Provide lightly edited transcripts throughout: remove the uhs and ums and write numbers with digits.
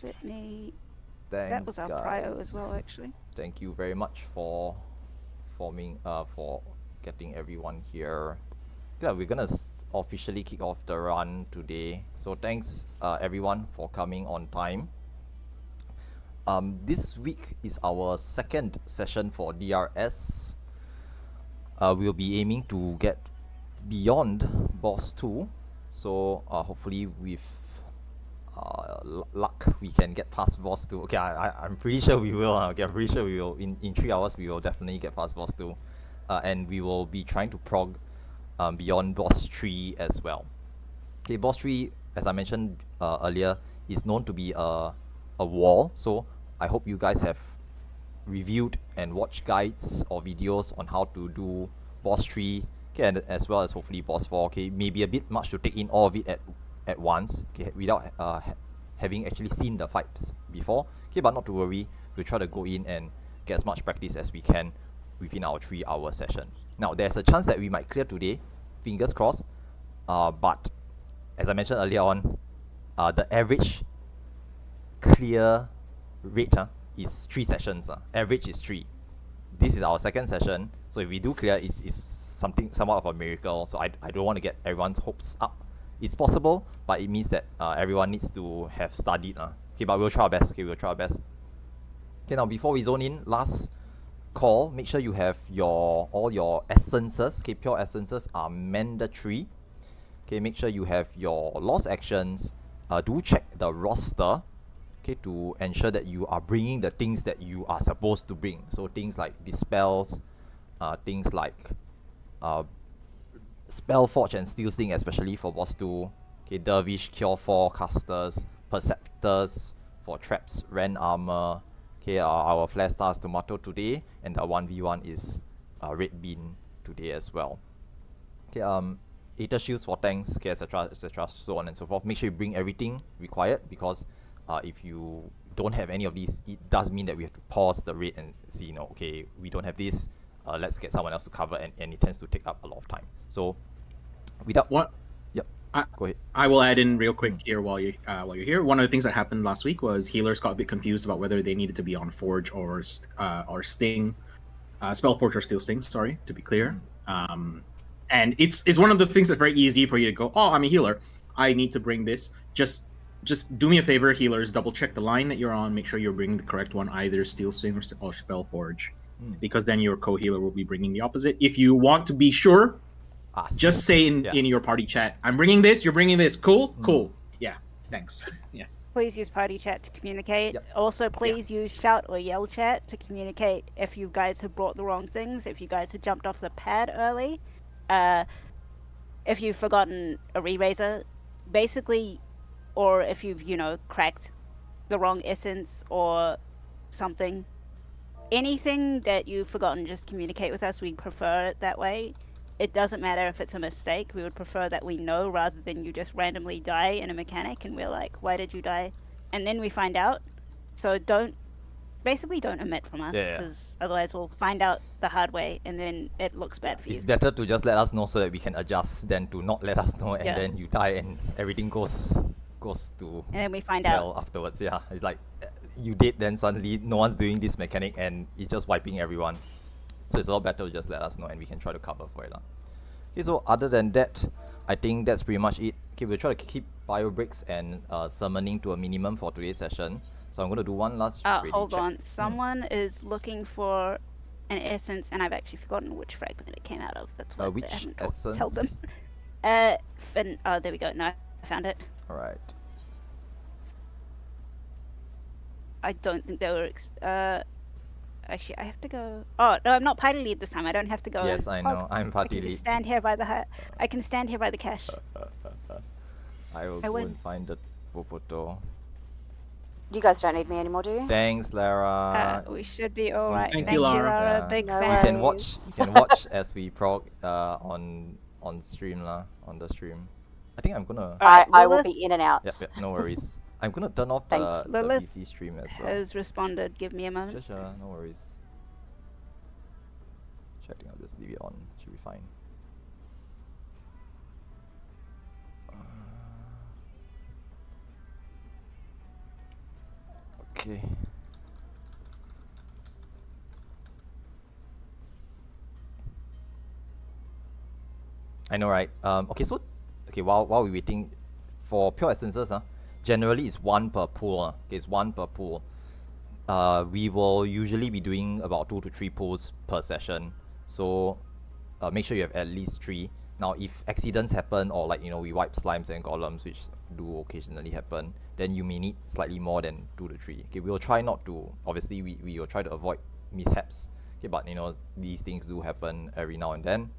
Let me... Thanks, that was our prio as well, guys. actually. Thank you very much for for getting everyone here. Yeah, we're gonna officially kick off the run today. So thanks everyone for coming on time. This week is our second session for DRS. We'll be aiming to get beyond boss 2. So hopefully with luck we can get past boss 2. Okay, I'm pretty sure we will. Okay, I'm pretty sure we will. In 3 hours we will definitely get past boss 2. And we will be trying to prog beyond boss 3 as well. Okay, boss 3, as I mentioned earlier, is known to be a wall. So I hope you guys have reviewed and watched guides or videos on how to do boss 3, okay, and as well as hopefully boss 4. Okay, maybe a bit much to take in all of it at once, okay, without having actually seen the fights before. Okay, but not to worry, we'll try to go in and get as much practice as we can within our 3-hour session. Now, there's a chance that we might clear today, fingers crossed, but as I mentioned earlier on, the average clear rate is 3 sessions. Average is 3. This is our second session, so if we do clear, it's somewhat of a miracle. So I don't want to get everyone's hopes up. It's possible, but it means that everyone needs to have studied. Okay, but we'll try our best. Okay, we'll try our best. Okay, now before we zone in, last call, make sure you have all your essences. Okay, pure essences are mandatory. Okay, make sure you have your lost actions. Do check the roster, okay, to ensure that you are bringing the things that you are supposed to bring. So things like dispels, things like spell forge and steel sting, especially for boss 2. Okay, dervish, cure 4 casters, perceptors for traps, ren armor. Okay, our flare stars tomato today, and the 1v1 is red bean today as well. Okay, Aether shields for tanks, okay, etc, so on and so forth. Make sure you bring everything required, because if you don't have any of these, it does mean that we have to pause the raid and see, okay, we don't have this, let's get someone else to cover, and it tends to take up a lot of time. So without what yep, go ahead. I will add in real quick here while you're here. One of the things that happened last week was healers got a bit confused about whether they needed to be on Forge or Sting, Spell Forge or Steel Sting. Sorry, to be clear. And it's one of those things that's very easy for you to go, oh, I'm a healer, I need to bring this. Just do me a favor, healers, double check the line that you're on, make sure you're bringing the correct one, either Steel Sting or Spell Forge, because then your co-healer will be bringing the opposite. If you want to be sure, just say in your party chat, I'm bringing this, you're bringing this. Cool? Cool. Yeah, thanks. Yeah. Please use party chat to communicate. Yep. Also, please use shout or yell chat to communicate if you guys have brought the wrong things, if you guys have jumped off the pad early, if you've forgotten a re-raiser, basically, or if you've, cracked the wrong essence or something. Anything that you've forgotten, just communicate with us. We prefer it that way. It doesn't matter if it's a mistake. We would prefer that we know, rather than you just randomly die in a mechanic and we're like, why did you die? And then we find out. So don't omit from us, because otherwise we'll find out the hard way and then it looks bad for you. It's better to just let us know so that we can adjust than to not let us know and then you die and everything goes to and then we find hell out afterwards. Yeah, it's like you did, then suddenly no one's doing this mechanic and it's just wiping everyone. So it's a lot better to just let us know and we can try to cover for it. Okay, so other than that, I think that's pretty much it. Okay, we'll try to keep bio breaks and summoning to a minimum for today's session. So I'm going to do one last hold check. On, someone is looking for an essence, and I've actually forgotten which fragment it came out of. That's why which I haven't essence? told them. Oh, there we go. No, I found it. Alright. I don't think they were... actually, I have to go... Oh, no, I'm not party lead this time. I don't have to go. Yes, I know. I'm party lead. Stand here by the... I can stand here by the cache. I will go and find the Popoto. You guys don't need me anymore, do you? Thanks, Lara. We should be alright. Thank you, Lara. Yeah. Big fan. You can watch as we prog on stream on the stream. I think I'm gonna... I will be in and out. Yep, no worries. I'm gonna turn off the VC stream as well. Has responded. Give me a moment. Sure, no worries. I think I'll just leave it on. Should be fine. Okay. I know, right? Okay, so while we're waiting for pure essences, generally it's one per pool. Okay, it's one per pool. We will usually be doing about 2 to 3 pulls per session. So make sure you have at least 3. Now, if accidents happen or like, we wipe slimes and golems, which do occasionally happen, then you may need slightly more than 2 to 3. Okay, we'll try not to, obviously we will try to avoid mishaps. Okay, but these things do happen every now and then.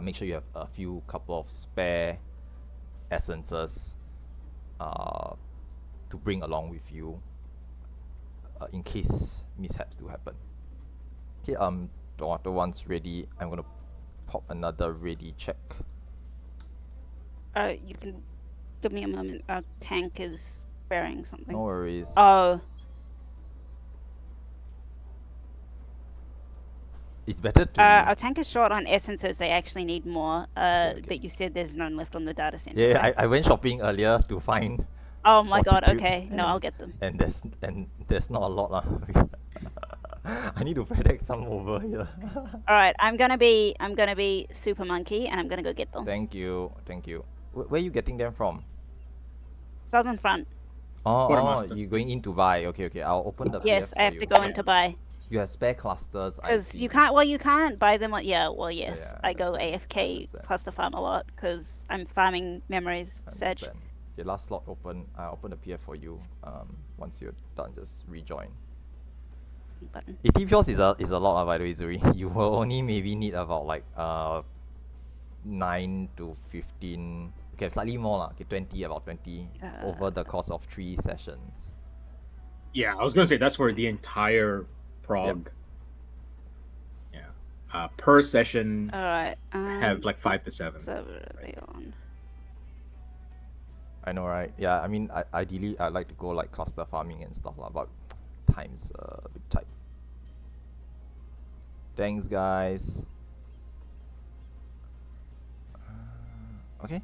Make sure you have a couple of spare essences to bring along with you in case mishaps do happen. Okay, tomato one's ready. I'm gonna pop another ready check. You can give me a moment. Our tank is bearing something. No worries. Oh. It's better to... our tank is short on essences. They actually need more. Okay. But you said there's none left on the data center. Yeah, right? I went shopping earlier to find... Oh my god, fortitudes, okay. No, I'll get them. And there's not a lot. I need to FedEx some over here. Alright, I'm gonna be super monkey and I'm gonna go get them. Thank you. Where are you getting them from? Southern Front. Oh, you're going in to buy. Okay. I'll open the Yes, PF I have for to you. go in to buy. You have spare clusters. Because you can't buy them. Yes. Yeah, I go understand, AFK understand. cluster farm a lot because I'm farming memories. Sedge. Understand. Okay, last slot open. I'll open the PF for you. Once you're done, just rejoin. Button. 80 pures is a lot, by the way, Zuri. You will only maybe need about like 9 to 15. Okay, slightly more lah. Okay, 20, about 20 over the course of 3 sessions. Yeah, I was gonna say that's for the entire prog. Yep. Yeah. Per session. Alright. Have like 5 to 7. Server are they on? I know, right? Yeah, I mean, ideally, I'd like to go like cluster farming and stuff lah, but time's a bit tight. Thanks, guys. Okay.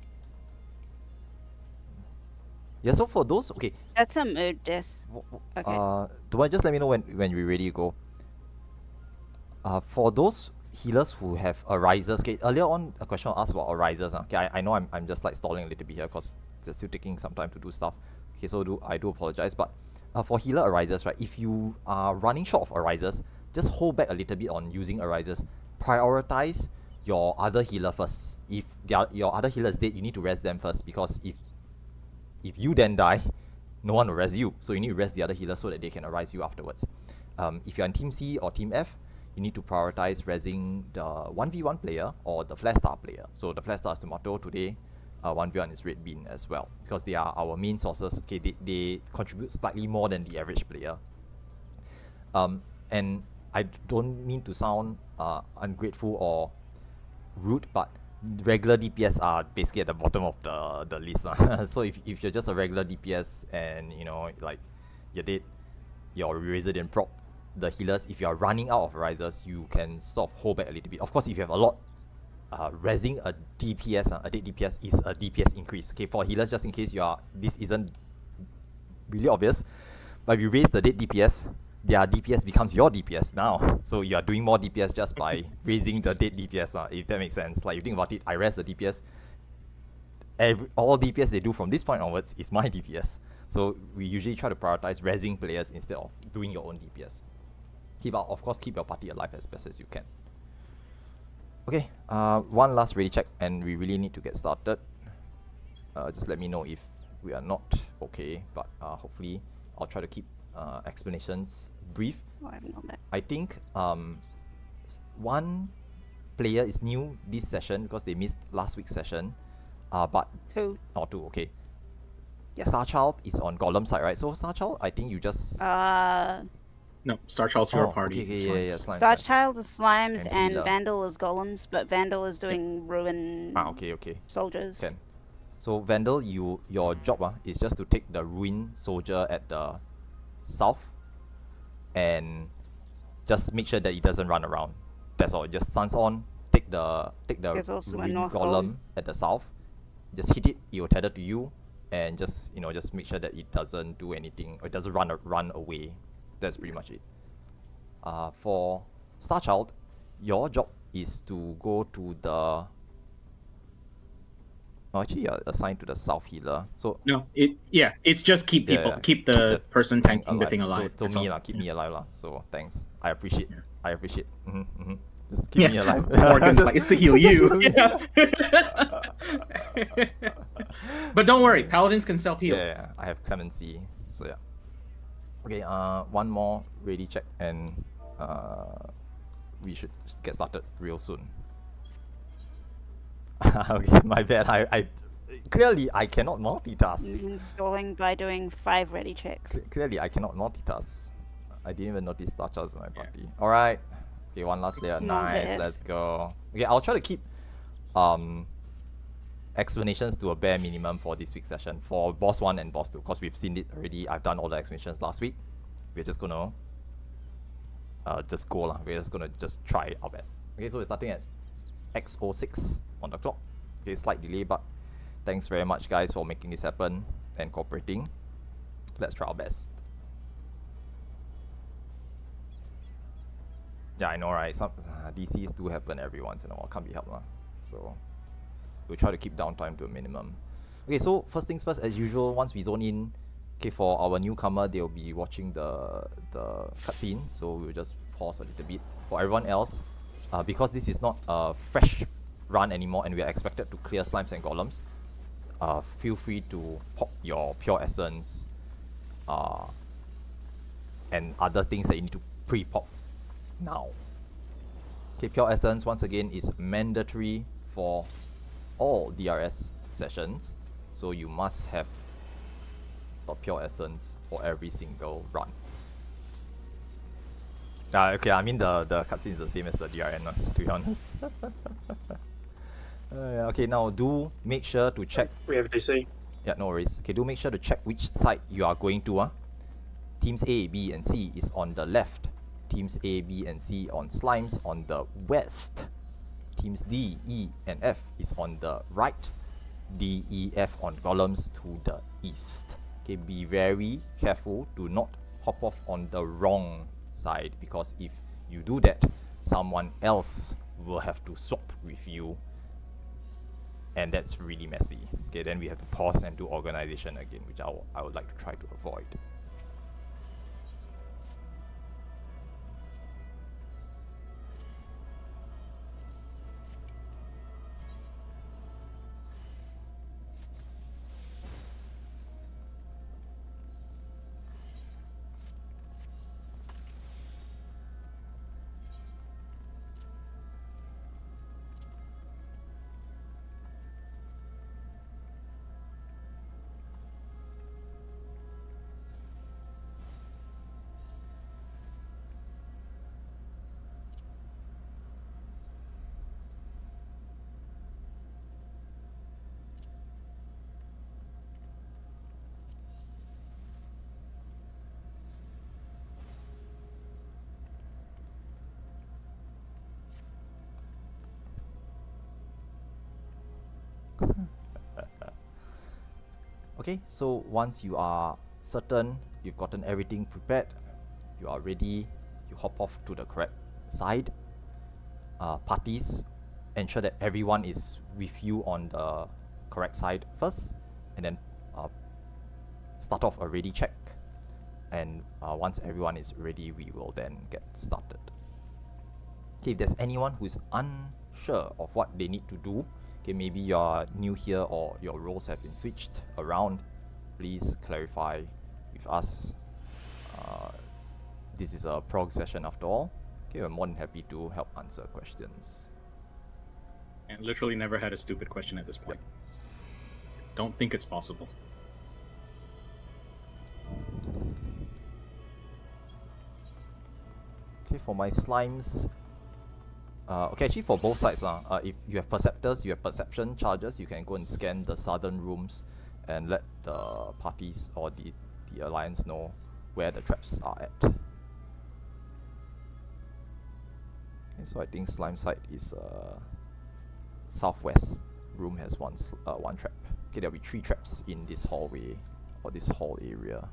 Yeah, so for those, okay. That's a mood disc. Okay. Dubai, just let me know when we're ready to go. For those healers who have arisers, okay, earlier on a question was asked about arisers. Okay, I know I'm just like stalling a little bit here because they're still taking some time to do stuff. Okay, so I do apologize, but for healer arisers, right, if you are running short of arisers, just hold back a little bit on using arisers. Prioritize your other healer first. If your other healer is dead, you need to rest them first, because if you then die, no one will res you. So you need to rest the other healer so that they can arise you afterwards. If you're in Team C or Team F, you need to prioritize resing the 1v1 player or the Flare Star player. So the Flare Star is Tomato today, 1v1 is Red Bean as well, because they are our main sources. Okay, they contribute slightly more than the average player. And I don't mean to sound ungrateful or rude, but regular DPS are basically at the bottom of the list. So if you're just a regular DPS and like you're dead, your Eraser didn't proc the healers, if you're running out of risers, you can sort of hold back a little bit. Of course, if you have a lot, resing a DPS, a dead DPS is a DPS increase. Okay, for healers, just in case this isn't really obvious, but if you raise the dead DPS, their DPS becomes your DPS now. So you are doing more DPS just by raising the dead DPS, if that makes sense. Like, you think about it, I res the DPS, all DPS they do from this point onwards is my DPS. So we usually try to prioritize resing players instead of doing your own DPS. Of course, keep your party alive as best as you can. Okay, one last ready check and we really need to get started. Just let me know if we are not okay, but hopefully I'll try to keep explanations brief. I think one player is new this session because they missed last week's session. But two, okay. Yeah. Starchild is on Golem side, right? So Starchild, I think you just no, Starchild's her party. Okay, yeah, Slimes Starchild is Slimes and healer. Vandal is Golems, but Vandal is doing Ruin okay. soldiers. Can. So Vandal, your job is just to take the Ruin soldier at the south and just make sure that it doesn't run around. That's all. Just stuns on, take the Ruin Golem at the south, just hit it will tether to you, and just just make sure that it doesn't do anything, or it doesn't run away. That's pretty much it. For Star Child, your job is to go to the actually you're assigned to the South Healer. So no, it's just keep people, keep the person tanking the thing alive. So me keep me alive lah. So thanks, I appreciate. I appreciate. Just keep me alive. Morgan's like, it's to heal you. Yeah. But don't worry, paladins can self heal. Yeah, I have clemency. So yeah. Okay, one more ready check, and we should get started real soon. Okay, my bad. I clearly I cannot multitask. Installing by doing 5 ready checks. Clearly I cannot multitask. I didn't even notice Star Child's in my party. All right. Okay, one last layer. Nice. Let's go. Okay, I'll try to keep explanations to a bare minimum for this week's session for boss 1 and boss 2, because we've seen it already. I've done all the explanations last week. We're just gonna just go lah. We're just gonna try our best. Okay, so we're starting at X06 on the clock. Okay, slight delay, but thanks very much guys for making this happen and cooperating. Let's try our best. Yeah, I know, right? Some DCs do happen every once in a while. Can't be helped, lah. So we'll try to keep downtime to a minimum. Okay, so first things first, as usual, once we zone in, okay, for our newcomer, they'll be watching the cutscene, so we'll just pause a little bit. For everyone else, because this is not a fresh run anymore and we are expected to clear slimes and golems, feel free to pop your pure essence and other things that you need to pre-pop now. Okay, pure essence once again is mandatory for all DRS sessions, so you must have the pure essence for every single run. Okay, I mean the cutscene is the same as the DRN, to be honest. Okay, now do make sure to check. We have DC. Yeah, no worries. Okay, do make sure to check which side you are going to. Teams A, B, and C is on the left. Teams A, B, and C on slimes on the west. Teams D, E, and F is on the right. D, E, F on golems to the east. Okay, be very careful. Do not hop off on the wrong side, because if you do that, someone else will have to swap with you, and that's really messy. Okay, then we have to pause and do organization again, which I would like to try to avoid. Okay, so once you are certain you've gotten everything prepared, you are ready, you hop off to the correct side. Parties, ensure that everyone is with you on the correct side first, and then start off a ready check. And once everyone is ready, we will then get started. Okay, if there's anyone who is unsure of what they need to do, okay, maybe you're new here or your roles have been switched around, please clarify with us. This is a prog session after all. Okay, we're more than happy to help answer questions. And literally never had a stupid question at this point. Don't think it's possible. Okay, for my slimes, okay, actually for both sides, if you have perceptors, you have perception charges, you can go and scan the southern rooms and let the parties or the alliance know where the traps are at. Okay, so I think slime side is southwest room has one trap. Okay, there'll be 3 traps in this hallway or this hall area.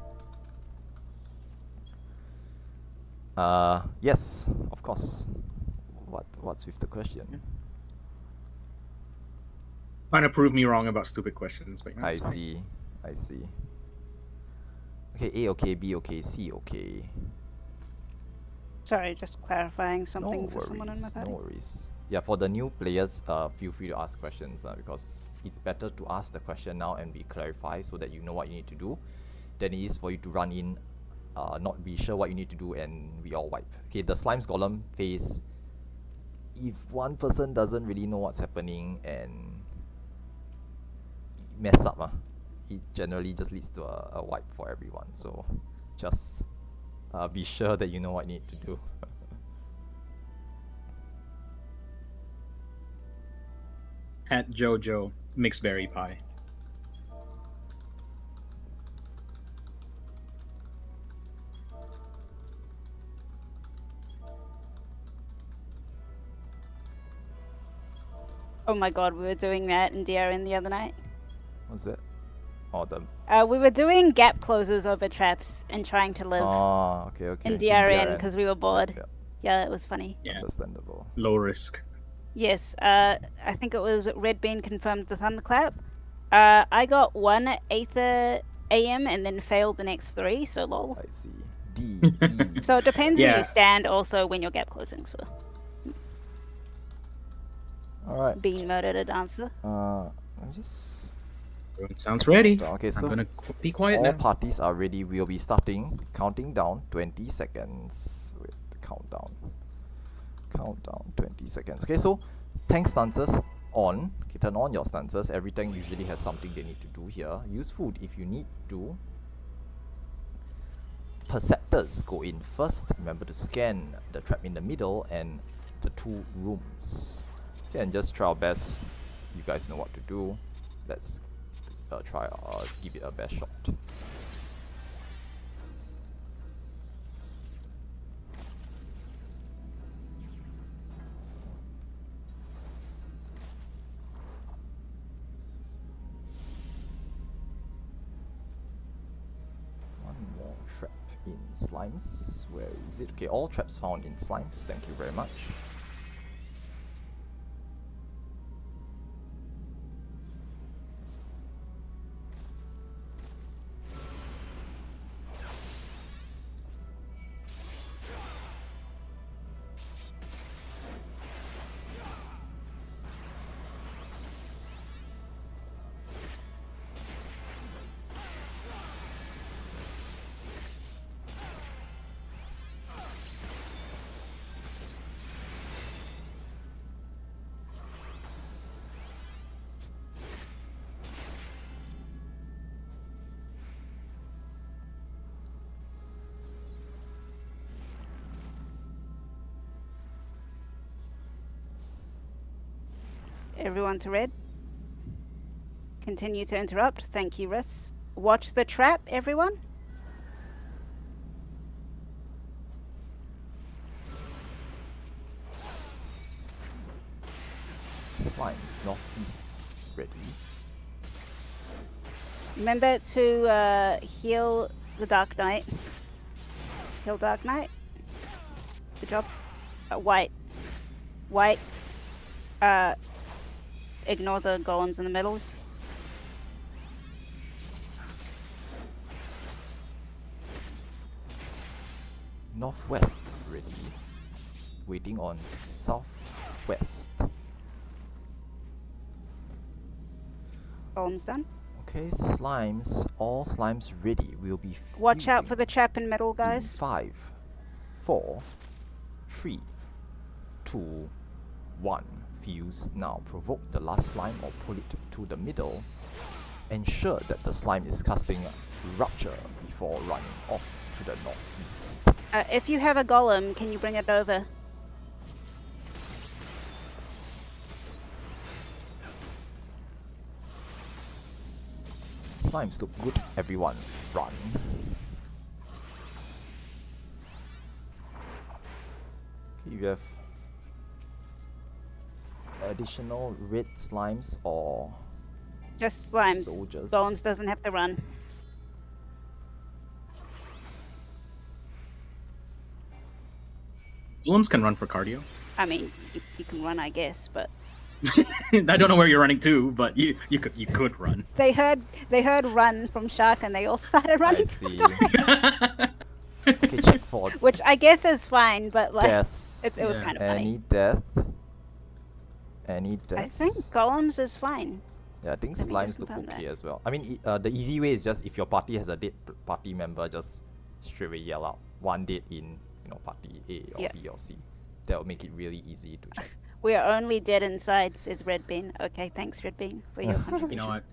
Yes, of course. What's with the question? Trying to prove me wrong about stupid questions, but I see. Okay, A okay, B okay, C okay. Sorry, just clarifying something No for someone in my worries, party. no worries. Yeah, for the new players, feel free to ask questions because it's better to ask the question now and be clarified so that you know what you need to do than it is for you to run in, not be sure what you need to do and we all wipe. Okay, the slimes golem phase, if one person doesn't really know what's happening and mess up, it generally just leads to a wipe for everyone. So just be sure that you know what you need to do. At Jojo, mixed berry pie. Oh my god, we were doing that in DRN the other night. What's that? Oh, the... We were doing gap closes over traps and trying to live Oh, okay. in DRN because we were bored. Yep. Yeah, it was funny. Yeah. Understandable. Low risk. Yes, I think it was Red Bean confirmed the thunderclap. I got 1 Aether AM and then failed the next 3, so lol. I see. D. E. So it depends where Yeah. you stand also when you're gap closing, so. Alright. Bean murdered a dancer. I'm just... Everyone sounds ready. Okay, so I'm gonna be quiet all now. parties are ready. We'll be starting counting down 20 seconds. Wait, countdown. Countdown 20 seconds. Okay, so tank stances on. Okay, turn on your stances. Every tank usually has something they need to do here. Use food if you need to. Perceptors go in first. Remember to scan the trap in the middle and the 2 rooms. Okay, and just try our best. You guys know what to do. Let's try give it a best shot. One more trap in slimes. Where is it? Okay, all traps found in slimes. Thank you very much. Everyone to red. Continue to interrupt. Thank you, Riss. Watch the trap, everyone. Slimes northeast ready. Remember to heal the Dark Knight. Heal Dark Knight. Good job. White. White. Ignore the golems in the middle. Northwest ready. Waiting on southwest. Golems done. Okay, slimes. All slimes ready. We'll be Watch out fusing for the trap in middle, in guys. 5, 4, 3, 2, 1. Fuse now. Provoke the last slime or pull it to the middle. Ensure that the slime is casting Rupture before running off to the northeast. If you have a golem, can you bring it over? Slimes look good, everyone. Run. Okay, you have additional red slimes or Just slimes. Soldiers. Golems doesn't have to run. Golems can run for cardio. I mean, you can run, I guess, but I don't know where you're running to, but you could run. they heard run from Shark and they all started running. I see. Okay, check for Which I guess is fine, but like deaths. it was kind of Any funny. death? Any I deaths? think Golems is fine. Yeah, I think Let me slimes just look confirm okay that. as well. I mean, the easy way is just if your party has a dead party member, just straight away yell out one dead in party A or Yeah. B or C. That will make it really easy to check. We are only dead inside, says Red Bean. Okay, thanks Red Bean for your contribution. You know what?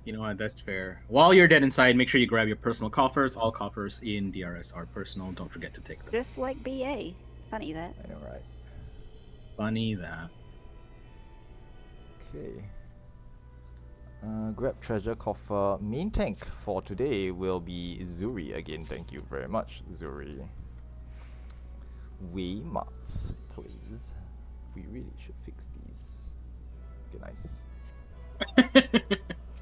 You know what? That's fair. While you're dead inside, make sure you grab your personal coffers. All coffers in DRS are personal. Don't forget to take them. Just like BA. Funny that. I know, right? Funny that. Okay. Grab treasure coffer. Main tank for today will be Zuri again. Thank you very much, Zuri. Way marks, please. We really should fix these. Okay, nice.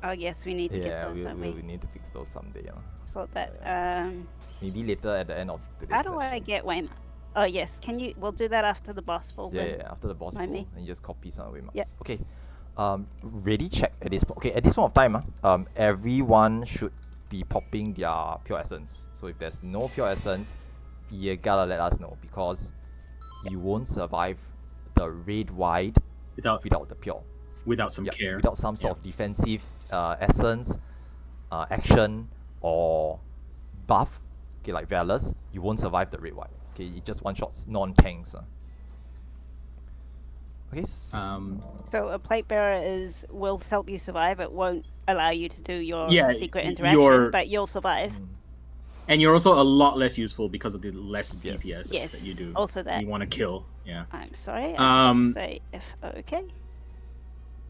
Oh yes, we need to get Yeah, those, don't we we? need to fix those someday. Sort that. Maybe later at the end of today's How do session. I get Waymark? Oh yes, can you? We'll do that after the boss ball. Yeah, then. yeah, after the boss Mind pull, me? and you just copy some way marks. Yep. Okay. Ready check at this point. Okay, at this point of time, everyone should be popping their pure essence. So if there's no pure essence, you gotta let us know because you won't survive the raid wide Without the pure. without some Yeah, care. without some sort of defensive essence, action, or buff, okay, like Valus, you won't survive the raid wide. Okay, it just one shots non-tanks. Okay. So a plate bearer will help you survive. It won't allow you to do your Yeah, secret y- interaction, your- but you'll survive. And you're also a lot less useful because of the less Yes. DPS Yes, that you do. also that. You want to kill. Yeah. I'm sorry. I Um, forgot to say if okay.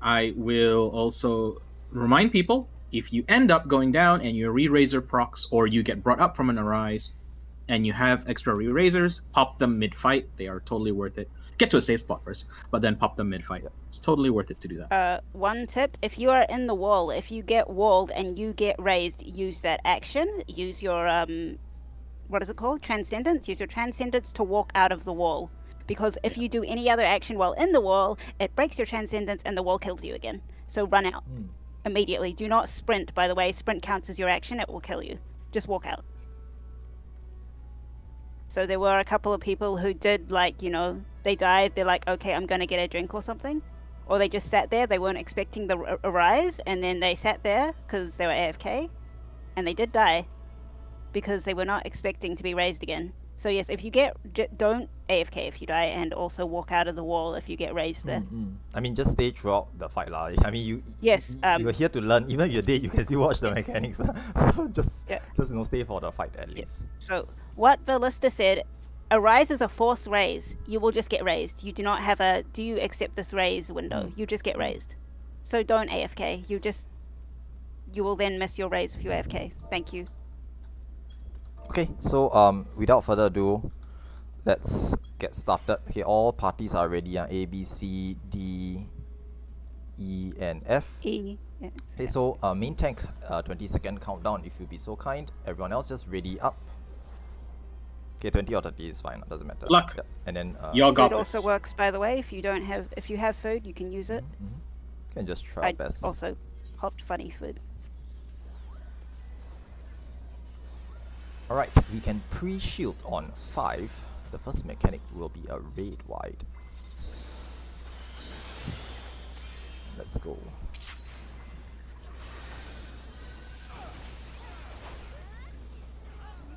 I will also remind people if you end up going down and your re-raiser procs or you get brought up from an arise and you have extra re-raisers, pop them mid-fight. They are totally worth it. Get to a safe spot first, but then pop them mid-fight. It's totally worth it to do that. One tip: if you are in the wall, if you get walled and you get raised, use that action. Use your what is it called? Transcendence. Use your transcendence to walk out of the wall. Because if you do any other action while in the wall, it breaks your transcendence and the wall kills you again. So run out immediately. Do not sprint, by the way. Sprint counts as your action. It will kill you. Just walk out. So there were a couple of people who did, like, they died. They're like, okay, I'm going to get a drink or something. Or they just sat there. They weren't expecting the rise. And then they sat there because they were AFK. And they did die because they were not expecting to be raised again. So yes, if you don't AFK if you die, and also walk out of the wall if you get raised there. I mean, just stay throughout the fight, lah. I mean, Yes, you're here to learn. Even if you're dead, you can still watch the mechanics. So just stay for the fight at least. So what Ballista said, a rise is a force raise. You will just get raised. You do not have a do you accept this raise window. You just get raised. So don't AFK. You will then miss your raise if you AFK. Thank you. Okay, so without further ado, let's get started. Okay, all parties are ready. A, B, C, D, E, and F. E. Yeah. Okay, so main tank, 20-second countdown. If you'll be so kind. Everyone else just ready up. Okay, 20 or 30 is fine. Doesn't matter. Luck. Yeah. And then Y'all got Food this. also works, by the way. If you have food, you can use it. can just try our I best. also hopped funny food. Alright, we can pre-shield on 5. The first mechanic will be a raid wide. Let's go.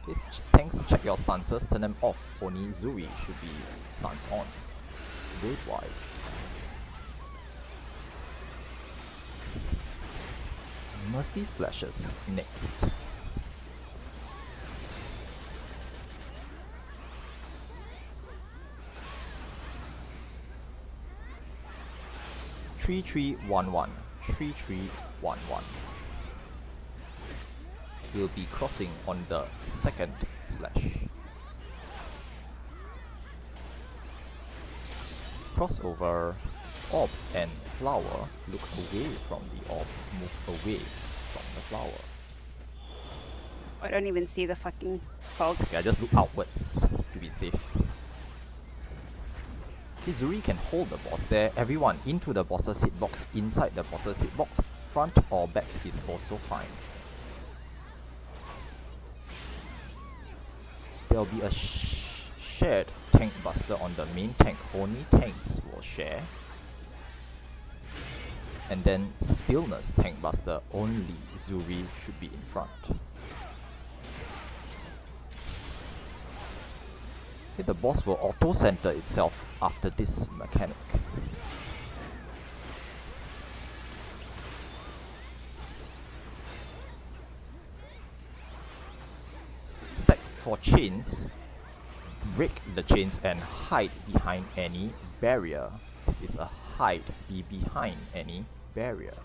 Okay, tanks, check your stances, turn them off. Only Zuri should be stance on. Raid wide. Mercy slashes next. Three, 3-3-1-1. 3-3-1-1. We'll be crossing on the second slash. Crossover. Orb and flower, look away from the orb, move away from the flower. I don't even see the fucking fog. Okay, I just look outwards to be safe. Zuri can hold the boss there. Everyone into the boss's hitbox, inside the boss's hitbox, front or back is also fine. There will be a shared tank buster on the main tank. Only tanks will share. And then stillness tank buster, only Zuri should be in front. Okay, the boss will auto-center itself after this mechanic. Stack 4 chains, break the chains and hide behind any barrier. This is a hide, be behind any barrier.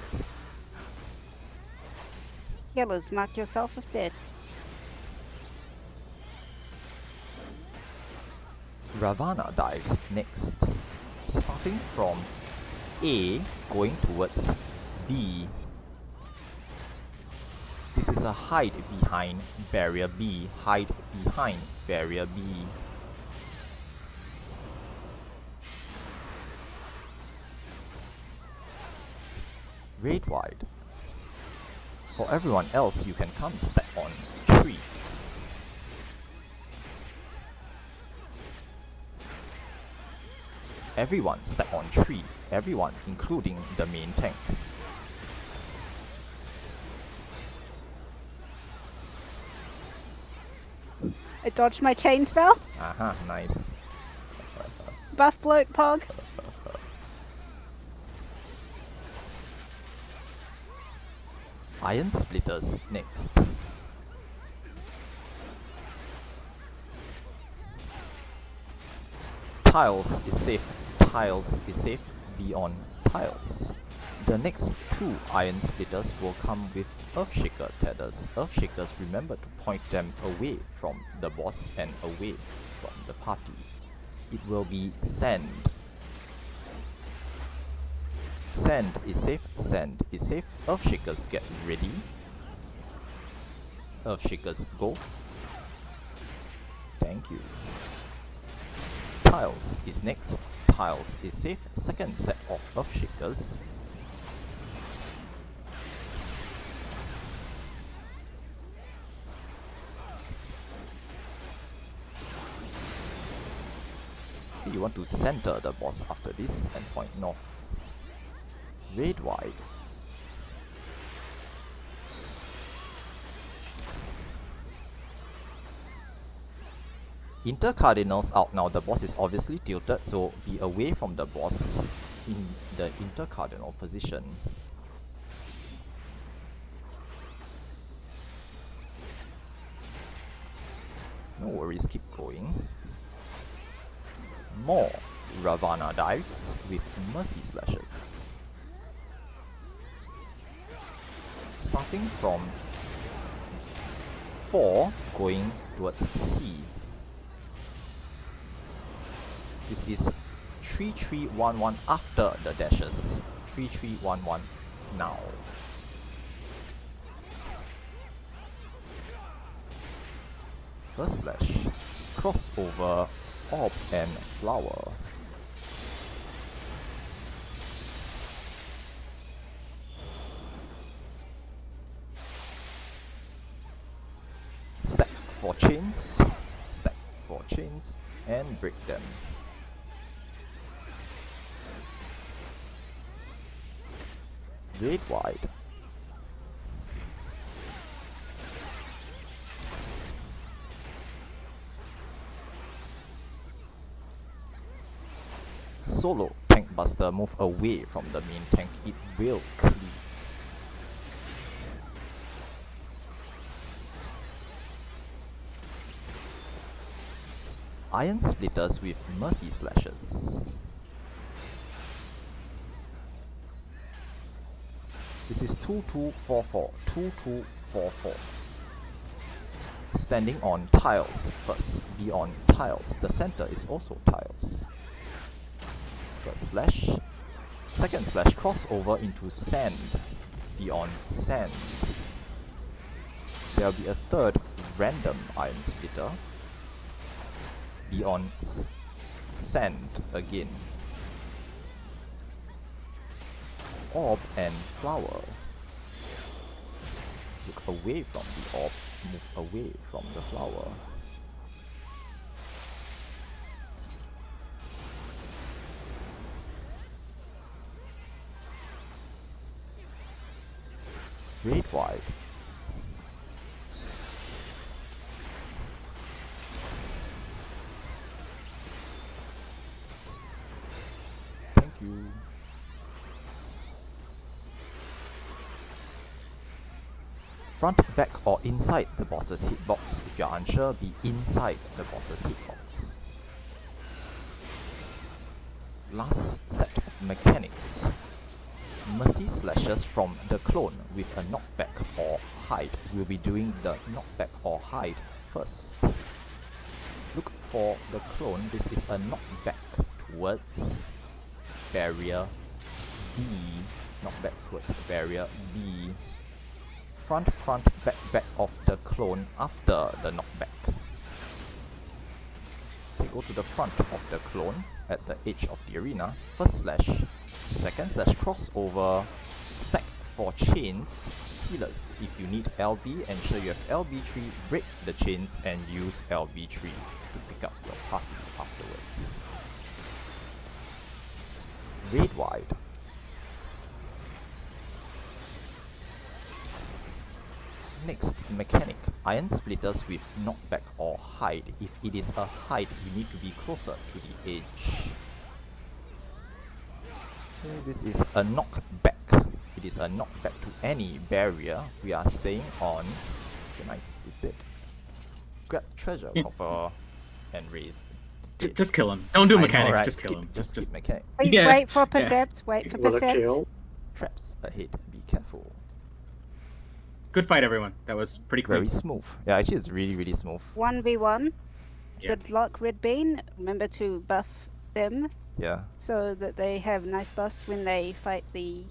Nice. Yellows, mark yourself if dead. Ravana dives next, starting from A, going towards B. This is a hide behind barrier B, hide behind barrier B. Raid wide. For everyone else, you can come step on tree. Everyone step on tree. Everyone, including the main tank. I dodged my chain spell. Aha, nice. Buff bloat pog. Iron splitters next. Tiles is safe. Tiles is safe. Be on tiles. The next 2 iron splitters will come with Earthshaker tethers. Earthshakers, remember to point them away from the boss and away from the party. It will be sand. Sand is safe. Sand is safe. Earthshakers, get ready. Earthshakers, go. Thank you. Tiles is next. Tiles is safe. Second set of Earthshakers. You want to center the boss after this and point north. Raid wide. Intercardinals out now. The boss is obviously tilted, so be away from the boss in the intercardinal position. No worries, keep going. More Ravana dives with Mercy Slashes. Starting from 4, going towards C. This is 3311 after the dashes. 3311 now. First slash, crossover, orb and flower. Stack 4 chains, stack 4 chains, and break them. Raid wide. Solo tank buster, move away from the main tank, it will cleave. Iron splitters with Mercy Slashes. This is 2244. 2244. standing on tiles first. Be on tiles. The center is also tiles. First slash. Second slash crossover into sand. Be on sand. There will be a third random iron splitter. Be on sand again. Orb and flower. Look away from the orb, move away from the flower. Raid wide. Thank you. Front, back, or inside the boss's hitbox. If you're unsure, be inside the boss's hitbox. Last set of mechanics. Mercy slashes from the clone with a knockback or hide. We'll be doing the knockback or hide first. Look for the clone. This is a knockback towards barrier B. Knockback towards barrier B. Front, back of the clone after the knockback. Okay, go to the front of the clone at the edge of the arena. First slash, second slash crossover, stack for chains, healers. If you need LB, ensure you have LB3, break the chains and use LB3 to pick up your party afterwards. Raid wide. Next mechanic, iron splitters with knockback or hide. If it is a hide, you need to be closer to the edge. Okay, this is a knockback. It is a knockback to any barrier. We are staying on. Okay, nice. It's dead. Grab treasure, copper, and raise. Just kill him. Don't do mechanics. Know, right? Just kill him. Just mechanic. Please Yeah. wait for Percept. Wait for Percept. Traps ahead. Be careful. Good fight, everyone. That was pretty clean. Very smooth. Yeah, actually, it's really smooth. 1v1. Yeah. Good luck, Red Bean. Remember to buff them Yeah. so that they have nice buffs when they fight the...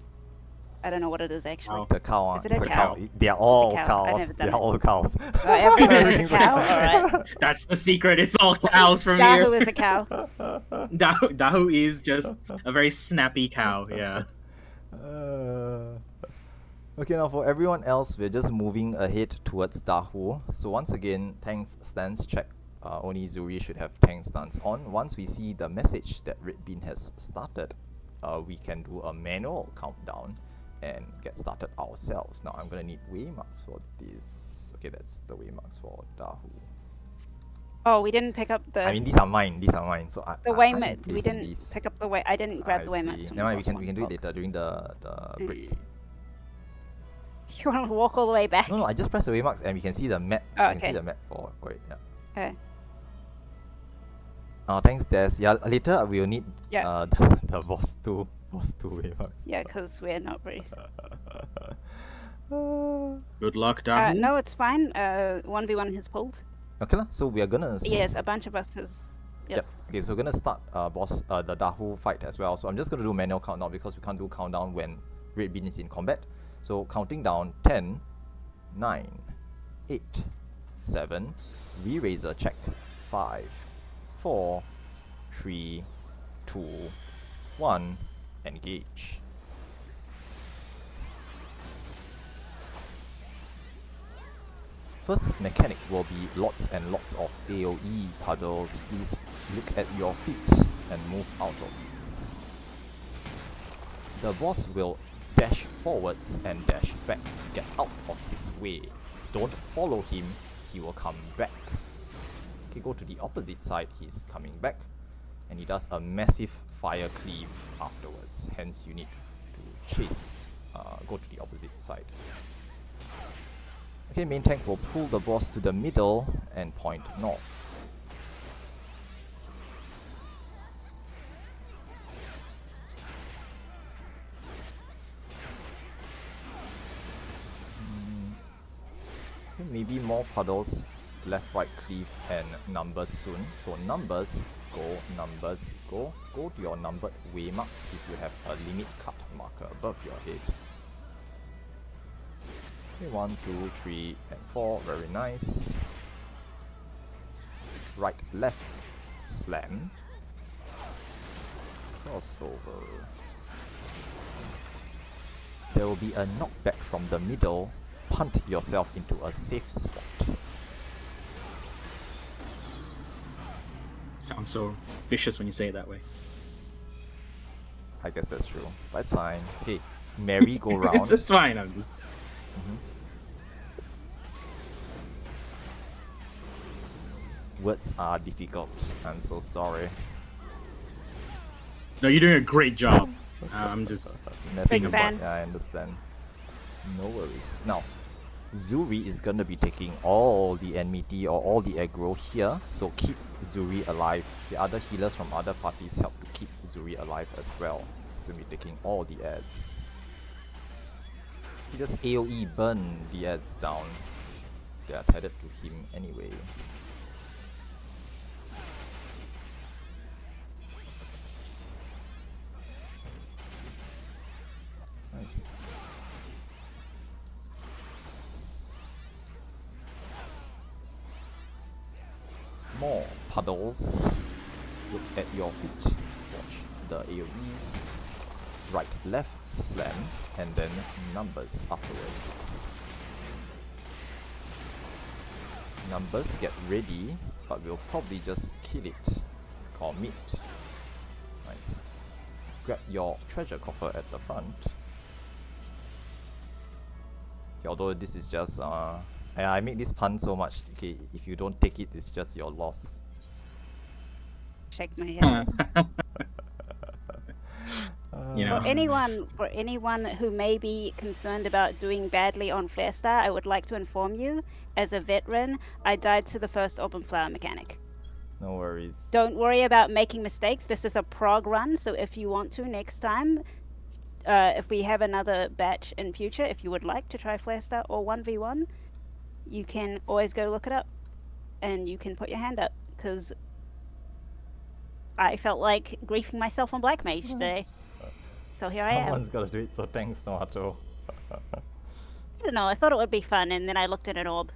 I don't know what it is actually. The cow. Is it it's a cow? They are all It's a cow. I've cows. never They done are it. all cows. Oh, everyone is a cow? Alright. That's the secret. It's all cows from Dahu here. is a cow. Dahu is just a very snappy cow. Yeah. Okay, now for everyone else, we're just moving ahead towards Dahu. So once again, tanks stance check. Only Zuri should have tank stance on. Once we see the message that Red Bean has started, we can do a manual countdown and get started ourselves. Now I'm gonna need waymarks for this. Okay, that's the waymarks for Dahu. Oh, we didn't pick up the... I mean, these are mine. These are mine. So the I'm waymat. We placing didn't these. pick up the way. I didn't grab I the see. waymats. Never mind, we can do it later during the break. You want to walk all the way back? No, I just press the waymarks and we can see the map. Oh, We can see okay. the map for it. Yeah. Okay. Thanks, Des. Yeah, later we'll need Yeah. the boss 2 waymarks. Yeah, because we're not very... Good luck, Dahu. no, it's fine. 1v1 has pulled. Okay, so we are gonna. Yes, a bunch of us has... Yep. Okay, so we're gonna start the Dahu fight as well. So I'm just gonna do manual countdown because we can't do countdown when Red Bean is in combat. So counting down 10, 9, 8, 7, re-razor check, 5, 4, 3, 2, 1, engage. First mechanic will be lots and lots of AoE puddles. Please look at your feet and move out of these. The boss will dash forwards and dash back. Get out of his way. Don't follow him, he will come back. Okay, go to the opposite side, he's coming back. And he does a massive fire cleave afterwards. Hence you need to chase, go to the opposite side. Okay, main tank will pull the boss to the middle and point north. Okay, maybe more puddles left, right, cleave, and numbers soon. So numbers, go, go to your numbered waymarks if you have a limit cut marker above your head. Okay, 1, 2, 3, and 4, very nice. Right, left, slam. Crossover. There will be a knockback from the middle. Punt yourself into a safe spot. Sounds so vicious when you say it that way. I guess that's true. That's fine. Okay, merry-go-round. It's fine. I'm just. Words are difficult. I'm so sorry. No, you're doing a great job. I'm just. Messing Big about. fan. Yeah, I understand. No worries. Now, Zuri is gonna be taking all the enmity or all the aggro here, so keep Zuri alive. The other healers from other parties help to keep Zuri alive as well. So we're taking all the ads. He just AoE burn the ads down. They are tethered to him anyway. Nice. More puddles. Look at your feet. Watch the AoEs. Right, left, slam, and then numbers afterwards. Numbers, get ready, but we'll probably just kill it. Commit. Nice. Grab your treasure coffer at the front. Okay, although this is just I make this pun so much. Okay, if you don't take it, it's just your loss. Shake my head. You know. For anyone who may be concerned about doing badly on Flare Star, I would like to inform you, as a veteran, I died to the first Open Flower mechanic. No worries. Don't worry about making mistakes. This is a prog run, so if you want to next time, if we have another batch in future, if you would like to try Flare Star or 1v1, you can always go look it up, and you can put your hand up, because I felt like griefing myself on Black Mage today. So here I am. Someone's gotta do it, so thanks, Noato. I don't know, I thought it would be fun, and then I looked at an orb.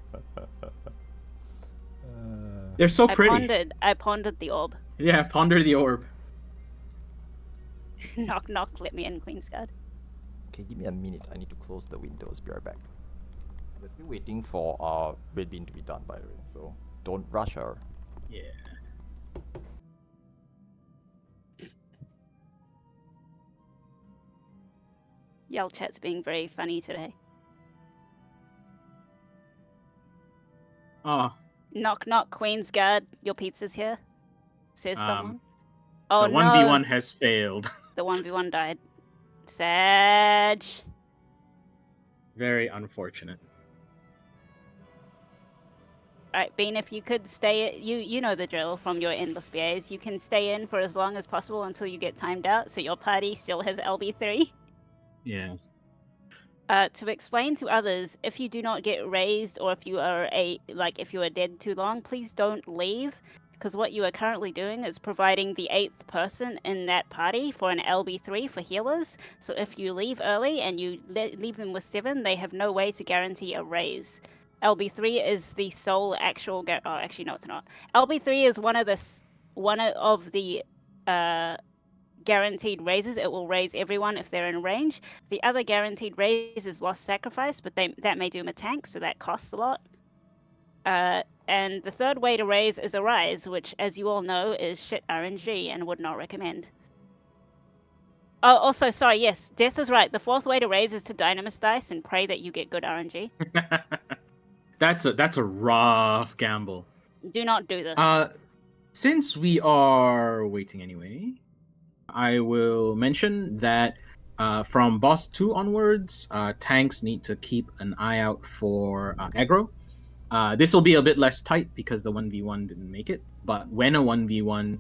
They're so pretty. I pondered the orb. Yeah, ponder the orb. Knock knock, let me in, Queen's Guard. Okay, give me a minute. I need to close the windows. Be right back. We're still waiting for our red bean to be done, by the way, so don't rush her. Yeah. Yell chat's being very funny today. Oh, Knock knock, Queen's Guard, your pizza's here. Says someone. Oh the no, 1v1 has failed. the 1v1 died. Sag. Very unfortunate. Alright, Bean, if you could stay, you know the drill from your endless BAs. You can stay in for as long as possible until you get timed out, so your party still has LB3. Yeah. To explain to others, if you do not get raised, or if you are if you are dead too long, please don't leave, because what you are currently doing is providing the 8th person in that party for an LB3 for healers. So if you leave early and you leave them with 7, they have no way to guarantee a raise. LB3 is the sole actual. Oh, actually, no, it's not. LB3 is one of the guaranteed raises. It will raise everyone if they're in range. The other guaranteed raise is Lost Sacrifice, but that may doom a tank, so that costs a lot. And the third way to raise is Arise, which, as you all know, is shit RNG and would not recommend. Oh, also, sorry, yes, Des is right. The 4th way to raise is to Dynamis Dice and pray that you get good RNG. That's a rough gamble. Do not do this. Since we are waiting anyway, I will mention that from boss 2 onwards, tanks need to keep an eye out for aggro. This will be a bit less tight because the 1v1 didn't make it, but when a 1v1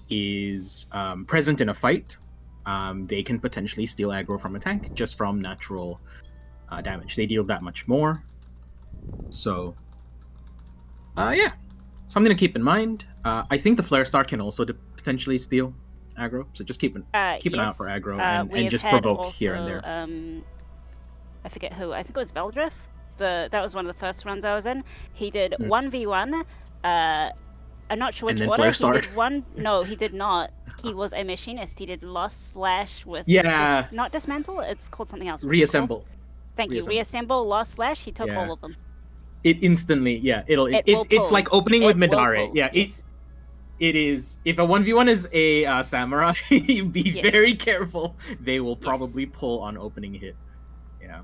is present in a fight, they can potentially steal aggro from a tank just from natural damage. They deal that much more. So Yeah, something to keep in mind. I think the Flare Star can also potentially steal aggro, so just keep an eye out for aggro and just provoke also, here and there. I forget who. I think it was Veldriff. That was one of the first runs I was in. He did 1v1. I'm not sure which order. He did one. No, he did not. He was a machinist. He did Lost Slash with not Dismantle. It's called something else. Reassemble. Thank you. Reassemble, Lost Slash. He took all of them. It instantly, it's like opening with Midare. Yeah, yes. It is. If a 1v1 is a samurai, be very careful. They will probably pull on opening hit. Yeah.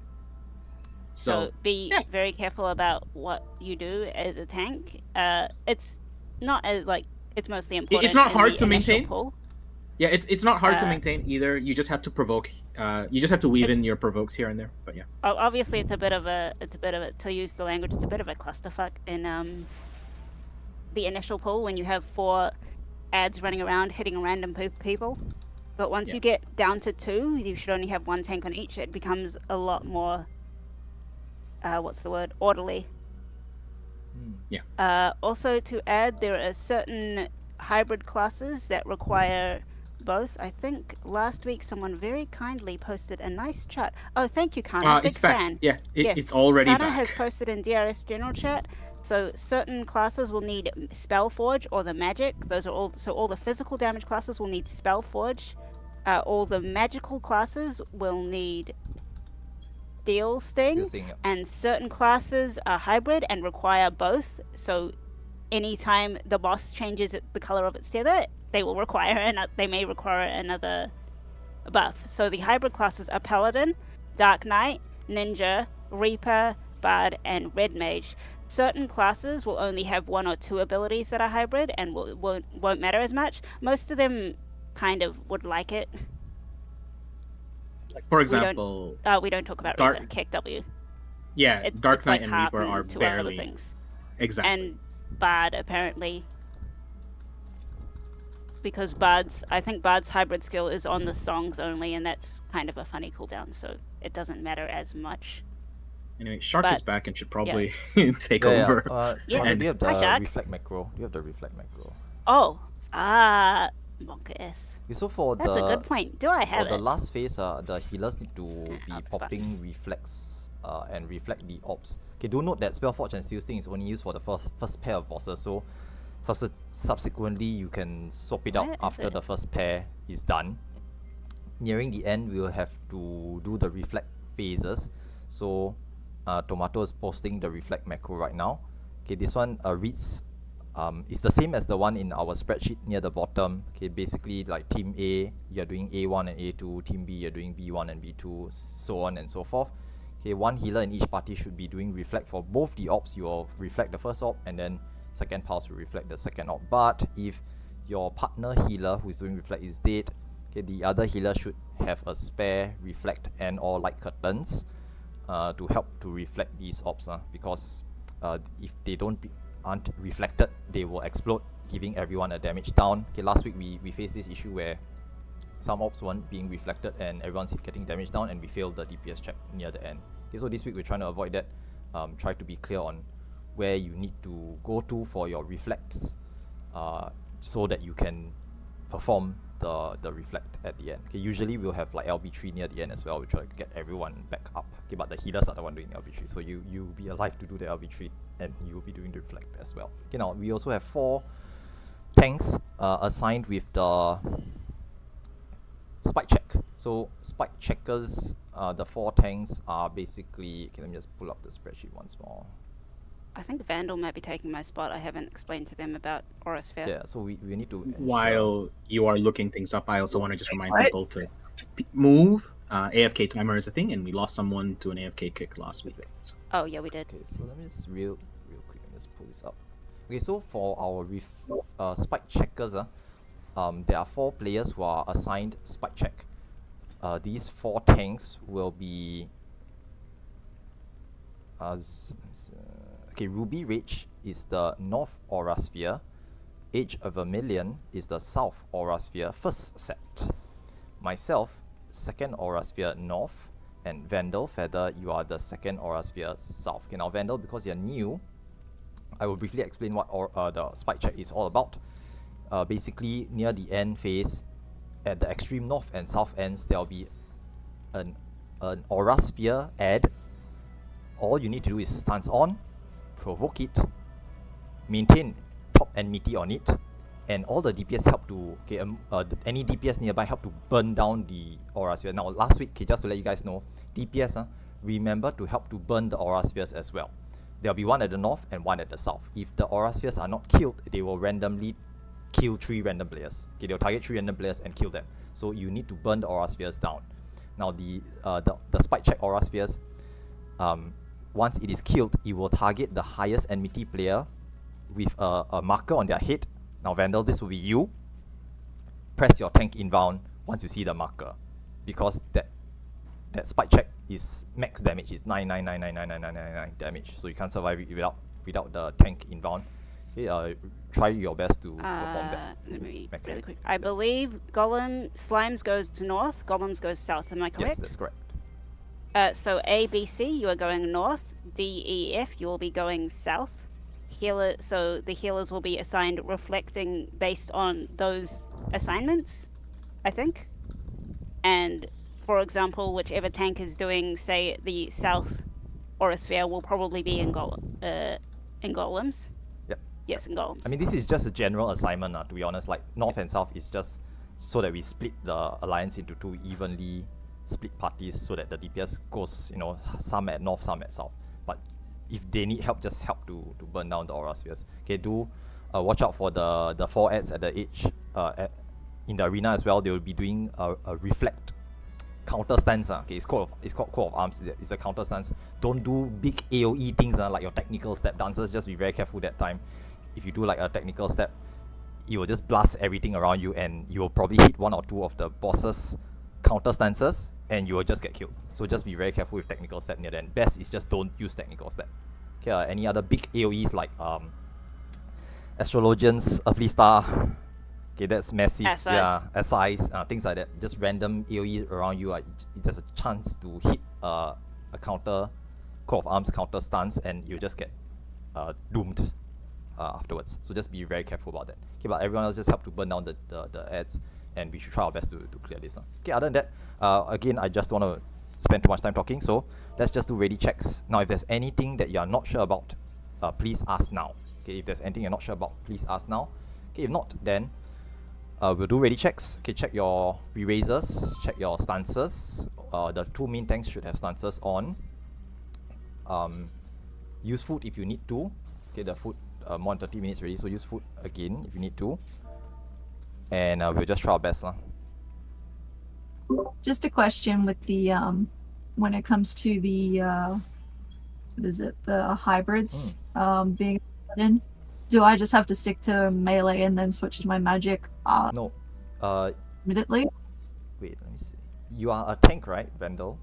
So be very careful about what you do as a tank. It's not as it's mostly important. It's not hard to maintain. Pull. Yeah, it's not hard to maintain either. You just have to provoke. You just have to weave in your provokes here and there. But yeah. Obviously, it's a bit of a to use the language. It's a bit of a clusterfuck in the initial pull when you have 4 ads running around hitting random people. But once you get down to 2, you should only have 1 tank on each. It becomes a lot more. What's the word? Orderly. Yeah. Also to add, there are certain hybrid classes that require both. I think last week someone very kindly posted a nice chat. Oh, thank you, Kana. Big it's back. fan. Yeah, it's already Kana back. has posted in DRS general chat. So certain classes will need Spellforge or the magic. Those are all. So all the physical damage classes will need Spellforge. All the magical classes will need Steel Sting, and certain classes are hybrid and require both. So anytime the boss changes the color of its tether, they will require they may require another buff. So the hybrid classes are Paladin, Dark Knight, Ninja, Reaper, Bard, and Red Mage. Certain classes will only have 1 or 2 abilities that are hybrid and won't matter as much. Most of them kind of would like it. For example, we don't talk about Reaper, Kick W. Yeah, Dark Knight and Reaper are barely things. Exactly. And Bard apparently, because I think Bard's hybrid skill is on the songs only, and that's kind of a funny cooldown, so it doesn't matter as much. Anyway, Shark is back and should probably take over. And do you have the reflect macro? Oh, Monka-S. Okay, so for that's a good point. Do I have it? For the last phase, the healers need to be popping reflex and reflect the orbs. Okay, do note that Spellforge and Steel Sting is only used for the first pair of bosses, so subsequently you can swap it out after the first pair is done. Nearing the end, we'll have to do the reflect phases. So Tomato is posting the reflect macro right now. Okay, this one reads it's the same as the one in our spreadsheet near the bottom. Okay, basically like Team A, you're doing A1 and A2, Team B, you're doing B1 and B2, so on and so forth. Okay, 1 healer in each party should be doing reflect for both the orbs. You will reflect the first orb and then second pulse will reflect the second orb. But if your partner healer who is doing reflect is dead, okay, the other healer should have a spare reflect and or light curtains to help to reflect these orbs, because if they aren't reflected, they will explode, giving everyone a damage down. Okay, last week we faced this issue where some orbs weren't being reflected and everyone's getting damage down, and we failed the DPS check near the end. Okay, so this week we're trying to avoid that. Try to be clear on where you need to go to for your reflects, so that you can perform the reflect at the end. Okay, usually we'll have like LB3 near the end as well. We try to get everyone back up. Okay, but the healers are the one doing LB3, so you'll be alive to do the LB3 and you'll be doing the reflect as well. Okay, now we also have 4 tanks assigned with the spike check. So spike checkers, the 4 tanks are basically, okay, let me just pull up the spreadsheet once more. I think Vandal might be taking my spot. I haven't explained to them about Aurasphere. Yeah, so we need to ensure. While you are looking things up, I also want to just remind people to move. AFK timer is a thing, and we lost someone to an AFK kick last week. So. Oh yeah, we did. Okay, so let me just real quick, let me just pull this up. Okay, so for our spike checkers, there are 4 players who are assigned spike check. These 4 tanks will be okay, Ruby Rage is the North Aurasphere, Age of Vermilion is the South Aurasphere first set, myself, second Aurasphere North, and Vandal Feather, you are the second Aurasphere South. Okay, now Vandal, because you're new, I will briefly explain what the spike check is all about. Basically, near the end phase, at the extreme north and south ends, there will be an aura sphere add. All you need to do is stance on, provoke it, maintain top enmity on it, and all the DPS help to, any DPS nearby help to burn down the aura sphere. Now, last week, just to let you guys know, DPS, remember to help to burn the aura spheres as well. There'll be one at the north and one at the south. If the aura spheres are not killed, they will randomly kill 3 random players. Okay, they'll target 3 random players and kill them. So you need to burn the aura spheres down. Now, the spike check aura spheres, once it is killed, it will target the highest enmity player with a marker on their head. Now, Vandal, this will be you. Press your tank inbound once you see the marker, because that spike check is max damage, is 999999999 damage, so you can't survive it without the tank inbound. Okay, try your best to perform that. Let me really quick. I believe Slimes goes to north, Golems goes south. Am I correct? Yes, that's correct. So A, B, C, you are going north. D, E, F, you will be going south. So the healers will be assigned reflecting based on those assignments, I think. And for example, whichever tank is doing, say, the south aura sphere will probably be in golems. Yep. Yes, in golems. I mean, this is just a general assignment, to be honest. Like, north and south is just so that we split the alliance into 2 evenly split parties, so that the DPS goes, some at north, some at south. But if they need help, just help to burn down the aura spheres. Okay, do watch out for the 4 ads at the edge. In the arena as well, they will be doing a reflect counter stance. Okay, it's called Coat of Arms. It's a counter stance. Don't do big AoE things like your technical step dancers. Just be very careful that time. If you do like a technical step, you will just blast everything around you, and you will probably hit 1 or 2 of the boss's counter stances, and you will just get killed. So just be very careful with technical step near then. Best is just don't use technical step. Okay, any other big AoEs like Astrologians, Earthly Star. Okay, that's massive. SIs. Yeah, SIs, things like that. Just random AoE around you. There's a chance to hit a counter Coat of Arms counter stance, and you just get doomed afterwards. So just be very careful about that. Okay, but everyone else just help to burn down the ads, and we should try our best to clear this. Okay, other than that, again, I just don't want to spend too much time talking, so let's just do ready checks. Now, if there's anything that you are not sure about, please ask now. Okay, if there's anything you're not sure about, please ask now. Okay, if not, then we'll do ready checks. Okay, check your erasers, check your stances. The 2 main tanks should have stances on. Use food if you need to. Okay, the food more than 30 minutes ready, so use food again if you need to. And we'll just try our best. Just a question with the when it comes to the what is it, the hybrids being in. Do I just have to stick to melee and then switch to my magic? No. Immediately. Wait, let me see. You are a tank, right, Vandal?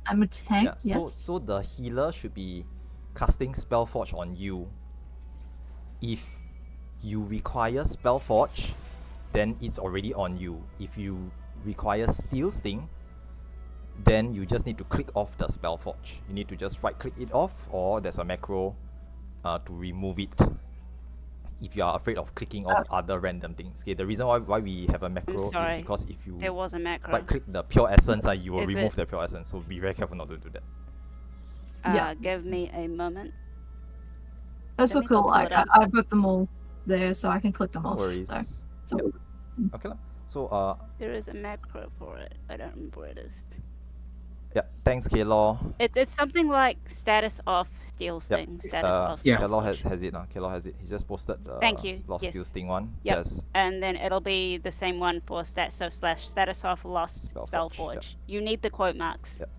I'm a tank. Yeah. Yes. So the healer should be casting Spellforge on you. If you require Spellforge, then it's already on you. If you require Steel Sting, then you just need to click off the Spellforge. You need to just right click it off, or there's a macro to remove it if you are afraid of clicking off other random things. Okay, the reason why we have a macro is because if you there was a macro. right click the pure essence, you will Is remove it- the pure essence, so be very careful not to do that. Yeah. Give me a moment. That's Let so me go cool. pull it up. I've got them all there, so I can click them No off. worries. So, Yep. Okay lah. So There is a macro for it. I don't remember where it is. yeah, thanks K-Law. It's something like status off steel sting. Status off yeah. steel K-Law forge. has it. K-Law has it. He just posted Thank you. Lost Yes. Steel Sting one. Yep. Yes. And then it'll be the same one for status off lost Spellforge, spell forge. You need the quote marks. Yep.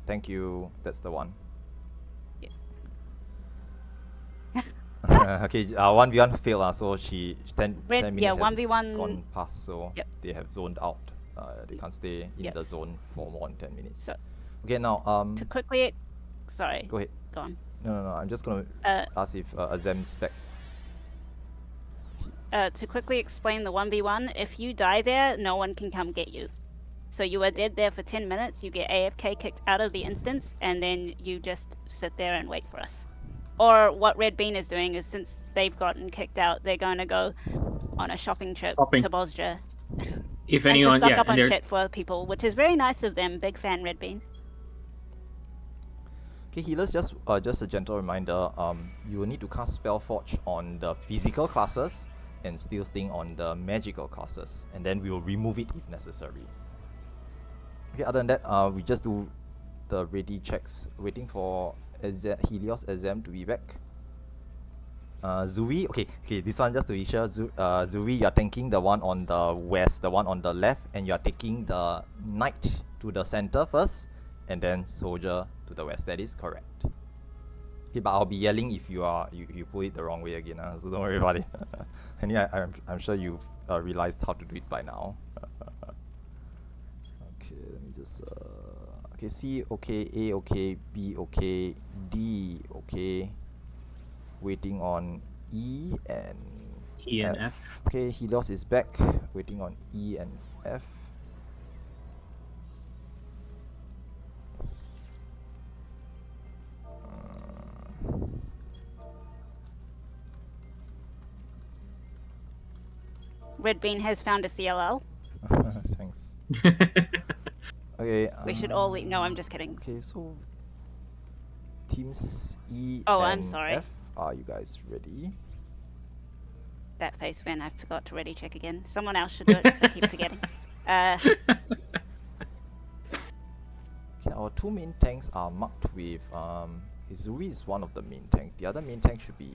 Thank you. That's the one. Okay, 1v1 failed, so she 10 Red- 10 yeah, minutes 1v1 has gone past, so Yep. they have zoned out. They can't stay in Yep. the zone for more than 10 minutes. So- Okay, now To quickly, sorry, go ahead. go on. No, I'm just gonna Uh, ask if Azem's back. To quickly explain the 1v1, if you die there, no one can come get you. So you are dead there for 10 minutes, you get AFK kicked out of the instance, and then you just sit there and wait for us. Or what Red Bean is doing is, since they've gotten kicked out, they're going to go on a shopping trip to Bosnia. If and anyone, to stock yeah, up on and shit for people, which is very nice of them. Big fan, Red Bean. Okay, healers, just a gentle reminder, you will need to cast Spell Forge on the physical classes and Steel Sting on the magical classes, and then we will remove it if necessary. Okay, other than that, we just do the ready checks, waiting for Helios Exam to be back. Zui, okay, this one just to be sure, Zui, you're tanking the one on the west, the one on the left, and you're taking the knight to the center first, and then soldier to the west. That is correct. Okay, but I'll be yelling if you pull it the wrong way again, so don't worry about it. And yeah, I'm sure you've realized how to do it by now. Okay, let me just okay, C okay, A okay, B okay, D okay. Waiting on E and F. Okay, Helios is back. Waiting on E and F. Red Bean has found a CLL. Thanks. Okay. We should all no, I'm just kidding. Okay, so teams E Oh, and I'm sorry. F, are you guys ready? That face when I forgot to ready check again. Someone else should do it because I keep forgetting. Okay, our two main tanks are marked with Izuri is one of the main tanks. The other main tank should be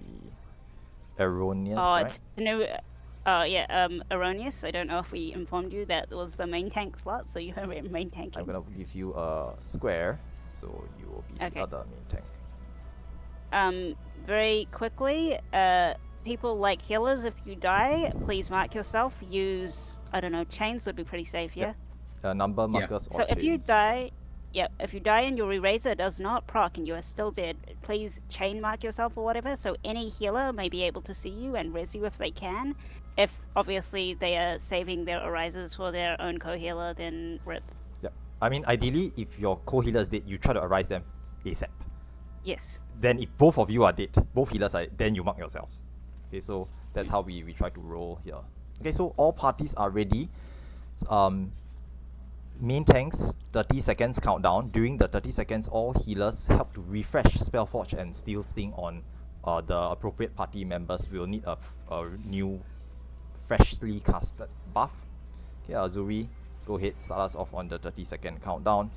Erroneous, right? It's no. Erroneous. I don't know if we informed you that was the main tank slot, so you have a main tank. I'm gonna give you a square, so you will be the other main tank. Very quickly, people like healers, if you die, please mark yourself. Use, I don't know, chains would be pretty safe, yeah? Number markers or So if you chains. die, if you die and your eraser does not proc and you are still dead, please chain mark yourself or whatever, so any healer may be able to see you and res you if they can. If obviously they are saving their erasers for their own co-healer, then rip. Yeah, I mean ideally if your co-healer is dead, you try to arise them ASAP. Yes. Then if both of you are dead, both healers are dead, then you mark yourselves. Okay, so that's how we try to roll here. Okay, so all parties are ready. Main tanks, 30 seconds countdown. During the 30 seconds, all healers help to refresh Spellforge and Steel Sting on the appropriate party members. Will need a new, freshly casted buff. Okay, Azuri, go ahead, start us off on the 30-second countdown.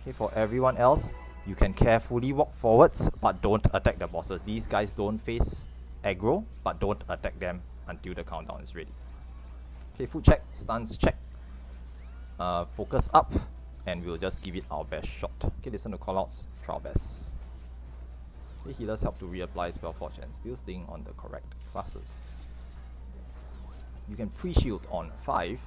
Okay, for everyone else, you can carefully walk forwards, but don't attack the bosses. These guys don't face aggro, but don't attack them until the countdown is ready. Okay, foot check, stance check. Focus up, and we'll just give it our best shot. Okay, listen to callouts, try our best. Okay, healers help to reapply Spellforge and Steel Sting on the correct classes. You can pre-shield on 5.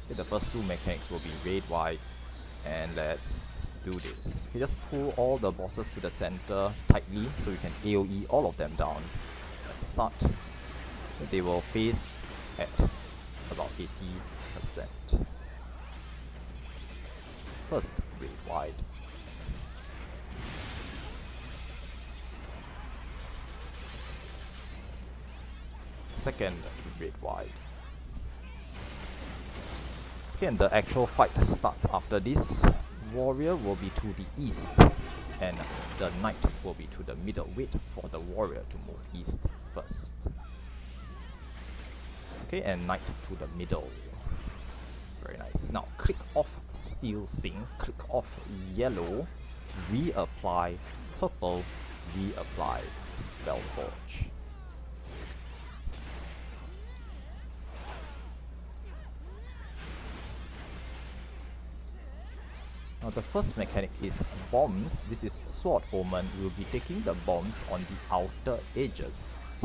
Okay, the first two mechanics will be raid whites, and let's do this. Okay, just pull all the bosses to the center tightly so you can AoE all of them down at the start. Okay, they will face at about 80%. First, raid wide. Second, raid wide. Okay, and the actual fight starts after this. Warrior will be to the east, and the knight will be to the middle. Wait for the warrior to move east first. Okay, and knight to the middle. Very nice. Now click off Steel Sting, click off yellow, reapply purple, reapply Spellforge. Now the first mechanic is bombs. This is Sword Omen. We will be taking the bombs on the outer edges.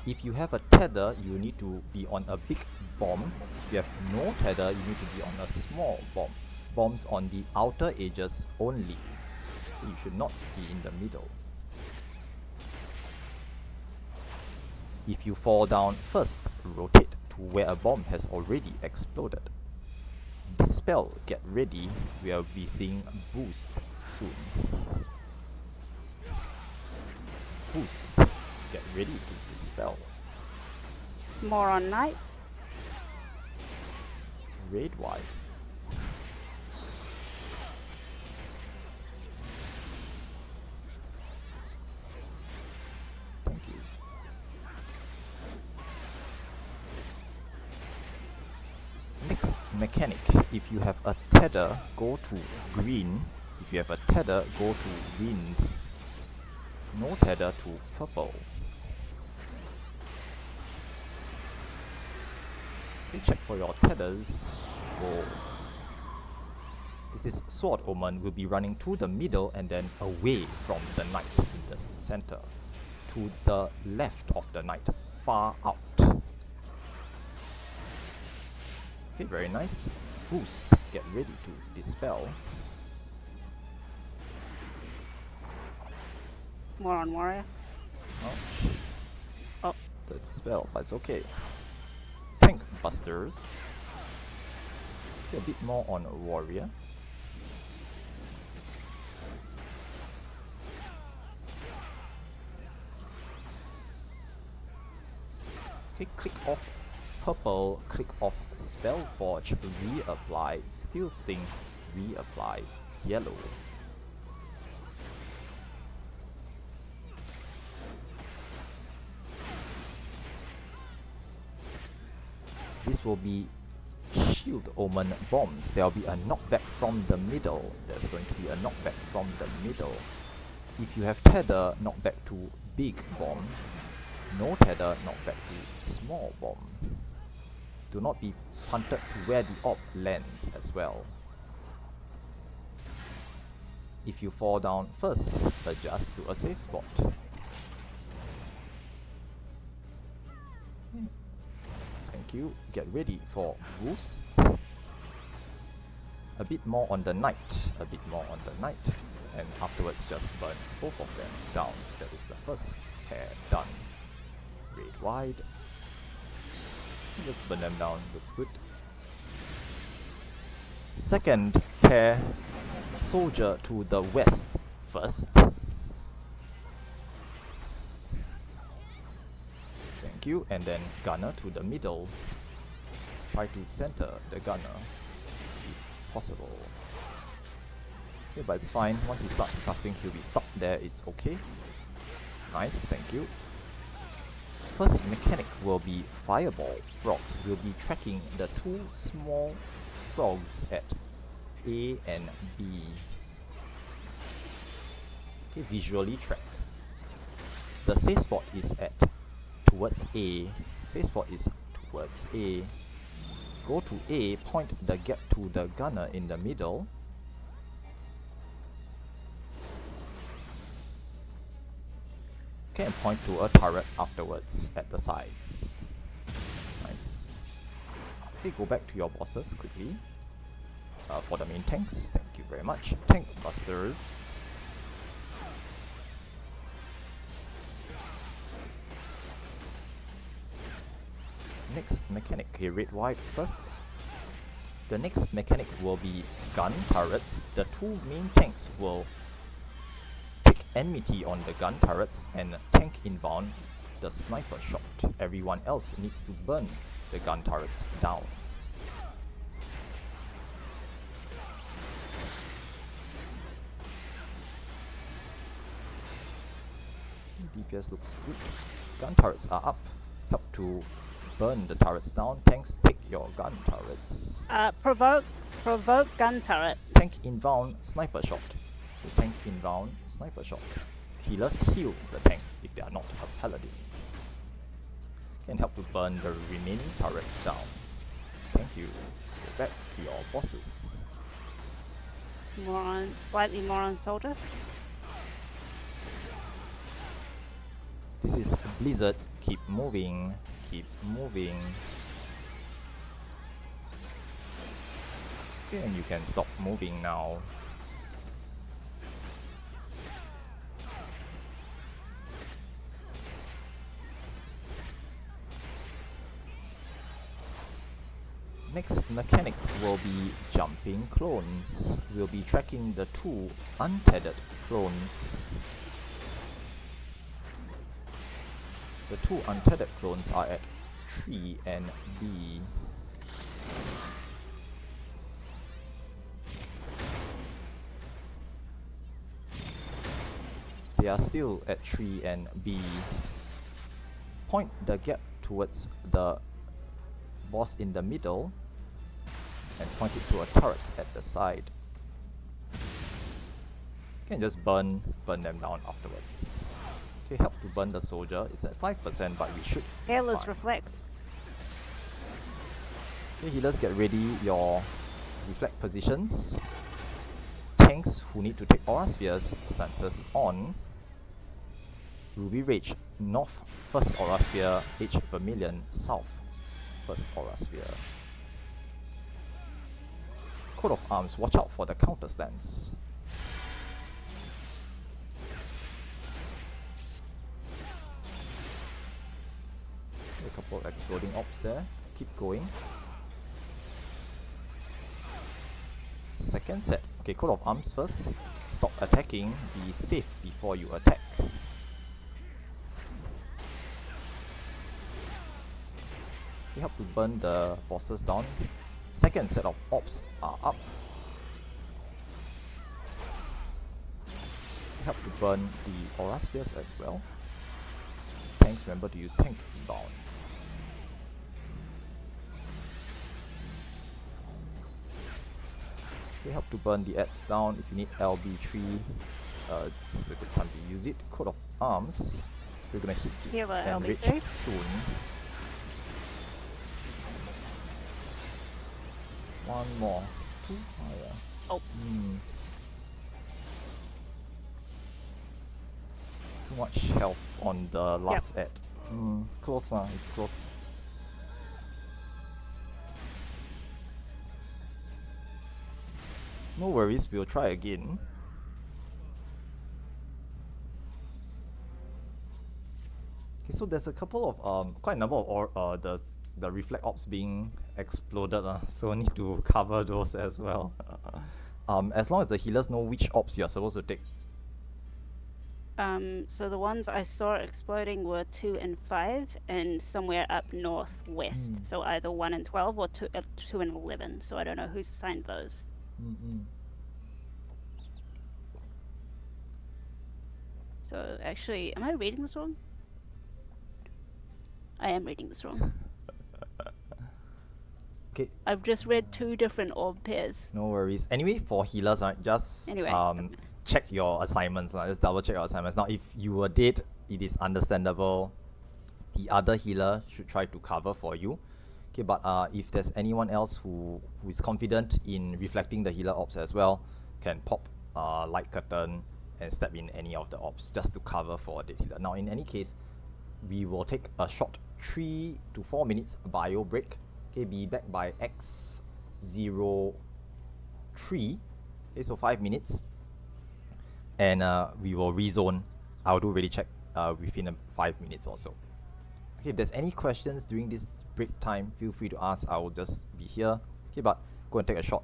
If you have a tether, you need to be on a big bomb. If you have no tether, you need to be on a small bomb. Bombs on the outer edges only. So you should not be in the middle. If you fall down first, rotate to where a bomb has already exploded. Dispel, get ready, we will be seeing a boost soon. Boost. Get ready to dispel. More on Knight. Raid wide. Thank you. Next mechanic. If you have a tether, go to green. If you have a tether, go to wind. No tether to purple. Okay, check for your tethers. Go. This is Sword Omen will be running to the middle and then away from the knight in the center. To the left of the knight, far out. Okay, very nice. Boost, get ready to dispel. More on Warrior. Oh. Oh. The dispel, but it's okay. Tank Busters. Okay, a bit more on Warrior. Okay, click off purple, click off Spellforge, reapply, Steel Sting, reapply, yellow. This will be Shield Omen bombs. There will be a knockback from the middle. There's going to be a knockback from the middle. If you have tether, knockback to big bomb. No tether, knockback to small bomb. Do not be punted to where the orb lands as well. If you fall down first, adjust to a safe spot. Thank you. Get ready for boost. A bit more on the knight. A bit more on the knight. And afterwards just burn both of them down. That is the first pair done. Raid wide. Just burn them down. Looks good. Second pair. Soldier to the west first. Thank you. And then gunner to the middle. Try to center the gunner if possible. Okay, but it's fine. Once he starts casting, he'll be stuck there. It's okay. Nice, thank you. First mechanic will be Fireball. Frogs will be tracking the two small frogs at A and B. Okay, visually track. The safe spot is at towards A. Safe spot is towards A. Go to A, point the gap to the gunner in the middle. Okay, and point to a turret afterwards at the sides. Nice. Okay, go back to your bosses quickly. For the main tanks, thank you very much. Tank Busters. Next mechanic, okay, red white first. The next mechanic will be gun turrets. The two main tanks will take enmity on the gun turrets and tank inbound the sniper shot. Everyone else needs to burn the gun turrets down. DPS looks good. Gun turrets are up. Help to burn the turrets down. Tanks, take your gun turrets. Provoke gun turret. Tank inbound sniper shot. So tank inbound sniper shot. Healers heal the tanks if they are not a paladin. Can help to burn the remaining turret down. Thank you. Go back to your bosses. Slightly more on soldier. This is Blizzard. Keep moving. Keep moving. Okay, and you can stop moving now. Next mechanic will be jumping clones. We'll be tracking the two untethered clones. The two untethered clones are at tree and B. They are still at tree and B. Point the gap towards the boss in the middle and point it to a turret at the side. You can just burn them down afterwards. Okay, help to burn the soldier. It's at 5%, but we should. Healers reflect. Okay, healers, get ready your reflect positions. Tanks who need to take aura spheres stances on. Ruby Rage, north first aura sphere, H Vermilion, south first aura sphere. Coat of arms, watch out for the counter stance. A couple of exploding ops there. Keep going. Second set. Okay, coat of arms first. Stop attacking. Be safe before you attack. We have to burn the bosses down. Second set of ops are up. We have to burn the aura spheres as well. Tanks, remember to use tank rebound. We have to burn the ads down. If you need LB3, this is a good time to use it. Coat of arms. We're gonna hit it Healer and reach LB3. soon. One more. Too higher. Oh. Too much health on the last ad. Close, it's close. No worries, we'll try again. Okay, so there's a couple of quite a number of the reflect ops being exploded, so I need to cover those as well. As long as the healers know which ops you're supposed to take. So the ones I saw exploding were 2 and 5, and somewhere up northwest. So either 1 and 12 or 2 and 11. So I don't know who's assigned those. So actually, am I reading this wrong? I am reading this wrong. Okay. I've just read 2 different orb pairs. No worries. Anyway, for healers, right, just check your assignments. Just double check your assignments. Now, if you were dead, it is understandable. The other healer should try to cover for you. Okay, but if there's anyone else who is confident in reflecting the healer ops as well, can pop light curtain and step in any of the ops just to cover for a dead healer. Now, in any case, we will take a short 3 to 4 minutes bio break. Okay, be back by X03. Okay, so 5 minutes. And we will rezone. I'll do ready check within 5 minutes or so. Okay, if there's any questions during this break time, feel free to ask. I will just be here. Okay, but go and take a shot.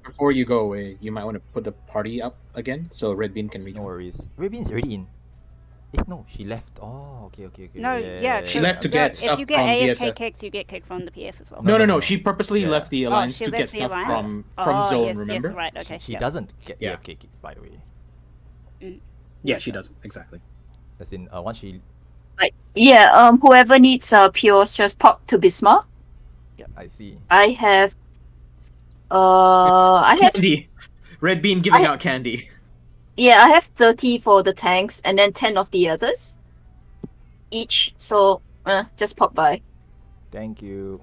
Before you go away, you might want to put the party up again so Red Bean can read. No worries. Red Bean's already in. No, she left. Oh, okay. No, yeah, she left to get stuff if you get from AFK DSF. kicked, you get kicked from the PF as well. No. She purposely left the alliance she to left get the stuff alliance? from Zone. Yes, remember? Yes, right. Okay. She doesn't get AFK kicked, by the way. Yeah, she doesn't exactly. As in, once she. Whoever needs POs, just pop to Bismarck. Yeah, I see. I have. I have. Candy. Red Bean giving out candy. Yeah, I have 30 for the tanks and then 10 of the others. Each, so just pop by. Thank you.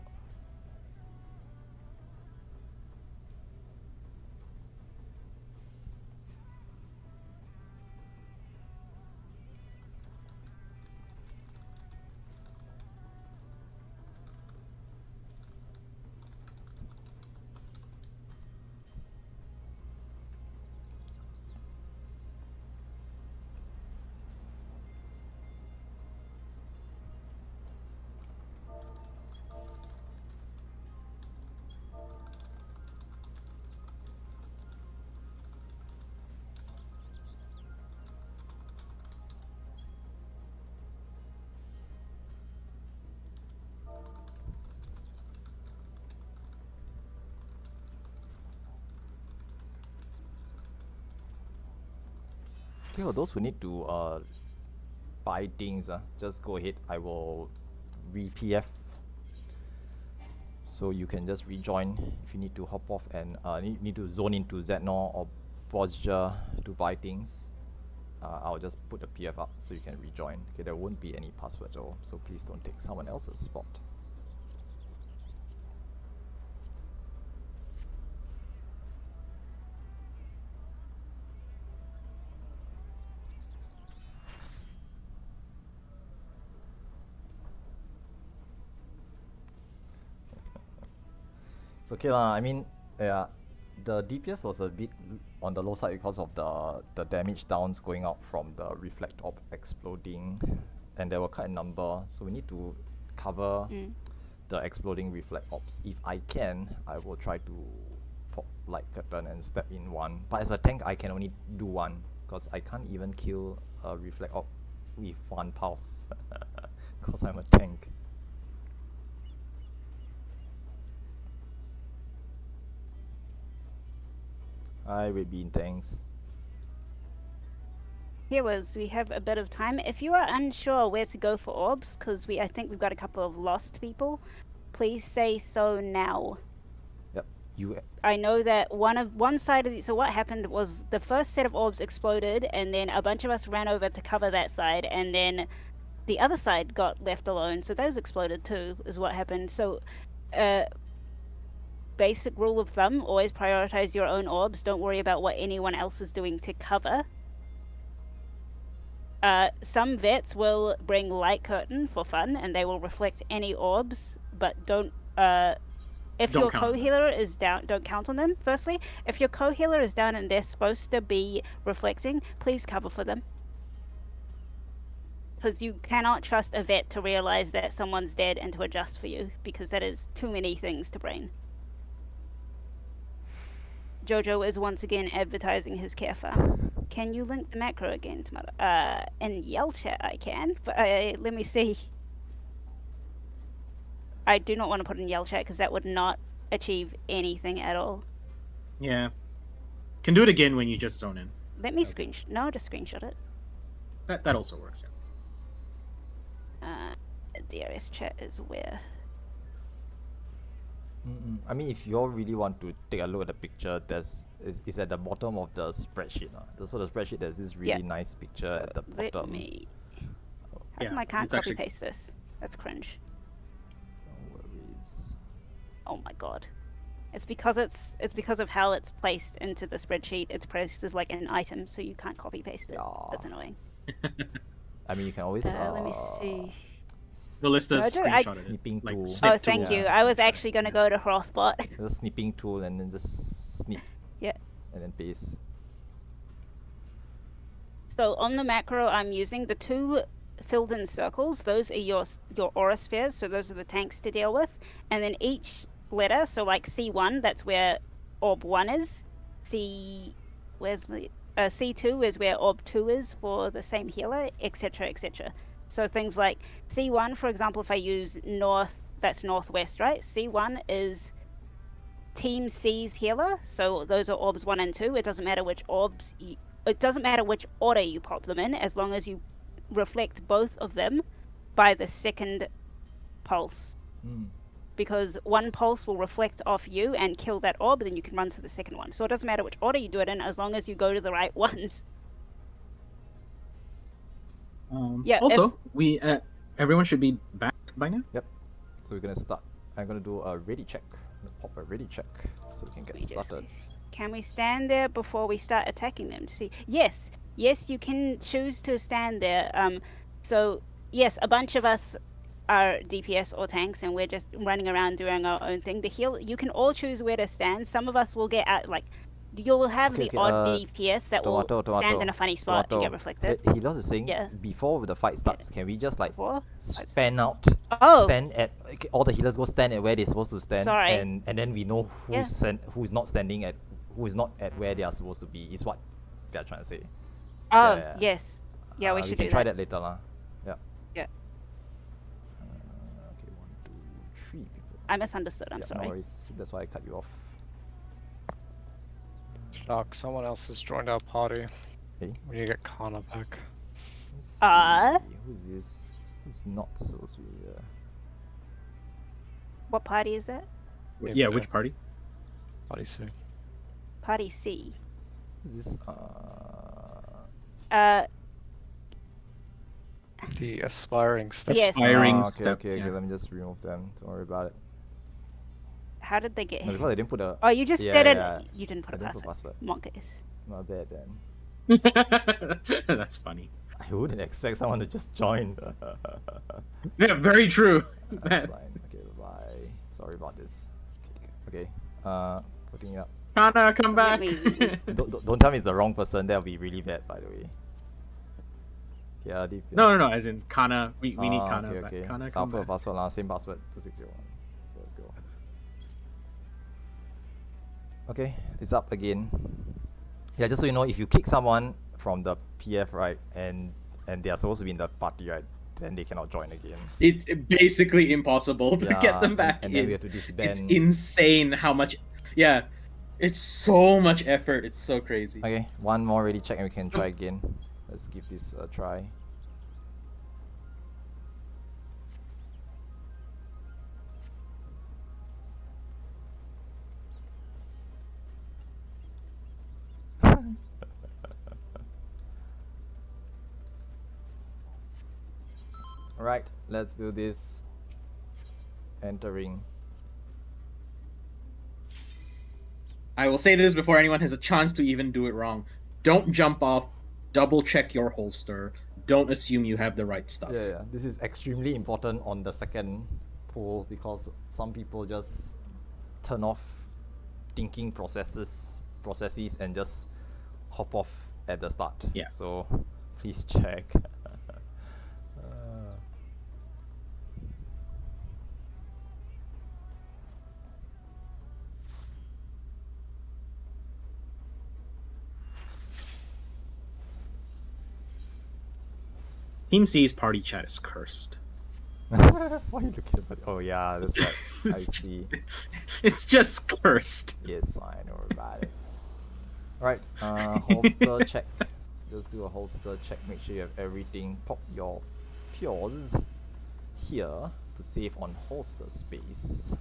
Okay, well, those who need to buy things, just go ahead. I will re-PF. So you can just rejoin if you need to hop off and need to zone into Zetnor or Posture to buy things. I'll just put the PF up so you can rejoin. Okay, there won't be any password though, so please don't take someone else's spot. It's okay lah. I mean, yeah, the DPS was a bit on the low side because of the damage downs going out from the reflect orb exploding, and there were quite a number, so we need to cover the exploding reflect orbs. If I can, I will try to pop light curtain and step in one. But as a tank, I can only do one because I can't even kill a reflect orb with one pulse because I'm a tank. Hi, Red Bean, thanks. Healers, we have a bit of time. If you are unsure where to go for orbs, because I think we've got a couple of lost people, please say so now. Yep. I know that one side of the, so what happened was the first set of orbs exploded, and then a bunch of us ran over to cover that side, and then the other side got left alone. So those exploded too, is what happened. So, basic rule of thumb: always prioritize your own orbs. Don't worry about what anyone else is doing to cover. Some vets will bring light curtain for fun, and they will reflect any orbs, but don't. If your co-healer is down, don't count on them. Firstly, if your co-healer is down and they're supposed to be reflecting, please cover for them. Because you cannot trust a vet to realize that someone's dead and to adjust for you, because that is too many things to brain. Jojo is once again advertising his care farm. Can you link the macro again, Tomato? In Yell chat I can, but let me see. I do not want to put in Yell chat because that would not achieve anything at all. Yeah. Can do it again when you just zone in. Let me screenshot. No, just screenshot it. That also works, yeah. DRS chat is where? I mean, if you all really want to take a look at the picture, it's at the bottom of the spreadsheet. So the spreadsheet, there's this really nice picture at the bottom. How come I can't copy paste this? That's cringe. No worries. Oh my god. It's because of how it's placed into the spreadsheet. It's placed as like an item, so you can't copy paste it. Aww. That's annoying. I mean, you can always. Let me see. The list is screenshotted. Snipping tool. Oh, thank you. I was actually going to go to Hrothbot. The snipping tool and then just snip. Yeah. And then paste. So on the macro I'm using, the two filled in circles, those are your aura spheres, so those are the tanks to deal with. And then each letter, so like C1, that's where orb 1 is. C2 is where orb 2 is for the same healer, etc, etc. So things like C1, for example, if I use north, that's northwest, right? C1 is Team C's healer, so those are orbs 1 and 2. It doesn't matter which orbs, it doesn't matter which order you pop them in, as long as you reflect both of them by the second pulse. Because one pulse will reflect off you and kill that orb, then you can run to the second one. So it doesn't matter which order you do it in, as long as you go to the right ones. Yeah. Also, everyone should be back by now. Yep. So we're gonna start. I'm gonna do a ready check. I'm gonna pop a ready check so we can get started. Can we stand there before we start attacking them to see? Yes, you can choose to stand there. So yes, a bunch of us are DPS or tanks, and we're just running around doing our own thing. The heal, you can all choose where to stand. Some of us will get out like. You'll have the odd DPS that will stand in a funny spot and get reflected. Healers is saying before the fight starts, can we just like span out? Stand at all the healers go stand at where they're supposed to stand, and then we know who's not standing at who is not at where they are supposed to be. Is what they're trying to say. Yes. Yeah, we should can try that later, lah. Yeah. Yeah. Okay, 1, 2, 3 people. I misunderstood. I'm sorry. No worries. That's why I cut you off. Shock, someone else has joined our party. Hey, We need to get Kana back. let's see. Uh? Who's this? Who's not so sweet? What party is that? Yeah, which party? Body suit. Party C. Who's this? The aspiring step. Yes. Aspiring okay, step. okay, yeah. let me just remove them. Don't worry about it. How did they get No, here? because I didn't put a. Oh, you just Yeah, didn't. yeah. You didn't put I a didn't put password. password. Monkeys. Not bad then. That's funny. I wouldn't expect someone to just join. Yeah, very true. That's fine. Okay, bye. Sorry about this. Okay. Putting it up. Kana, come back. Don't tell me it's the wrong person. That'll be really bad, by the way. Yeah, deep. No. As in Kana. We need Kana okay, back. okay. Kana, I'll come put a back. password now. Same password. 2601. Let's go. Okay, it's up again. Yeah, just so you know, if you kick someone from the PF, right, and they are supposed to be in the party, right, then they cannot join again. It's basically impossible to get them back and in. then we have to disband. It's insane how much. Yeah, it's so much effort. It's so crazy. Okay, one more ready check and we can try again. Let's give this a try. Alright, let's do this. Entering. I will say this before anyone has a chance to even do it wrong. Don't jump off. Double check your holster. Don't assume you have the right stuff. Yeah. This is extremely important on the second pull because some people just turn off thinking processes and just hop off at the start. Yeah. So please check. Team C's party chat is cursed. Why are you looking at it? Oh yeah, that's right. I see. It's just cursed. Yes, I know about it. Alright, holster check. Just do a holster check. Make sure you have everything. Pop your pures here to save on holster space.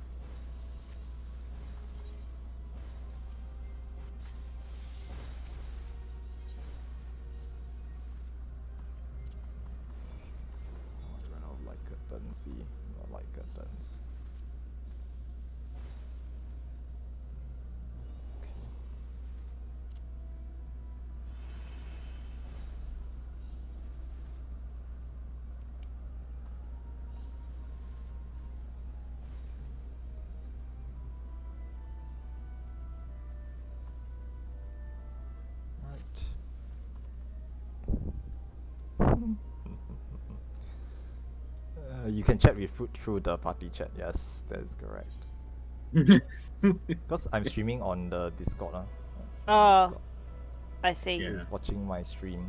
See, not like curtains. You can chat with Fruit through the party chat. Yes, that is correct. Because I'm streaming on the Discord. Oh, Discord. I see. Yeah. He's watching my stream.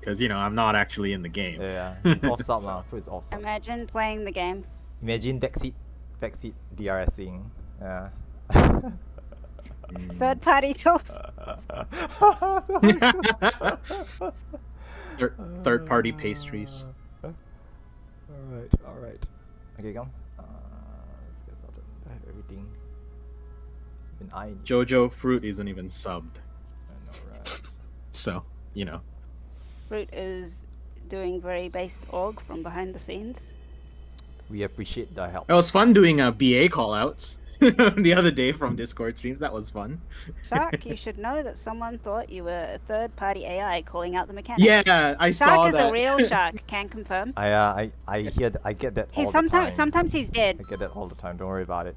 Because, I'm not actually in the game. Yeah, it's off sub now. Fruit's off sub. Imagine playing the game. Imagine backseat DRSing. Yeah. Third party tools. Third party pastries. Alright. Okay, come. Let's get started. I have everything. Even I need. Jojo Fruit isn't even subbed. I know, right? So, Fruit is doing very based org from behind the scenes. We appreciate the help. It was fun doing BA callouts the other day from Discord streams. That was fun. Shark, you should know that someone thought you were a third party AI calling out the mechanics. Yeah, I saw Shark is that. a real shark, can confirm. I hear I get that all the time. Sometimes he's dead. I get that all the time. Don't worry about it.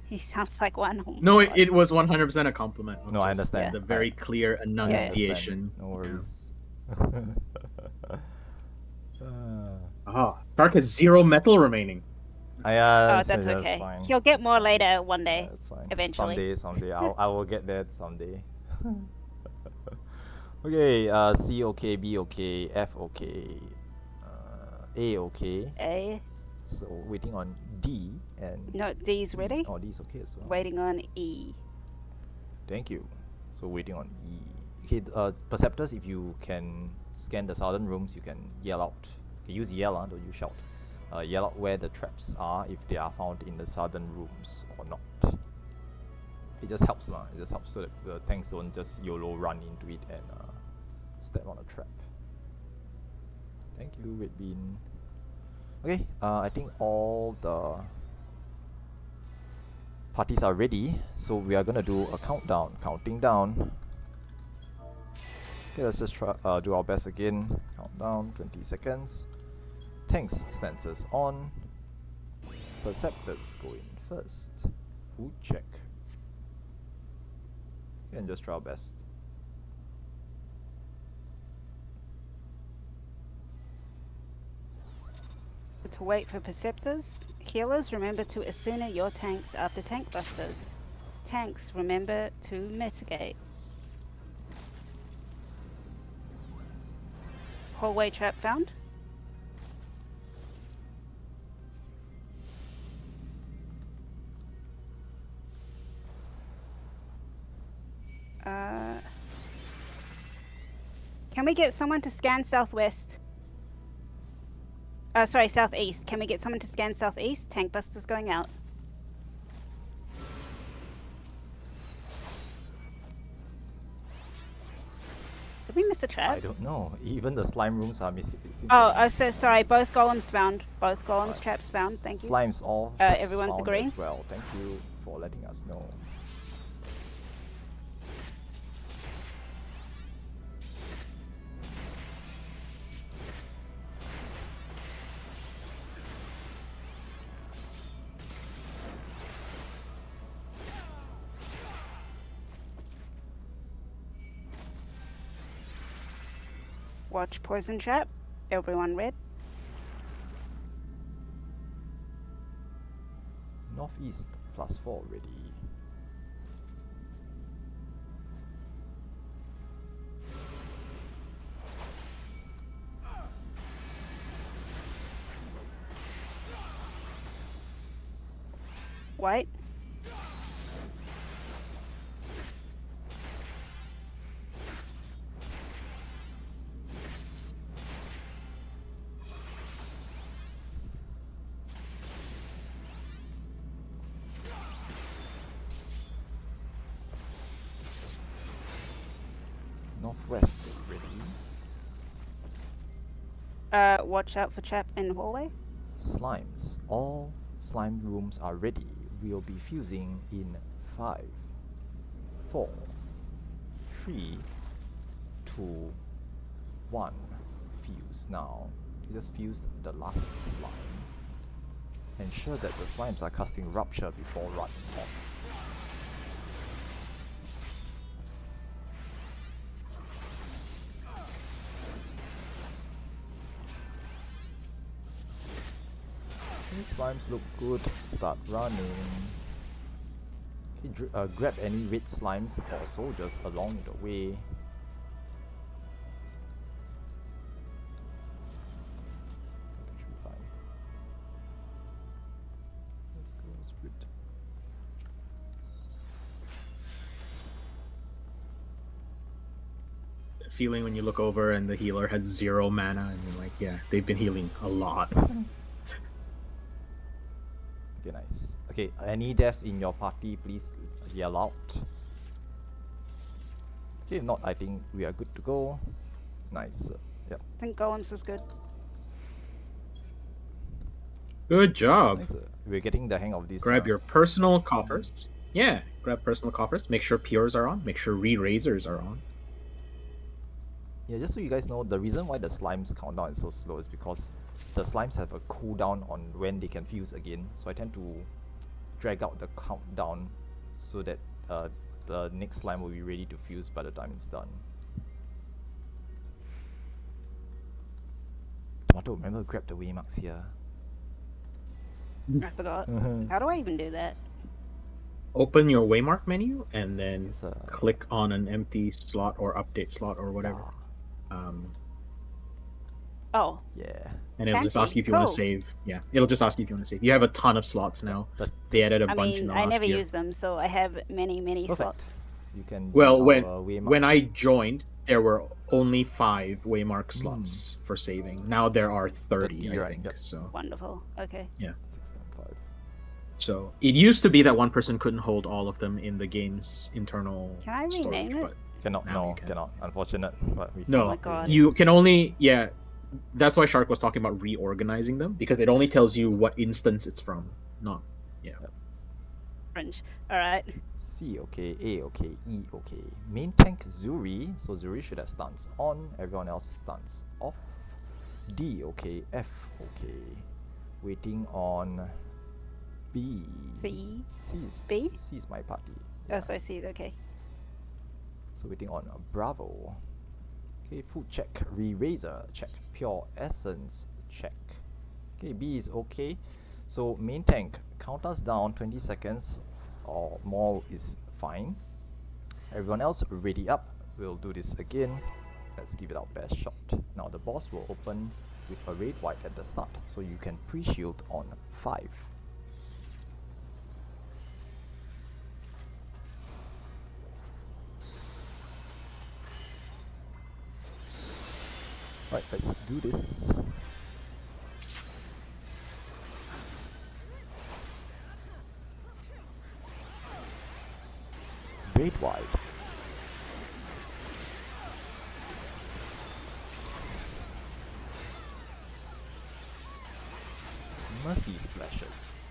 He sounds like one. Oh No, my God. it was 100% a compliment. of No, I just understand. The very clear I enunciation. understand. No worries. Oh, Shark has 0 metal remaining. Oh, that's okay. Fine. He'll get more later one day. That's fine. Eventually. Someday. I will get there someday. Okay, C okay, B okay, F okay, A okay. A. So waiting on D and No, D's ready. Oh, D's okay as well. Waiting on E. Thank you. So waiting on E. Okay, Perceptors, if you can scan the southern rooms, you can yell out. Okay, use yell, don't use shout. Yell out where the traps are, if they are found in the southern rooms or not. It just helps lah. It just helps so that the tanks don't just YOLO run into it and step on a trap. Thank you, Red Bean. Okay, I think all the parties are ready, so we are gonna do a countdown, counting down. Okay, let's just try do our best again. Countdown, 20 seconds. Tanks stances on. Perceptors go in first. Food check. And just try our best. To wait for Perceptors. Healers, remember to Asuna your tanks after tank busters. Tanks, remember to mitigate. Hallway trap found. Can we get someone to scan southwest? Sorry, southeast. Can we get someone to scan southeast? Tank busters going out. Did we miss a trap? I don't know. Even the slime rooms are missing. Oh, so sorry. Both golems found. Both golems traps found. Thank you. Slimes all traps everyone's found agreeing? as well. Thank you for letting us know. Watch poison trap. Everyone red. Northeast +4 ready. White. Northwest ready. Watch out for trap in hallway. Slimes. All slime rooms are ready. We'll be fusing in 5, 4, 3, 2, 1. Fuse now. Just fuse the last slime. Ensure that the slimes are casting Rupture before running off. These slimes look good. Start running. Okay, grab any red slimes or soldiers along the way. That should be fine. Let's go split. Feeling when you look over and the healer has 0 mana and you're like, yeah, they've been healing a lot. Okay, nice. Okay, any deaths in your party, please yell out. Okay, if not, I think we are good to go. Nice. Yeah. I think golems is good. Good job. Nice. We're getting the hang of this. Grab your personal coffers. Yeah, grab personal coffers. Make sure Pures are on. Make sure Re-Razors are on. Yeah, just so you guys know, the reason why the slimes countdown is so slow is because the slimes have a cooldown on when they can fuse again. So I tend to drag out the countdown so that the next slime will be ready to fuse by the time it's done. Tomato, remember grab the waymarks here. I forgot. How do I even do that? Open your waymark menu and then It's a click on an empty slot or update slot or whatever. Oh, yeah. And it'll just Fancy. ask you if you want Cool. to save. Yeah, it'll just ask you if you want to save. You have a ton of slots now. But They added a I bunch in mean, the I last never year. use them, so I have many Perfect. slots. You can be Well, our when waymark. I joined, there were only 5 waymark slots for saving. Now there are 30, 30, I right, think. yep. So Wonderful. Okay. 695. so it used to be that one person couldn't hold all of them in the game's internal Can I storage, rename it? but Cannot, now you no, can. cannot. Unfortunate, but we No, Oh my cannot God. rename. you can only That's why Shark was talking about reorganizing them, because it only tells you what instance it's from, not Fringe. All right. C okay, A okay, E okay. Main tank Zuri, so Zuri should have stunts on, everyone else stunts off. D okay, F okay. Waiting on B. C. C's, B? C's my party. Oh, so C is okay. So waiting on Bravo. Okay, food check, Re-Razor check, Pure Essence check. Okay, B is okay. So main tank, count us down 20 seconds or more is fine. Everyone else ready up. We'll do this again. Let's give it our best shot. Now the boss will open with a red white at the start, so you can pre-shield on 5. Right, let's do this. Red white. Mercy slashes.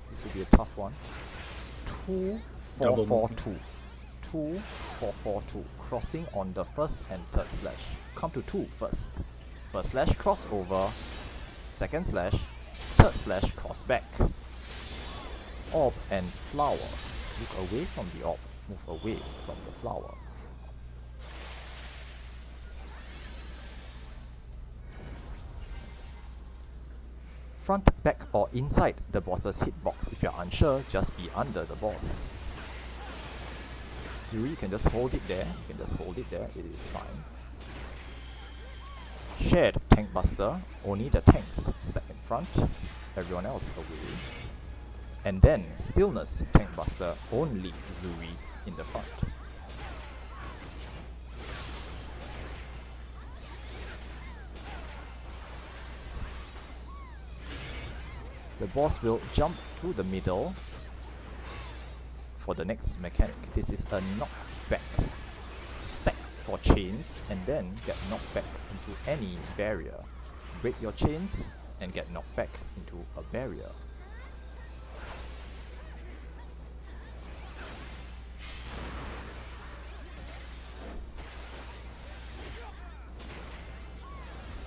This will be a tough one. 2 4 Double 4 2. 2 4 4 2. Crossing on the first and third slash. Come to 2 first. First slash crossover. Second slash. Third slash cross back. Orb and flower. Look away from the orb. Move away from the flower. Nice. Front, back or inside the boss's hitbox. If you're unsure, just be under the boss. Zuri, you can just hold it there. You can just hold it there. It is fine. Shared tank buster. Only the tanks stack in front. Everyone else away. And then stillness tank buster. Only Zuri in the front. The boss will jump through the middle for the next mechanic. This is a knockback. Stack for chains and then get knocked back into any barrier. Break your chains and get knocked back into a barrier.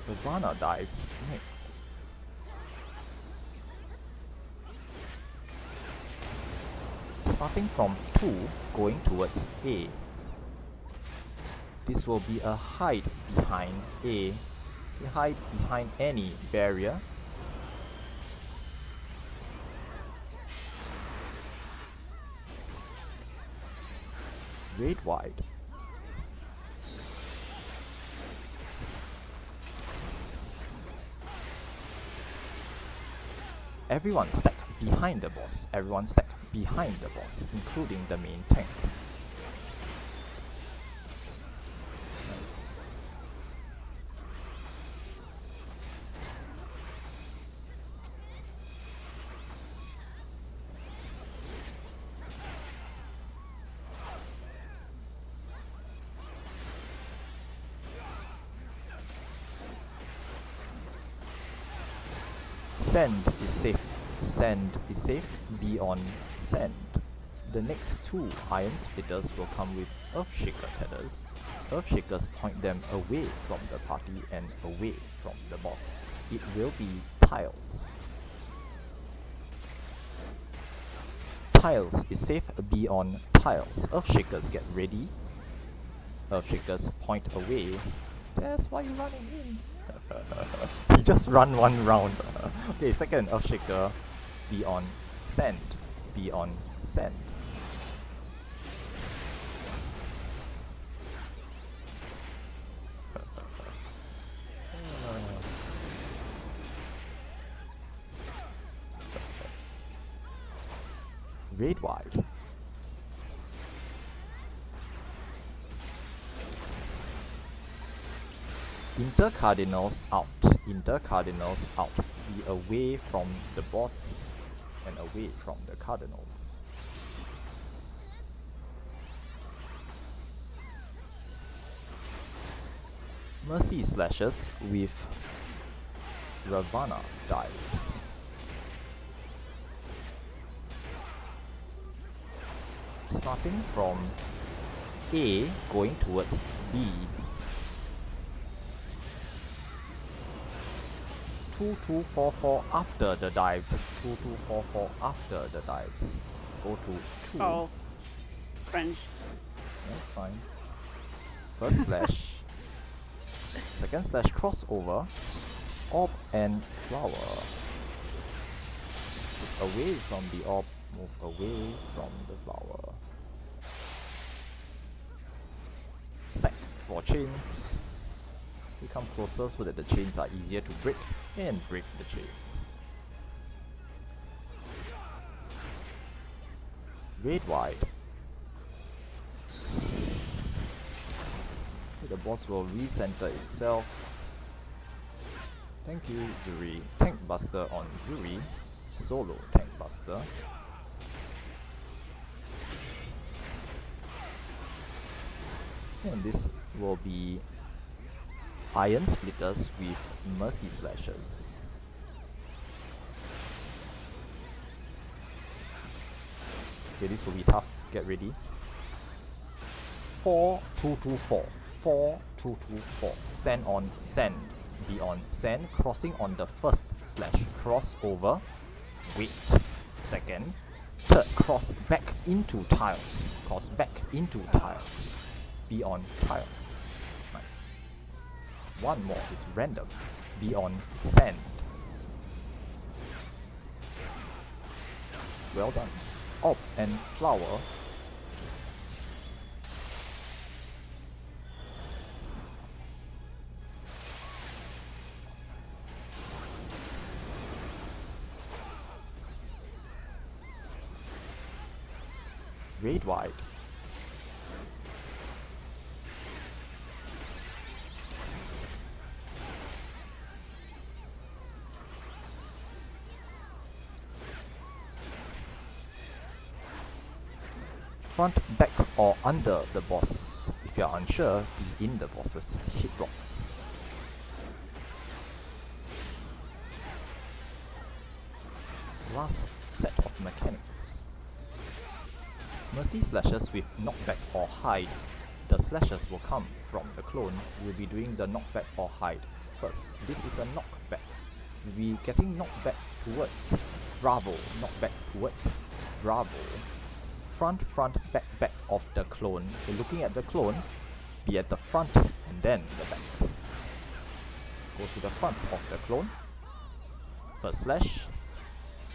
Nirvana dives next. Starting from 2, going towards A. This will be a hide behind A. Hide behind any barrier. Red wide. Everyone stack behind the boss. Everyone stack behind the boss, including the main tank. Nice. Sand is safe. Sand is safe. Be on sand. The next 2 iron splitters will come with Earthshaker tethers. Earthshakers point them away from the party and away from the boss. It will be tiles. Tiles is safe. Be on tiles. Earthshakers get ready. Earthshakers point away. That's why you're running in. He just run 1 round. Okay, second Earthshaker. Be on sand. Be on sand. Red wide. Inter cardinals out. Inter cardinals out. Be away from the boss and away from the cardinals. Mercy slashes with Ravana dives. Starting from A, going towards B. 2244 after the dives. 2244 after the dives. Go to 2. Oh. Fringe. That's fine. First slash. Second slash crossover. Orb and flower. Move away from the orb. Move away from the flower. Stack 4 chains. We come closer so that the chains are easier to break, and break the chains. Red wide. The boss will recenter itself. Thank you, Zuri. Tank Buster on Zuri. Solo Tank Buster. And this will be Iron Splitters with Mercy Slashes. Okay, this will be tough. Get ready. 4-2-2-4. 4-2-2-4. Stand on sand. Be on sand. Crossing on the first slash. Crossover. Wait. Second. Third. Cross back into tiles. Cross back into tiles. Be on tiles. Nice. One more is random. Be on sand. Well done. Orb and flower. Red wide. Front, back, or under the boss. If you are unsure, be in the boss's hitbox. Last set of mechanics. Mercy slashes with knockback or hide. The slashes will come from the clone. We'll be doing the knockback or hide first. This is a knockback. We'll be getting knockback towards Bravo. Knockback towards Bravo. Front, back, back of the clone. We're looking at the clone. Be at the front and then the back. Go to the front of the clone. First slash.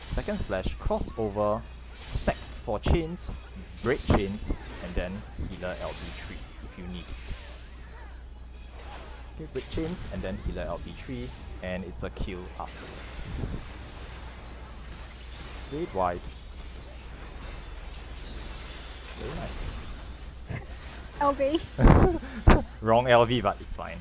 Second slash. Crossover. Stack 4 chains. Break chains. And then healer LB3 if you need it. Okay, break chains and then healer LB3. And it's a kill afterwards. Red wide. Very nice. LB. Wrong LV, but it's fine.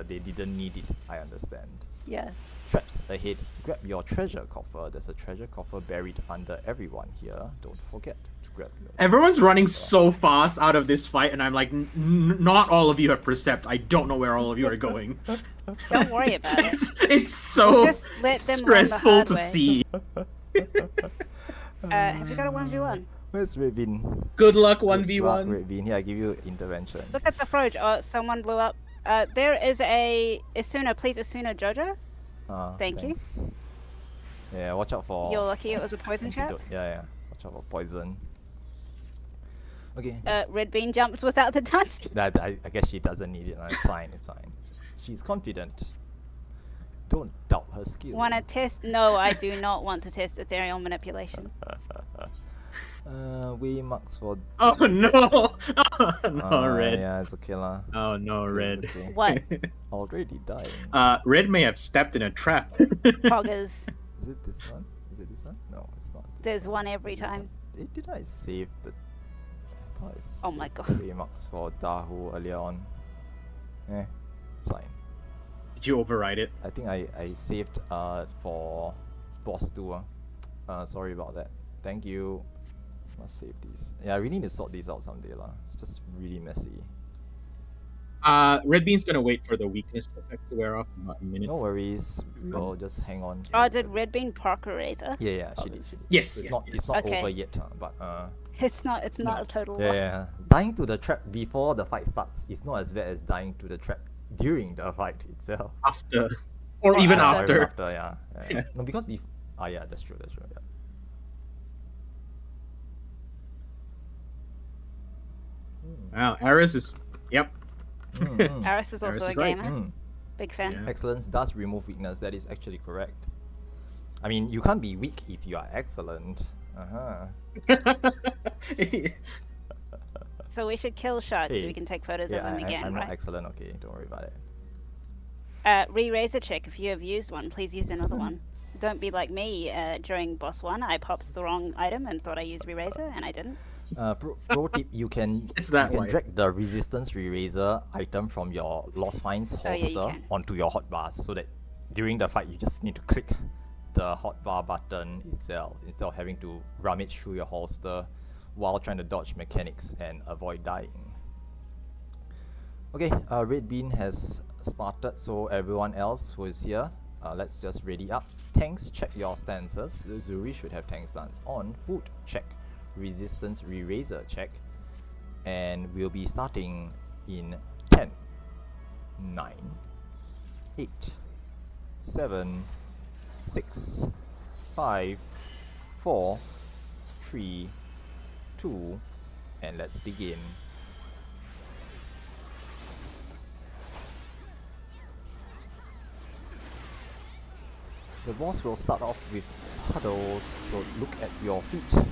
They didn't need it, I understand. Yeah. Traps ahead. Grab your treasure coffer. There's a treasure coffer buried under everyone here. Don't forget to grab your Everyone's running so fast out of this fight, and I'm like, not all of you have Percept. I don't know where all of you are going. Don't worry about it. It's so Just let them stressful run the to hard way. see. Have you got a 1v1? Where's Red Bean? Good luck, Good luck, 1v1. Red Bean. Here, I give you intervention. Look at the Froge. Oh, someone blew up. There is a Isuna. Please, Isuna Jojo. Thank you. Thanks. Yeah, watch out for... You're lucky it was a poison trap. antidote. Yeah. Watch out for poison. Okay. Red Bean jumped without the touch. I guess she doesn't need it. It's fine, it's fine. She's confident. Don't doubt her skill. Want to test? No, I do not want to test ethereal manipulation. Way marks for... Oh no! Oh no, Red. Yeah, it's okay lah. Oh no, Red. It's okay. What? Already dying. Red may have stepped in a trap. Poggers. Is it this one? Is it this one? No, it's not. There's one every time. Did I save the... I thought I Oh my saved god. the marks for Dahu earlier on. It's fine. Did you override it? I think I saved for boss 2. Sorry about that. Thank you. Must save these. Yeah, I really need to sort these out someday lah. It's just really messy. Red Bean's gonna wait for the weakness effect to wear off in about a minute. No worries. We'll just hang on. Oh, did Red Bean proc Eraser? Yeah, she did. Yes, So it's yes, not. It's not yes. over yet, but It's not a total yeah, loss. yeah. Dying to the trap before the fight starts is not as bad as dying to the trap during the fight itself. After, or Or even after. after. Yeah. Yeah. No, because before. Ah, yeah, that's true. Yeah. Wow, Aris is. Yep. Aris is Aris also is a right. gamer. Big fan. Yeah. Excellence does remove weakness. That is actually correct. I mean, you can't be weak if you are excellent. So we should kill shots so Hey. we can take photos Yeah, of them again, I'm not right? excellent. Okay, don't worry about it. Re-razor check. If you have used one, please use another one. Don't be like me. During boss 1, I popped the wrong item and thought I used re-razor, and I didn't. Pro tip: you can It's that you can way. drag the resistance eraser item from your Lost Finds Oh, yeah, you holster can. onto your hotbars, so that during the fight you just need to click the hotbar button itself instead of having to rummage through your holster while trying to dodge mechanics and avoid dying. Okay, Red Bean has started, so everyone else who is here, let's just ready up. Tanks, check your stances. Zuri should have tank stance on. Food, check. Resistance re-razor, check. And we'll be starting in 10, 9, 8, 7, 6, 5, 4, 3, 2, and let's begin. The boss will start off with puddles, so look at your feet.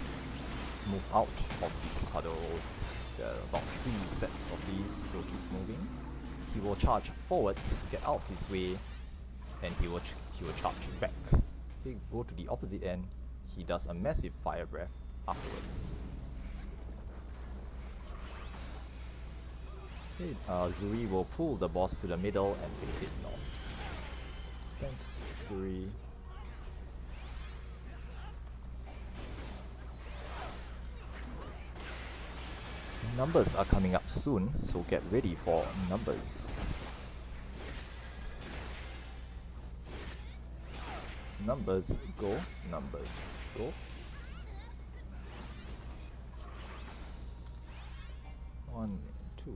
Move out of these puddles. There are about 3 sets of these, so keep moving. He will charge forwards, get out of his way, and he will charge back. Okay, go to the opposite end. He does a massive fire breath afterwards. Okay, Zuri will pull the boss to the middle and face it north. Thanks, Zuri. Numbers are coming up soon, so get ready for numbers. Numbers go, numbers go. One, 2,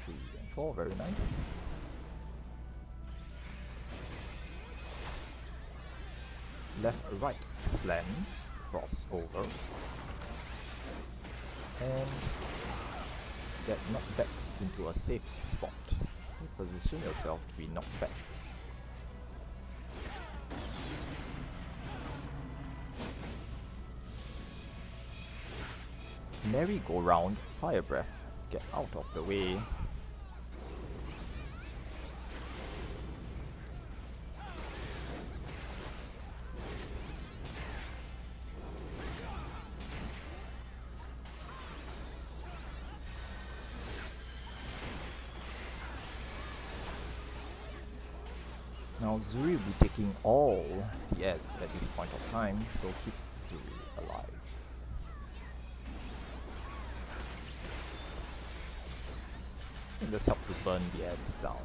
3, and 4, very nice. Left, right, slam, cross over. And get knocked back into a safe spot. Position yourself to be knocked back. Merry-go-round, fire breath. Get out of the way. Nice. Now Zuri will be taking all the ads at this point of time, so keep Zuri alive. And just help to burn the ads down.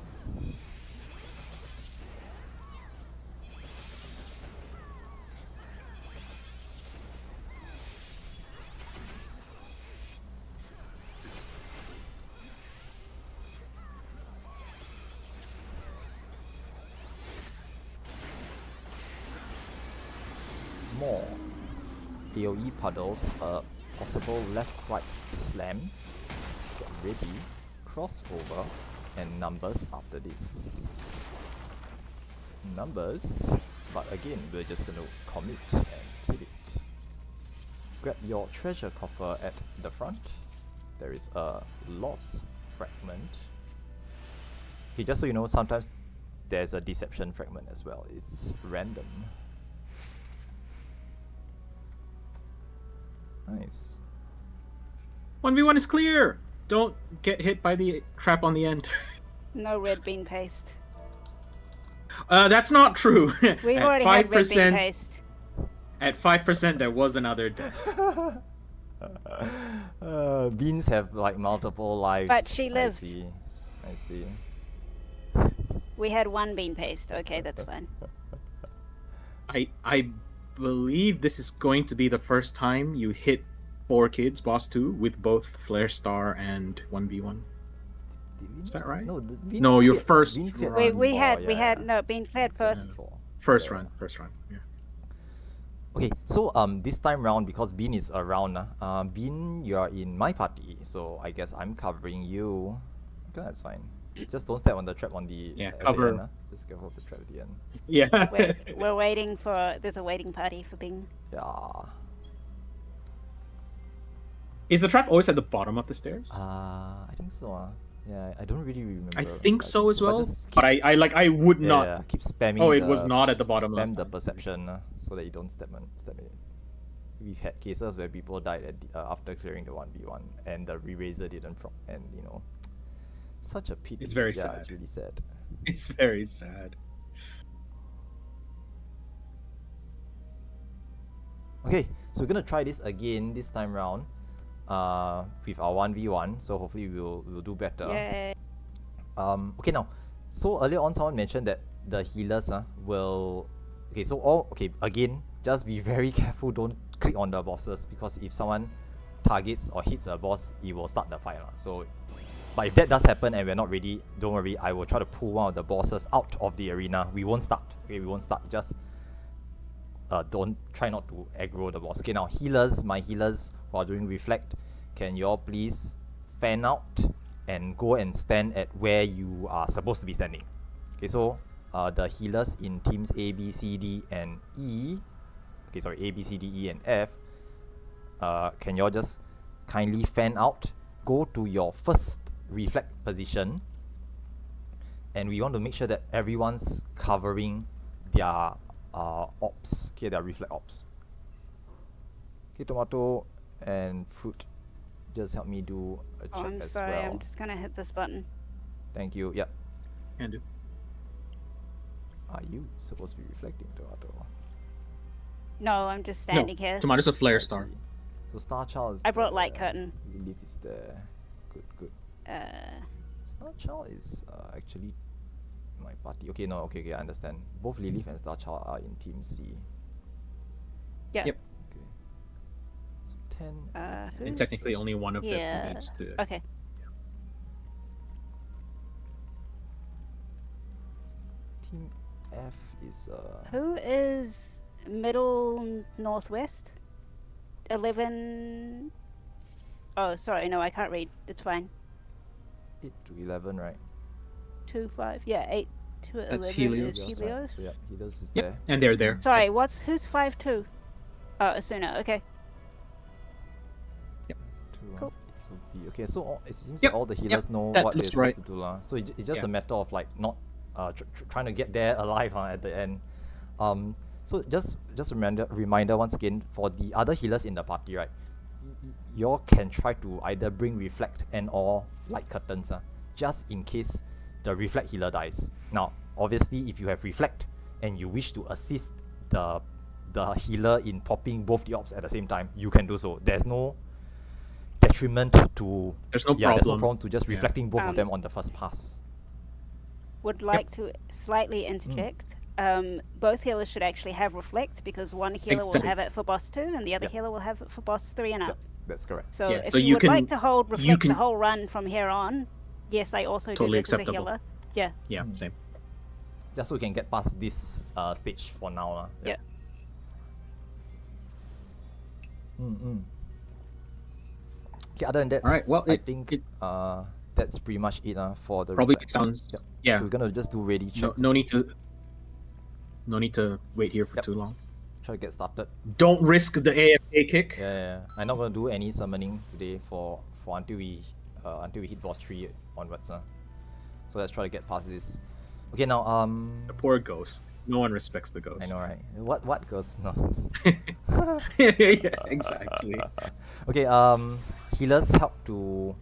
More AoE puddles, possible left-right slam, get ready, crossover, and numbers after this. Numbers, but again, we're just gonna commit and kill it. Grab your treasure coffer at the front. There is a loss fragment. Okay, just so you know, sometimes there's a deception fragment as well. It's random. Nice. 1v1 is clear. Don't get hit by the trap on the end. No red bean paste. That's not true. We've At already had red bean 5%, paste. at 5%, there was another death. Beans have like multiple lives. But she lives. I see. We had one bean paste. Okay, that's fine. I believe this is going to be the first time you hit 4 kids, boss 2, with both Flare Star and 1v1. Is that right? No, No, your first run. We had yeah. no bean cleared first. First run. Yeah. Okay, so this time round, because Bean is around, Bean, you are in my party, so I guess I'm covering you. Okay, that's fine. Just don't step on the trap on the cover. The end, Just go hold the trap at the end. Yeah. We're waiting for. There's a waiting party for Bing. Yeah. Is the trap always at the bottom of the stairs? I think so. Yeah, I don't really remember. I think so as well. Just But I would not. Yeah, keep spamming. Oh, it was not at the bottom last Spam the time. perception so that you don't step it. We've had cases where people died at after clearing the 1v1 and the re-raiser didn't proc, and you know, such a pity. It's very yeah, sad. It's really sad. It's very sad. Okay, so we're gonna try this again this time round, with our 1v1. So hopefully we'll do better. Yay. Okay, now, so earlier on someone mentioned that the healers will. Okay, so again, just be very careful. Don't click on the bosses, because if someone targets or hits a boss, it will start the fight. So, but if that does happen and we're not ready, don't worry. I will try to pull one of the bosses out of the arena. We won't start. Okay, we won't start. Just don't try not to aggro the boss. Okay, now healers, my healers who are doing reflect, can you all please fan out and go and stand at where you are supposed to be standing. Okay, so the healers in teams A, B, C, D, and E. Okay, sorry, A, B, C, D, E, and F. Can you all just kindly fan out, go to your first reflect position, and we want to make sure that everyone's covering their ops, okay, their reflect ops. Okay, tomato and fruit, just help me do a check I'm as sorry, well. I'm just gonna hit this button. Thank you. Yep. Can do. Are you supposed to be reflecting, tomato? No, I'm just standing here. Tomato's a Flare I Star. see. So Star Child is I brought there. light curtain. Lilith is there. Good. Uh, Star Child is actually my party. Okay, no, okay, I understand. Both Lilith and Star Child are in Team C. yeah. Yep. Okay. So 10. And Who's technically only one of them here? needs to. Okay. Team F is Who is middle northwest? 11. Oh, sorry, no, I can't read. It's fine. 8 to 11, right? 2, 5. Yeah, 8 to 11 That's Helios. is Right. Helios. So yeah, Helios is Yep, there. and they're there. Sorry, who's 5-2? Oh, Asuna. Okay. 2, Cool. So B. Okay, so it seems Yep, that all the healers know that what they're looks supposed right. to do, lah. So it's just Yeah. a matter of like not trying to get there alive at the end. So just a reminder once again for the other healers in the party, right? You all can try to either bring reflect and or light curtains, just in case the reflect healer dies. Now, obviously, if you have reflect and you wish to assist the healer in popping both the ops at the same time, you can do so. There's no detriment to. There's no There's no problem. problem to just Yeah. reflecting both of them on the first pass. Would like to slightly interject. Both healers should actually have reflect because one healer will Exactly. have it for boss 2 and the other Yep. healer will have it for boss 3 and up. Yep, that's correct. So Yeah, if so you you would like can- to hold you reflect can- the whole run from here on, yes, I also Totally do this acceptable. as a healer. Yeah. Yeah, same. Just so we can get past this stage for now. Yeah. Okay, other than that, Alright, well, I it- think that's pretty much it for the Probably reflect. sounds. Yep. Yeah. So we're gonna just do ready No, checks. no need to wait here for Yep. too long. Try to get started. Don't risk the AFK kick. Yeah. I'm not gonna do any summoning today for until we hit boss 3 onwards. So let's try to get past this. Okay, now The poor ghost. No one respects the ghost. I know, right? What ghost? No. Yeah, exactly. Okay, healers help to...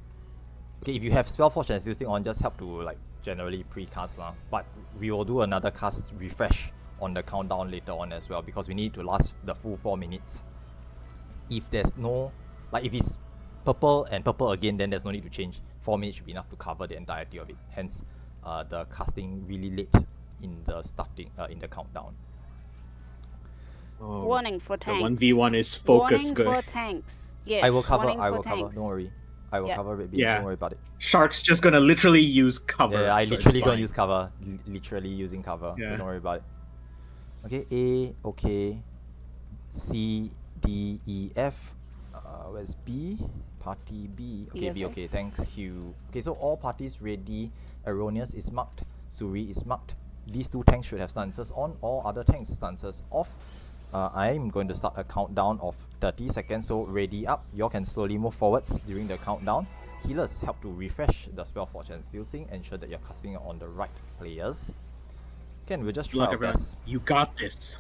Okay, if you have Spellforge and Still Sting on, just help to like generally pre-cast lah. But we will do another cast refresh on the countdown later on as well, because we need to last the full 4 minutes. If there's no... Like if it's purple and purple again, then there's no need to change. 4 minutes should be enough to cover the entirety of it. Hence, the casting really late in the starting, in the countdown. Oh, Warning for tanks. The 1v1 is focus Warning good. for tanks. Yes. I will cover, warning I for will cover, tanks. don't worry. I will Yeah. cover Red Beam, Yeah. don't worry about it. Shark's just gonna literally use cover. Yeah, I so it's literally gonna fine. use cover. Literally using cover, so Yeah. don't worry about it. Okay, A, okay. C, D, E, F. Where's B? Party B. Okay, B, okay, thanks you. Okay, so all parties ready. Erroneous is marked. Suri is marked. These 2 tanks should have stances on. All other tanks stances off. I'm going to start a countdown of 30 seconds, so ready up. You all can slowly move forwards during the countdown. Healers help to refresh the Spellforge and Still Sing, ensure that you're casting on the right players. Again, we'll just Good try luck, our everyone. best. You got this.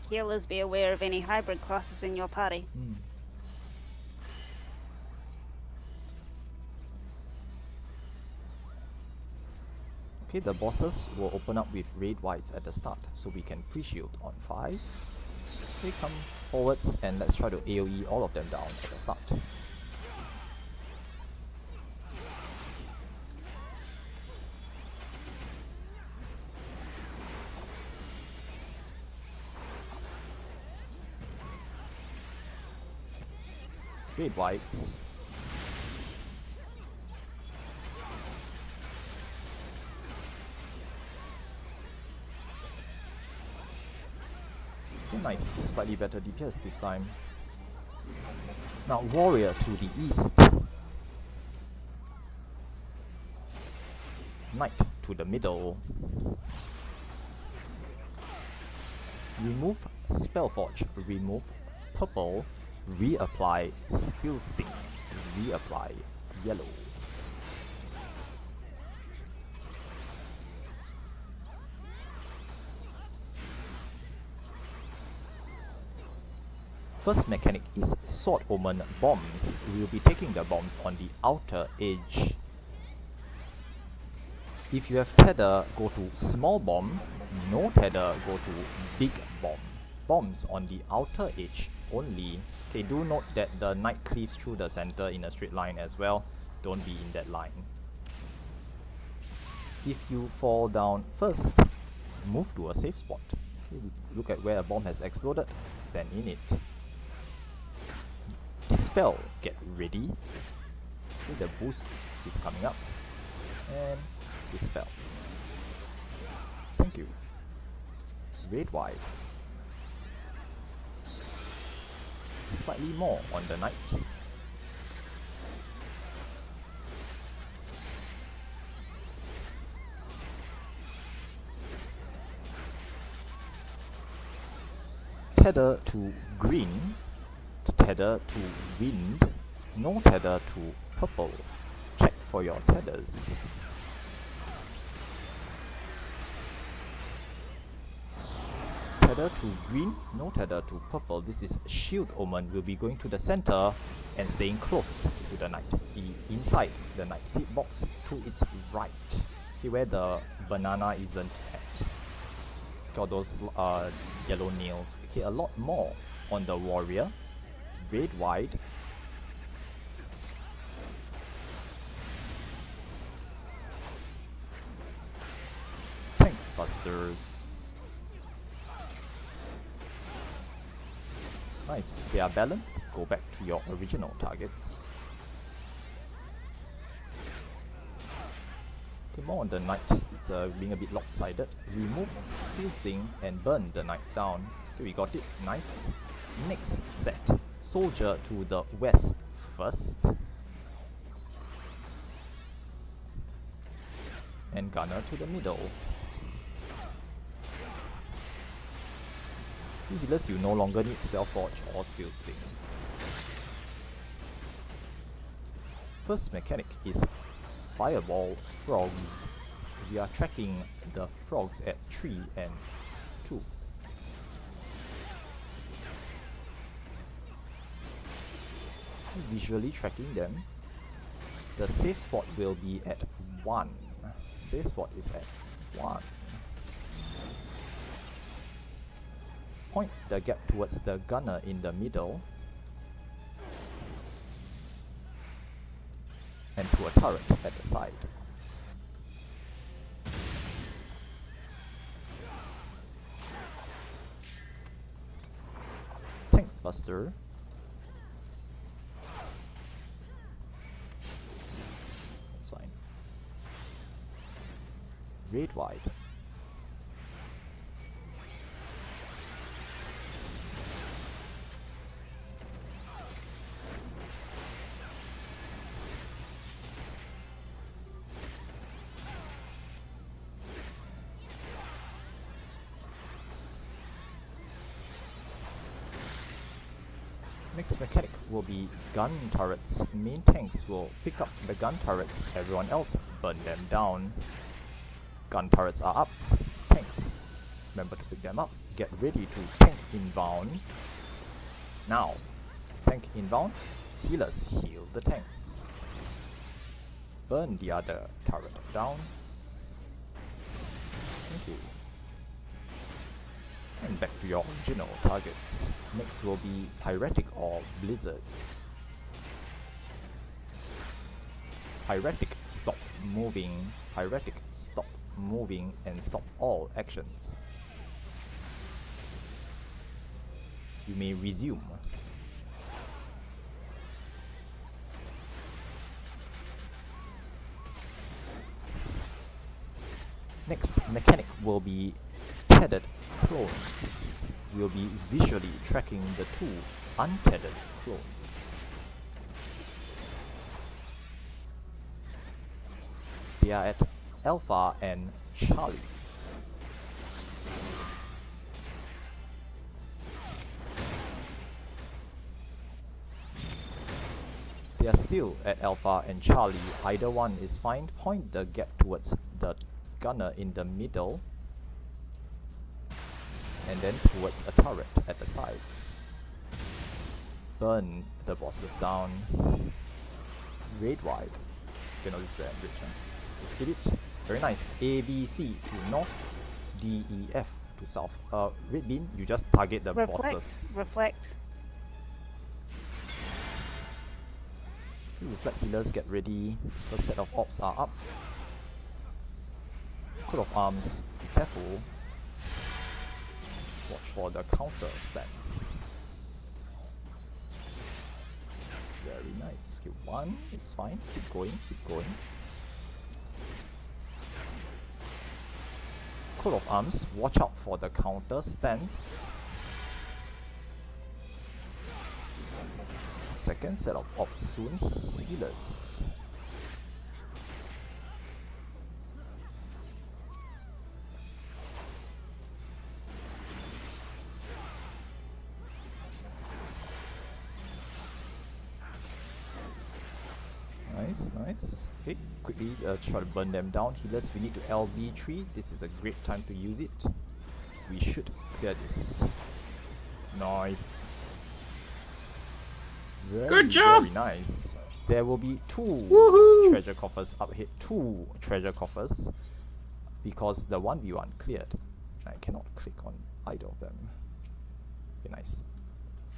Healers, be aware of any hybrid classes in your party. Okay, the bosses will open up with raid whites at the start, so we can pre-shield on 5. Okay, come forwards and let's try to AoE all of them down at the start. Raid whites. Okay, nice, slightly better DPS this time. Now warrior to the east. Knight to the middle. Remove Spellforge, remove purple, reapply Still Sting, reapply yellow. First mechanic is Sword Omen bombs. We will be taking the bombs on the outer edge. If you have tether, go to small bomb. No tether, go to big bomb. Bombs on the outer edge only. Okay, do note that the knight cleaves through the center in a straight line as well. Don't be in that line. If you fall down first, move to a safe spot. Okay, look at where a bomb has exploded. Stand in it. Dispel, get ready. Okay, the boost is coming up. And dispel. Thank you. Raid wide. Slightly more on the knight. Tether to green. Tether to wind. No tether to purple. Check for your tethers. Tether to green, no tether to purple. This is Shield Omen. Will be going to the center and staying close to the knight. Inside the knight. See, box to its right. See where the banana isn't at. Got those yellow nails. Okay, a lot more on the warrior. Red wide. Tank busters. Nice, they are balanced. Go back to your original targets. Okay, more on the knight. It's being a bit lopsided. Remove Still Sting and burn the knight down. Okay, we got it. Nice. Next set. Soldier to the west first. And gunner to the middle. Healers, you no longer need Spellforge or Still Sting. First mechanic is Fireball Frogs. we are tracking the frogs at 3 and 2. Visually tracking them. The safe spot will be at 1. Safe spot is at 1. Point the gap towards the gunner in the middle and to a turret at the side. Tank buster. That's fine. Raid wide. Next mechanic will be gun turrets. Main tanks will pick up the gun turrets, everyone else burn them down. Gun turrets are up. Tanks, remember to pick them up. Get ready to tank inbound. Now, tank inbound, healers heal the tanks. Burn the other turret down. Thank you. And back to your original targets. Next will be Pyretic or Blizzards. Pyretic, stop moving. Pyretic, stop moving and stop all actions. You may resume. Next mechanic will be tethered clones. We'll be visually tracking the 2 untethered clones. They are at Alpha and Charlie. They are still at Alpha and Charlie. Either one is fine. Point the gap towards the gunner in the middle and then towards a turret at the sides. Burn the bosses down. Raid wide. Okay, no, this is the bridge. Just hit it. Very nice. A, B, C to north. D, E, F to south. Red beam, you just target the bosses. Reflect. Reflect healers, get ready. First set of ops are up. Coat of arms, be careful. Watch for the counter stance. Very nice. Okay, 1 is fine. Keep going, keep going. Coat of arms, watch out for the counter stance. Second set of ops soon. Healers. Nice, nice. Okay, quickly try to burn them down. Healers, we need to LB3. This is a great time to use it. We should clear this. Nice. Good job! Very nice. There will be 2 Woohoo! treasure coffers up here. 2 treasure coffers. Because the 1v1 cleared. I cannot click on either of them. Okay, nice.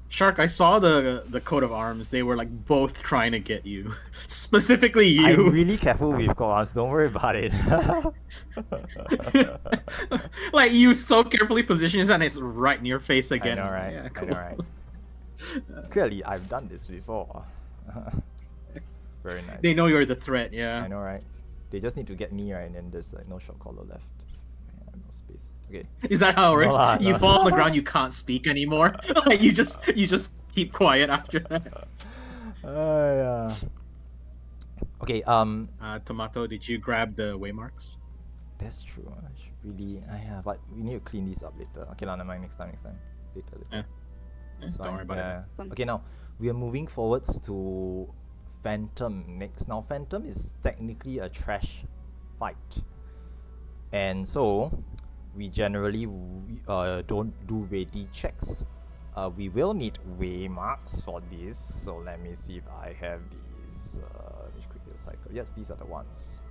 Shark, I saw the coat of arms. They were like both trying to get you. Specifically you. I'm really careful with coat arms, don't worry about it. Like you so carefully position yourself and it's right in your face again. I know, right? Yeah, I cool. know, right? Clearly, I've done this before. Very nice. They know you're the threat, yeah. I know, right? They just need to get me, right? And then there's like no shot caller left. Yeah, no space. Okay. Is that how it works? No lah, You no. fall on the ground, you can't speak anymore. Like you just keep quiet after that. Yeah. Okay. Tomato, did you grab the waymarks? That's true. I should really. Yeah, but we need to clean these up later. Okay, never mind. Next time. Later. Yeah. It's Don't fine, worry about yeah. it. Okay, now we are moving forwards to Phantom next. Now, Phantom is technically a trash fight. And so we generally don't do ready checks. We will need waymarks for this. So let me see if I have these. Let me quickly cycle. Yes, these are the ones.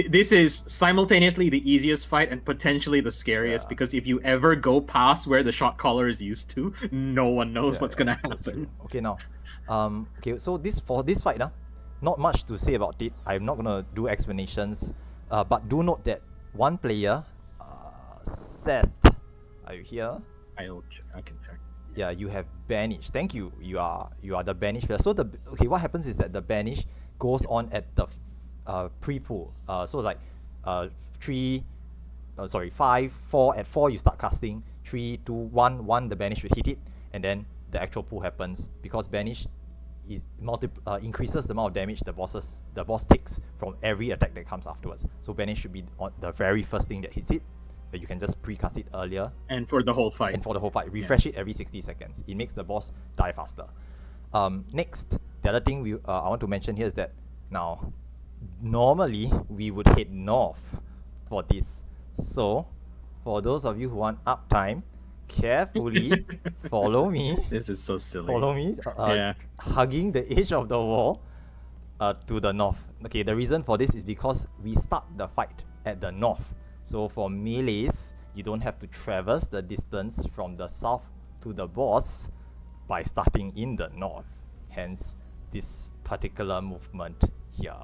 This is simultaneously the easiest fight and potentially the scariest, because if you ever go past where the shot caller is used to, no one knows what's gonna happen. Okay, now, okay, so for this fight, not much to say about it. I'm not gonna do explanations, but do note that one player, Seth, are you here? I can check. Yeah, you have banished. Thank you. You are the banished player. So what happens is that the banish goes on at the pre-pool. So like 5, 4. At 4 you start casting. 3, 2, 1. The banish will hit it, and then the actual pool happens, because banish is increases the amount of damage the boss takes from every attack that comes afterwards. So banish should be on the very first thing that hits it. But you can just precast it earlier. And for the whole fight. Refresh it every 60 seconds. It makes the boss die faster. Next, the other thing I want to mention here is that now, normally we would head north for this. So, for those of you who want uptime, carefully follow me. This is so silly. Follow me. Hugging the edge of the wall to the north. Okay, the reason for this is because we start the fight at the north. So for melees, you don't have to traverse the distance from the south to the boss by starting in the north. Hence, this particular movement here.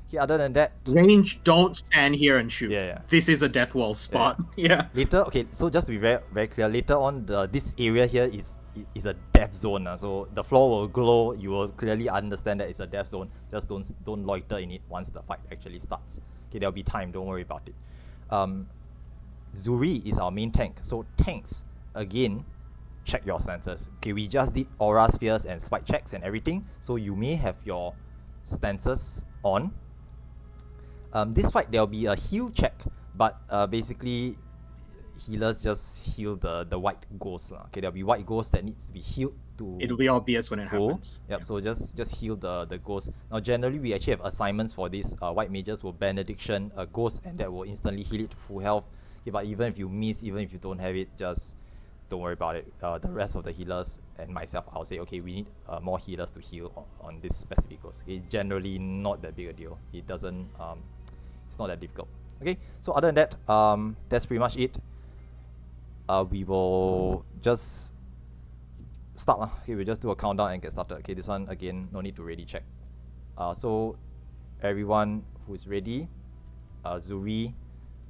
Okay, other than that, range, don't stand here and shoot. Yeah. This is a death wall spot. Yeah. Later, okay, so just to be very, very clear, later on, this area here is a death zone. So the floor will glow. You will clearly understand that it's a death zone. Just don't loiter in it once the fight actually starts. Okay, there'll be time. Don't worry about it. Zuri is our main tank. So tanks, again, check your stances. Okay, we just did aura spheres and spike checks and everything. So you may have your stances on. This fight, there'll be a heal check, but basically, healers just heal the white ghosts. Okay, there'll be white ghosts that needs to be healed to. It'll be obvious when it happens. Yep. So just heal the ghosts. Now generally we actually have assignments for this. White mages will benediction a ghost, and that will instantly heal it to full health. Okay, but even if you miss, even if you don't have it, just don't worry about it. The rest of the healers and myself, I'll say, okay, we need more healers to heal on this specific ghost. Okay, generally not that big a deal. It doesn't. It's not that difficult. Okay. So other than that, that's pretty much it. We will just start. Okay, we'll just do a countdown and get started. Okay, this one again, no need to ready check. So everyone who is ready, Zuri,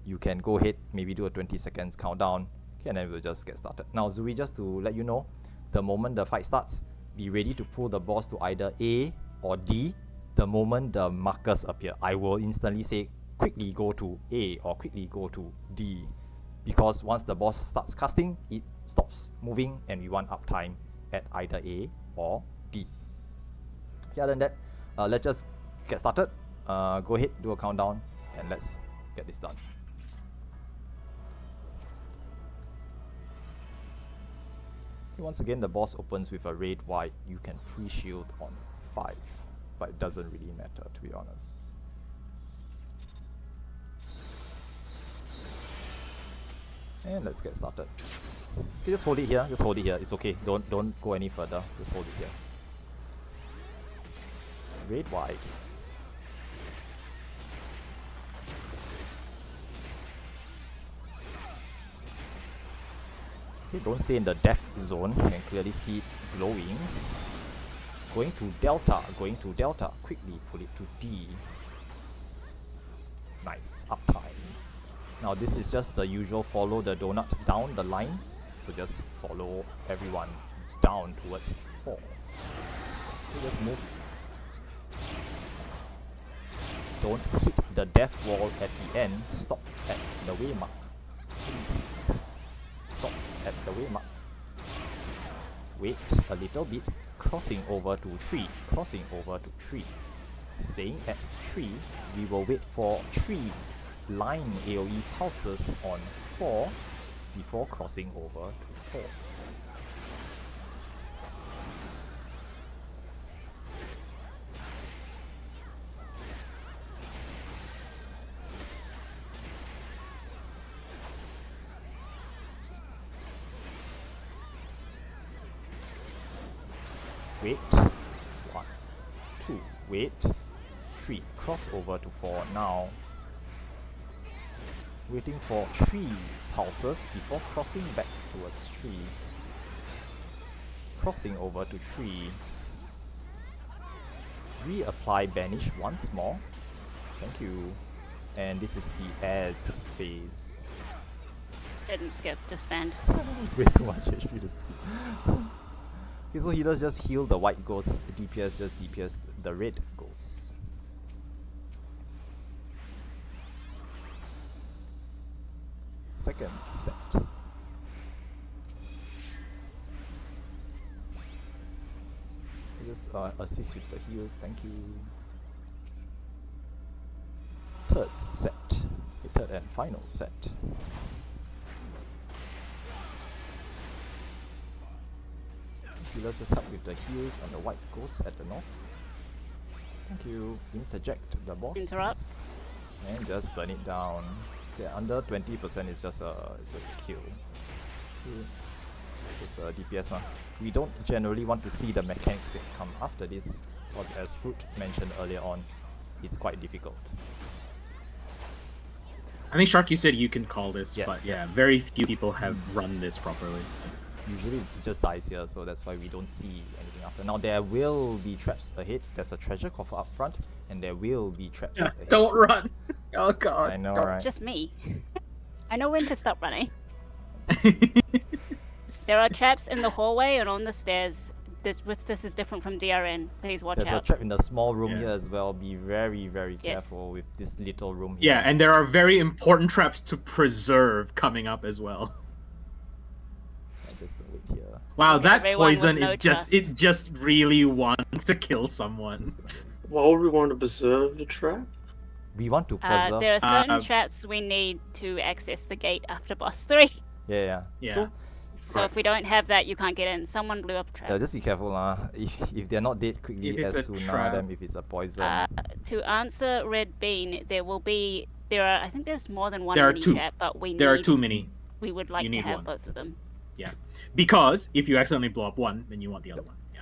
you can go ahead, maybe do a 20 seconds countdown. Okay, and then we'll just get started. Now Zuri, just to let you know, the moment the fight starts, be ready to pull the boss to either A or D. The moment the markers appear, I will instantly say quickly go to A or quickly go to D. Because once the boss starts casting, it stops moving, and we want uptime at either A or D. Okay, other than that, let's just get started. Go ahead, do a countdown, and let's get this done. Okay, once again, the boss opens with a raid white. You can pre-shield on 5, but it doesn't really matter, to be honest. And let's get started. Okay, just hold it here. Just hold it here. It's okay. Don't go any further. Just hold it here. Red white. Okay, don't stay in the death zone. You can clearly see it glowing. Going to delta. Going to delta. Quickly pull it to D. Nice. Uptime. Now this is just the usual follow the donut down the line. So just follow everyone down towards 4. Okay, just move. Don't hit the death wall at the end. Stop at the waymark. Please. Stop at the waymark. Wait a little bit. Crossing over to 3. Crossing over to 3. Staying at 3. We will wait for 3 line AoE pulses on 4 before crossing over to 4. Wait. 1, 2. Wait. 3. Cross over to 4 now. Waiting for 3 pulses before crossing back towards 3. Crossing over to 3. Reapply banish once more. Thank you. And this is the adds phase. Didn't skip, disband. It's way too much HP to skip. Okay, so healers just heal the white ghost, DPS just DPS the red ghost. Second set. Just assist with the heals, thank you. Third set. The third and final set. Healers just help with the heals on the white ghost at the north. Thank you. Interject the boss. Interrupt. And just burn it down. Okay, under 20% is just a kill. Okay. It's a DPS. We don't generally want to see the mechanics that come after this, because as Fruit mentioned earlier on, it's quite difficult. I think Shark, you said you can call this, Yeah. but yeah, very few people have run this properly. Usually it just dies here, so that's why we don't see anything after. Now there will be traps ahead. There's a treasure coffer up front, and there will be traps ahead. Don't run! Oh god. I know, don't. right? Just me. I know when to stop running. There are traps in the hallway and on the stairs. This is different from DRN. Please watch There's out. a trap in the small room Yeah. here as well. Be very, very Yes. careful with this little room here. Yeah, and there are very important traps to preserve coming up as well. I'm just gonna wait here. Wow, Okay, that everyone with poison no is just, trust. it just really wants to kill someone. Just gonna wait. Why would we want to preserve the trap? We want to preserve. There are certain Uh, traps we need to access the gate after boss 3. Yeah. Yeah. So So if we don't have that, you can't get in. Someone blew up a trap. yeah, just be careful, If they're not dead quickly If it's as a soon, trap. then if it's a poison. To answer Red Bean, there are, I think there's more than one There are mini two. trap, but There are too many. We would like You to need have one. both of them. Because if you accidentally blow up one, then you want the other one. Yeah.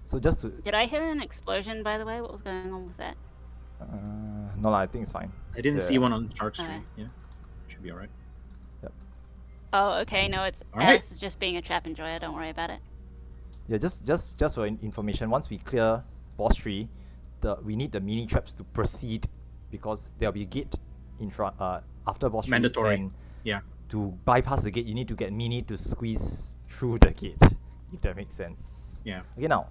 So just to Did I hear an explosion, by the way? What was going on with that? no, I think it's fine. I didn't see Yeah. one on Shark Street. Alright. Yeah. Should be alright. Oh, okay. No, it's Alright. Alice is just being a trap enjoyer. Don't worry about it. Yeah, just for information, once we clear boss 3, we need the mini traps to proceed, because there'll be a gate in front after boss 3. Mandatory. And Yeah. to bypass the gate, you need to get mini to squeeze through the gate, if that makes sense. Yeah. Okay, now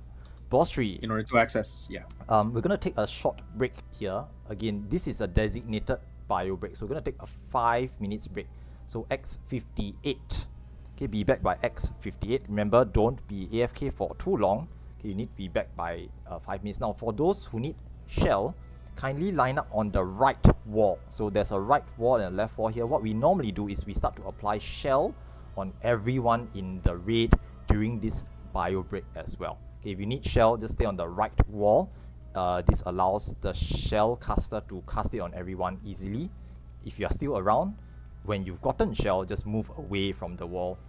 boss 3. In order to access, yeah. We're gonna take a short break here. Again, this is a designated bio break, so we're gonna take a 5 minutes break. So X58. Okay, be back by X58. Remember, don't be AFK for too long. Okay, you need to be back by 5 minutes. Now, for those who need shell, kindly line up on the right wall. So there's a right wall and a left wall here. What we normally do is we start to apply shell on everyone in the raid during this bio break as well. Okay, if you need shell, just stay on the right wall. This allows the shell caster to cast it on everyone easily. If you are still around, when you've gotten shell, just move away from the wall,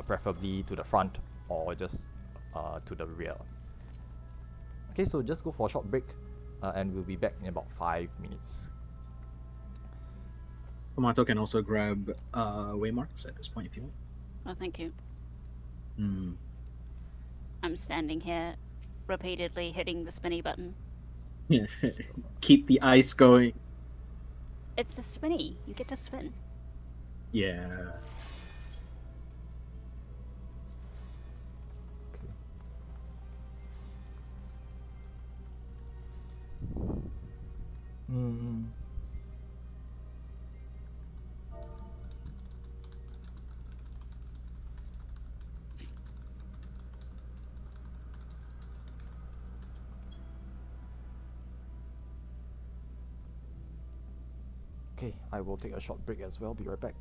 preferably to the front or just to the rear. Okay, so just go for a short break, and we'll be back in about 5 minutes. Tomato can also grab waymarks at this point if you want. Oh, thank you. Mm. I'm standing here, repeatedly hitting the spinny button. Keep the ice going. It's a spinny. You get to spin. Yeah. Mm. Okay, I will take a short break as well. Be right back.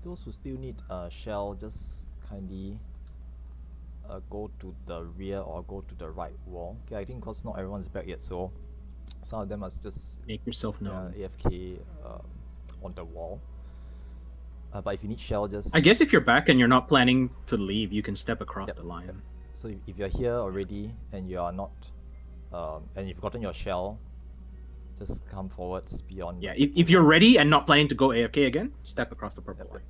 those who still need a shell, just kindly go to the rear or go to the right wall. Okay, I think because not everyone's back yet, so some of them must just Make yourself known. AFK on the wall. But if you need shell, just... I guess if you're back and you're not planning to leave, you can step across the line. Yep. So if you're here already and you are not, and you've gotten your shell, just come forwards beyond. Yeah, if you're ready and not planning to go AFK again, step across the purple line.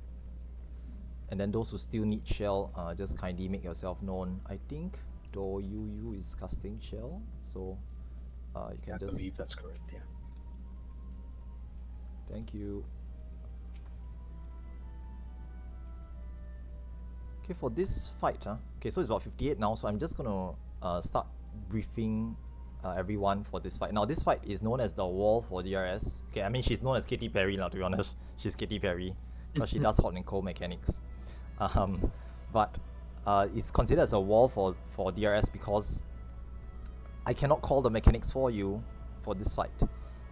And then those who still need shell, just kindly make yourself known. I think Do Yu is casting shell, so you can just... I believe that's correct, yeah. Thank you. Okay, for this fight, okay, so it's about 58 now, so I'm just gonna start briefing everyone for this fight. Now, this fight is known as the Wall for DRS. Okay, I mean, she's known as Katy Perry now, to be honest. She's Katy Perry, because she does hot and cold mechanics. But it's considered as a wall for DRS because I cannot call the mechanics for you for this fight.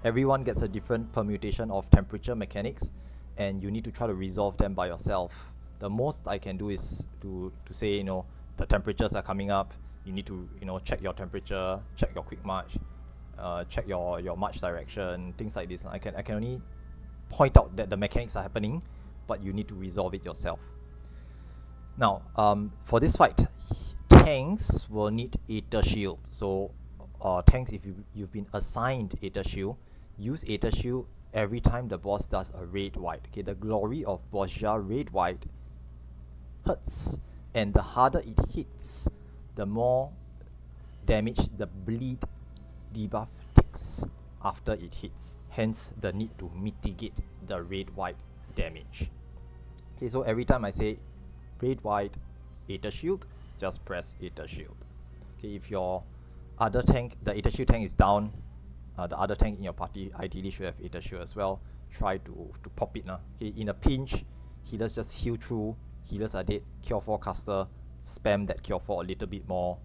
Everyone gets a different permutation of temperature mechanics, and you need to try to resolve them by yourself. The most I can do is to say, you know, the temperatures are coming up. You need to, you know, check your temperature, check your quick march, check your march direction, things like this. I can only point out that the mechanics are happening, but you need to resolve it yourself. Now, for this fight, tanks will need Aether Shield. So, tanks, if you've been assigned Aether Shield, use Aether Shield every time the boss does a raid wide. Okay, the glory of Bozja raid wide hurts, and the harder it hits, the more damage the bleed debuff takes after it hits. Hence, the need to mitigate the raid wide damage. Okay, so every time I say raid wide Aether Shield, just press Aether Shield. Okay, if your other tank, the Aether Shield tank is down, the other tank in your party ideally should have Aether Shield as well. Try to pop it. Okay, in a pinch, healers just heal through. Healers are dead. Cure 4 caster, spam that Cure 4 a little bit more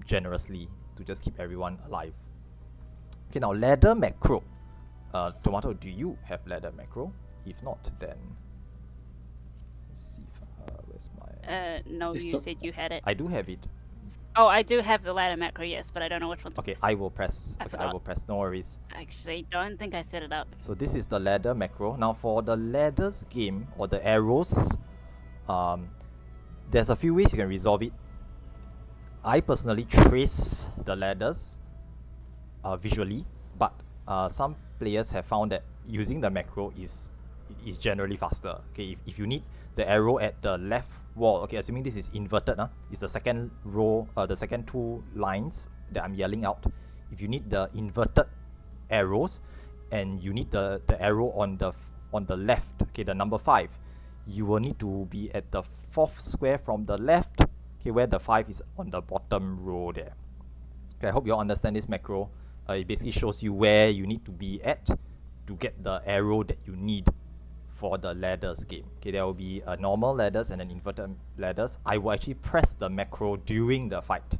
generously to just keep everyone alive. Okay, now ladder macro. Tomato, do you have ladder macro? If not, then let's see if, where's my... no, you said you had it. I do have it. Oh, I do have the ladder macro, yes, but I don't know which one to press. I will press. I will press, no worries. I actually don't think I set it up. So this is the ladder macro. Now for the ladders game, or the arrows, there's a few ways you can resolve it. I personally trace the ladders visually, but some players have found that using the macro is generally faster. Okay, if you need the arrow at the left wall, okay, assuming this is inverted, it's the second row, the second two lines that I'm yelling out. If you need the inverted arrows and you need the arrow on the left, okay, the number 5, you will need to be at the 4th square from the left, okay, where the 5 is on the bottom row there. Okay, I hope you all understand this macro. It basically shows you where you need to be at to get the arrow that you need for the ladders game. Okay, there will be a normal ladders and an inverted ladders. I will actually press the macro during the fight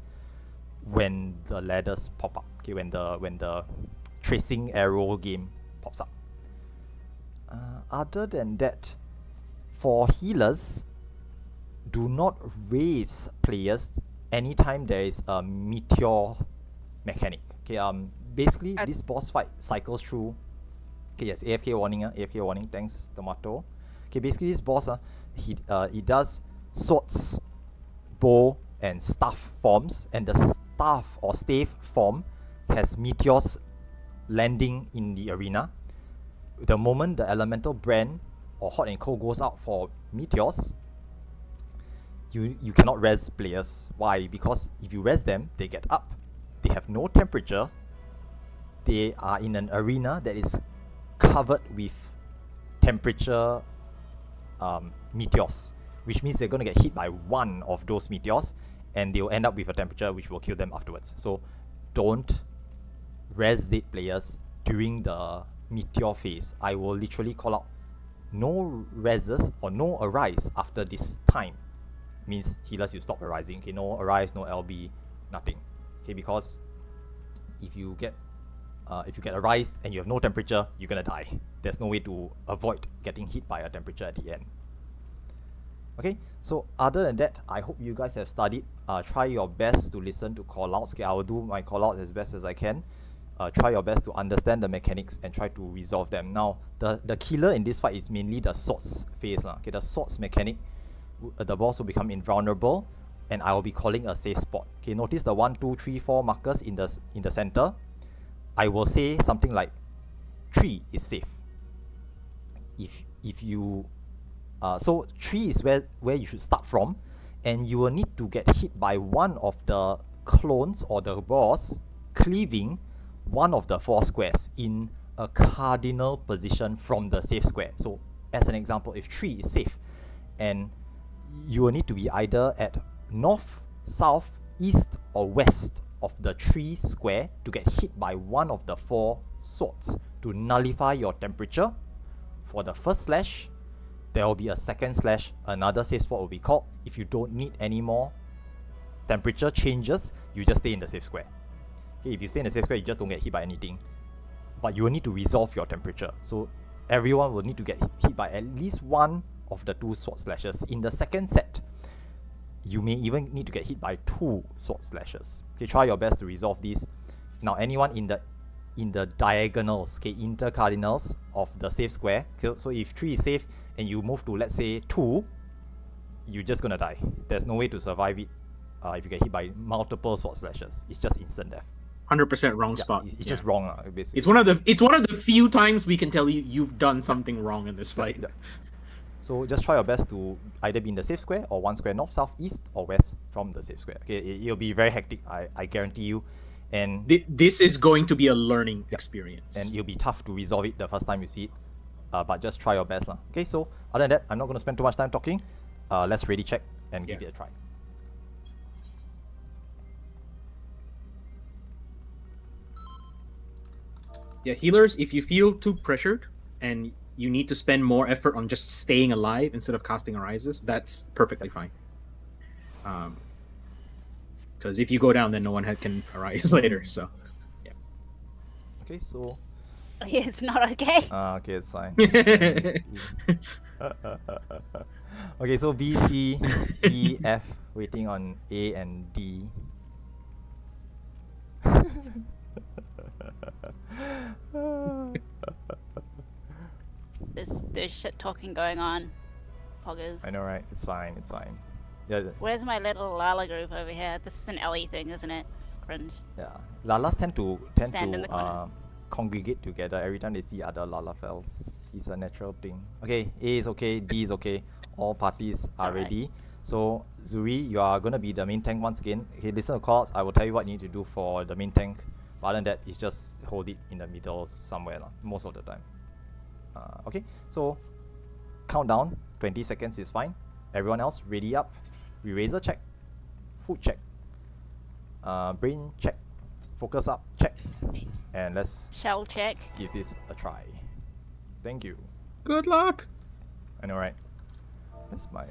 when the ladders pop up. Okay, when the tracing arrow game pops up. Other than that, for healers, do not raise players anytime there is a meteor mechanic. Okay, basically this boss fight cycles through. Okay, yes, AFK warning, AFK warning, thanks, Tomato. Okay, basically this boss, he does swords, bow, and staff forms, and the staff or stave form has meteors landing in the arena. The moment the elemental brand or hot and cold goes out for meteors, you cannot res players. Why? Because if you res them, they get up. They have no temperature. They are in an arena that is covered with temperature meteors, which means they're going to get hit by one of those meteors and they'll end up with a temperature which will kill them afterwards. So don't res dead players during the meteor phase. I will literally call out no reses or no arise after this time. Means healers, you stop arising. Okay, no arise, no LB, nothing. Okay, because if you get arised and you have no temperature, you're gonna die. there's no way to avoid getting hit by a temperature at the end. Okay, so other than that, I hope you guys have studied. Try your best to listen to callouts. Okay, I will do my callouts as best as I can. Try your best to understand the mechanics and try to resolve them. Now, the killer in this fight is mainly the swords phase. Okay, the swords mechanic, the boss will become invulnerable, and I will be calling a safe spot. Okay, notice the 1, 2, 3, 4 markers in the center. I will say something like 3 is safe. If you so 3 is where you should start from, and you will need to get hit by one of the clones or the boss cleaving one of the 4 squares in a cardinal position from the safe square. So as an example, if 3 is safe, and you will need to be either at north, south, east, or west of the 3 square to get hit by one of the 4 swords to nullify your temperature. For the first slash, there will be a second slash, another safe spot will be called. If you don't need any more temperature changes, you just stay in the safe square. Okay, if you stay in the safe square, you just don't get hit by anything. But you will need to resolve your temperature. So everyone will need to get hit by at least one of the 2 sword slashes. In the second set, you may even need to get hit by 2 sword slashes. Okay, try your best to resolve these. Now, anyone in the diagonals, okay, intercardinals of the safe square. So if 3 is safe and you move to, let's say, 2, you're just gonna die. There's no way to survive it if you get hit by multiple sword slashes. It's just instant death. 100% wrong spot. It's just wrong, basically. It's one of the few times we can tell you you've done something wrong in this fight. So just try your best to either be in the safe square or 1 square north, south, east, or west from the safe square. Okay, it'll be very hectic, I guarantee you. And this is going to be a learning experience. And it'll be tough to resolve it the first time you see it. But just try your best. Okay, so other than that, I'm not going to spend too much time talking. Let's ready check and give it a try. Yeah, healers, if you feel too pressured and you need to spend more effort on just staying alive instead of casting arises, that's perfectly fine. Because if you go down, then no one can arise later. So, yeah. Okay, so. It's not okay. Okay, it's fine. Okay, so B, C, E, F, waiting on A and D. There's shit talking going on, poggers. I know, right? It's fine, it's fine. Yeah. Where's my little Lala group over here? This is an Ellie thing, isn't it? Cringe. Yeah. Lalas tend to congregate together every time they see other Lalafels. It's a natural thing. Okay, A is okay, D is okay. All parties are ready. So Zuri, you are gonna be the main tank once again. Okay, listen to calls. I will tell you what you need to do for the main tank. But other than that, it's just hold it in the middle somewhere most of the time. Okay, so countdown. 20 seconds is fine. Everyone else ready up. Eraser check. Food check. Brain check. Focus up check. And let's shell check. Give this a try. Thank you. Good luck. I know, right? That's my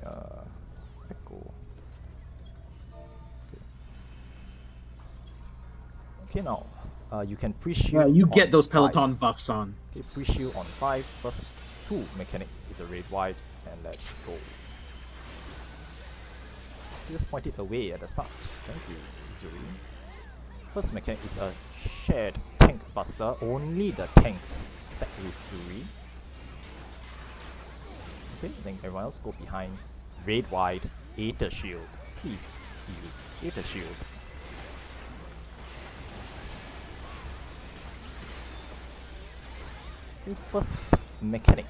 echo. Okay, now you can pre-shield. Yeah, you get those Peloton buffs on. Okay, pre-shield on 5. First 2 mechanics is a red wide, and let's go. Just point it away at the start. Thank you, Zuri. First mechanic is a shared tank buster. Only the tanks stack with Zuri. Okay, then everyone else go behind. Red wide, Aether shield. Please use Aether shield. Okay, first mechanic.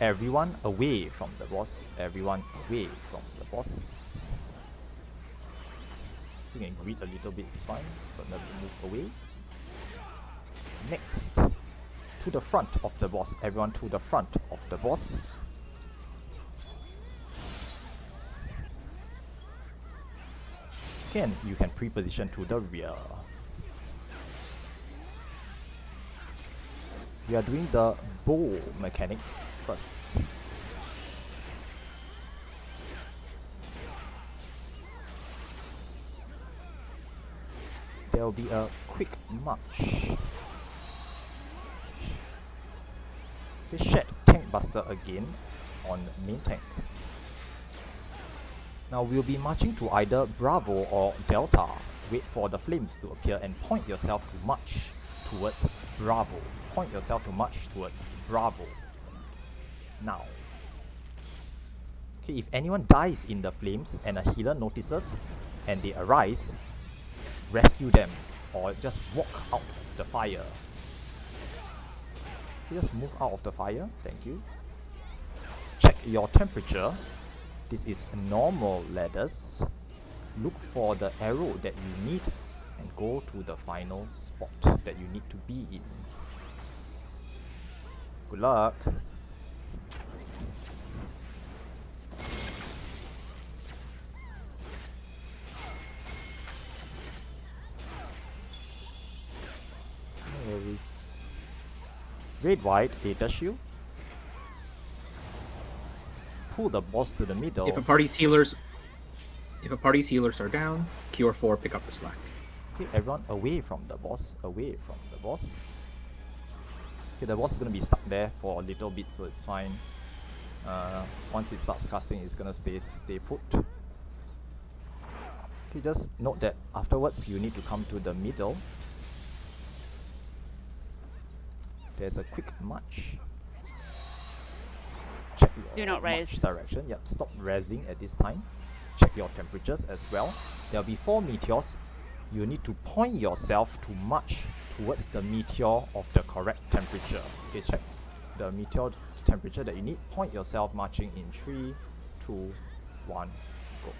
Everyone away from the boss. Everyone away from the boss. You can greet a little bit, it's fine, but never move away. Next, to the front of the boss. Everyone to the front of the boss. Again, you can pre-position to the rear. We are doing the bow mechanics first. There will be a quick march. Okay, shed tank buster again on main tank. Now we'll be marching to either Bravo or Delta. Wait for the flames to appear and point yourself to march towards Bravo. Point yourself to march towards Bravo. Now. Okay, if anyone dies in the flames and a healer notices and they arise, rescue them or just walk out of the fire. Okay, just move out of the fire. Thank you. Check your temperature. This is normal ladders. Look for the arrow that you need and go to the final spot that you need to be in. Good luck. There is red white data shield. Pull the boss to the middle. If a party's healers are down, Cure 4 pick up the slack. Okay, everyone away from the boss. Away from the boss. Okay, the boss is gonna be stuck there for a little bit, so it's fine. Once it starts casting, it's gonna stay put. Okay, just note that afterwards you need to come to the middle. There's a quick march. Check your Do not march raise. direction. Yep, stop raising at this time. Check your temperatures as well. There'll be 4 meteors. You need to point yourself to march towards the meteor of the correct temperature. Okay, check the meteor temperature that you need. Point yourself marching in 3, 2, 1, go.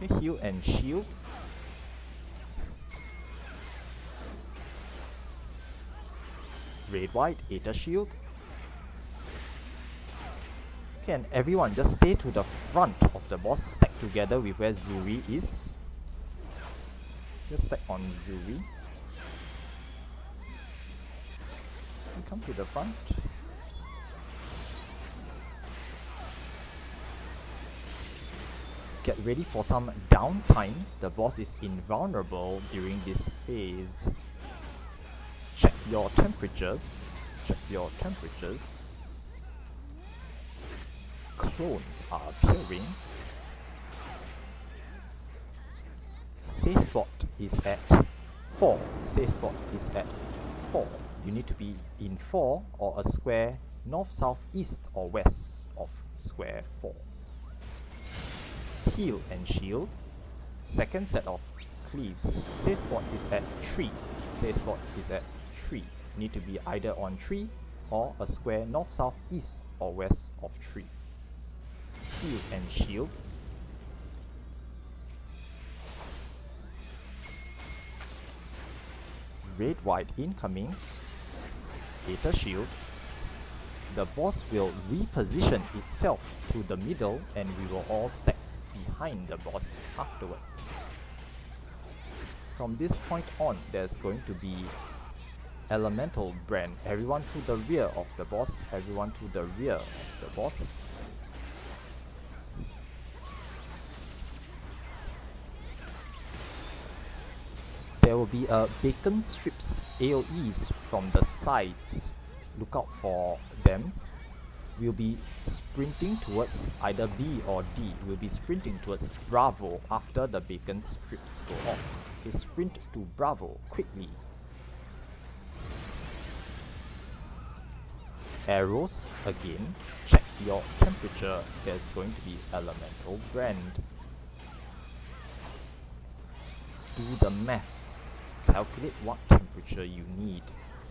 Okay, heal and shield. Red white, Aether shield. Okay, and everyone just stay to the front of the boss, stack together with where Zuri is. Just stack on Zuri. You come to the front. Get ready for some downtime. The boss is invulnerable during this phase. Check your temperatures. Check your temperatures. Clones are appearing. Safe spot is at 4. Safe spot is at 4. You need to be in 4 or a square north, south, east or west of square 4. Heal and shield. Second set of cleaves. Safe spot is at 3. Safe spot is at 3. Need to be either on 3 or a square north, south, east or west of 3. Heal and shield. Red white incoming. Aether shield. The boss will reposition itself to the middle and we will all stack behind the boss afterwards. From this point on, there's going to be elemental brand. Everyone to the rear of the boss. Everyone to the rear of the boss. There will be bacon strips AoEs from the sides. Look out for them. We'll be sprinting towards either B or D. We'll be sprinting towards Bravo after the bacon strips go off. Okay, sprint to Bravo quickly. Arrows again. Check your temperature. There's going to be elemental brand. Do the math. Calculate what temperature you need.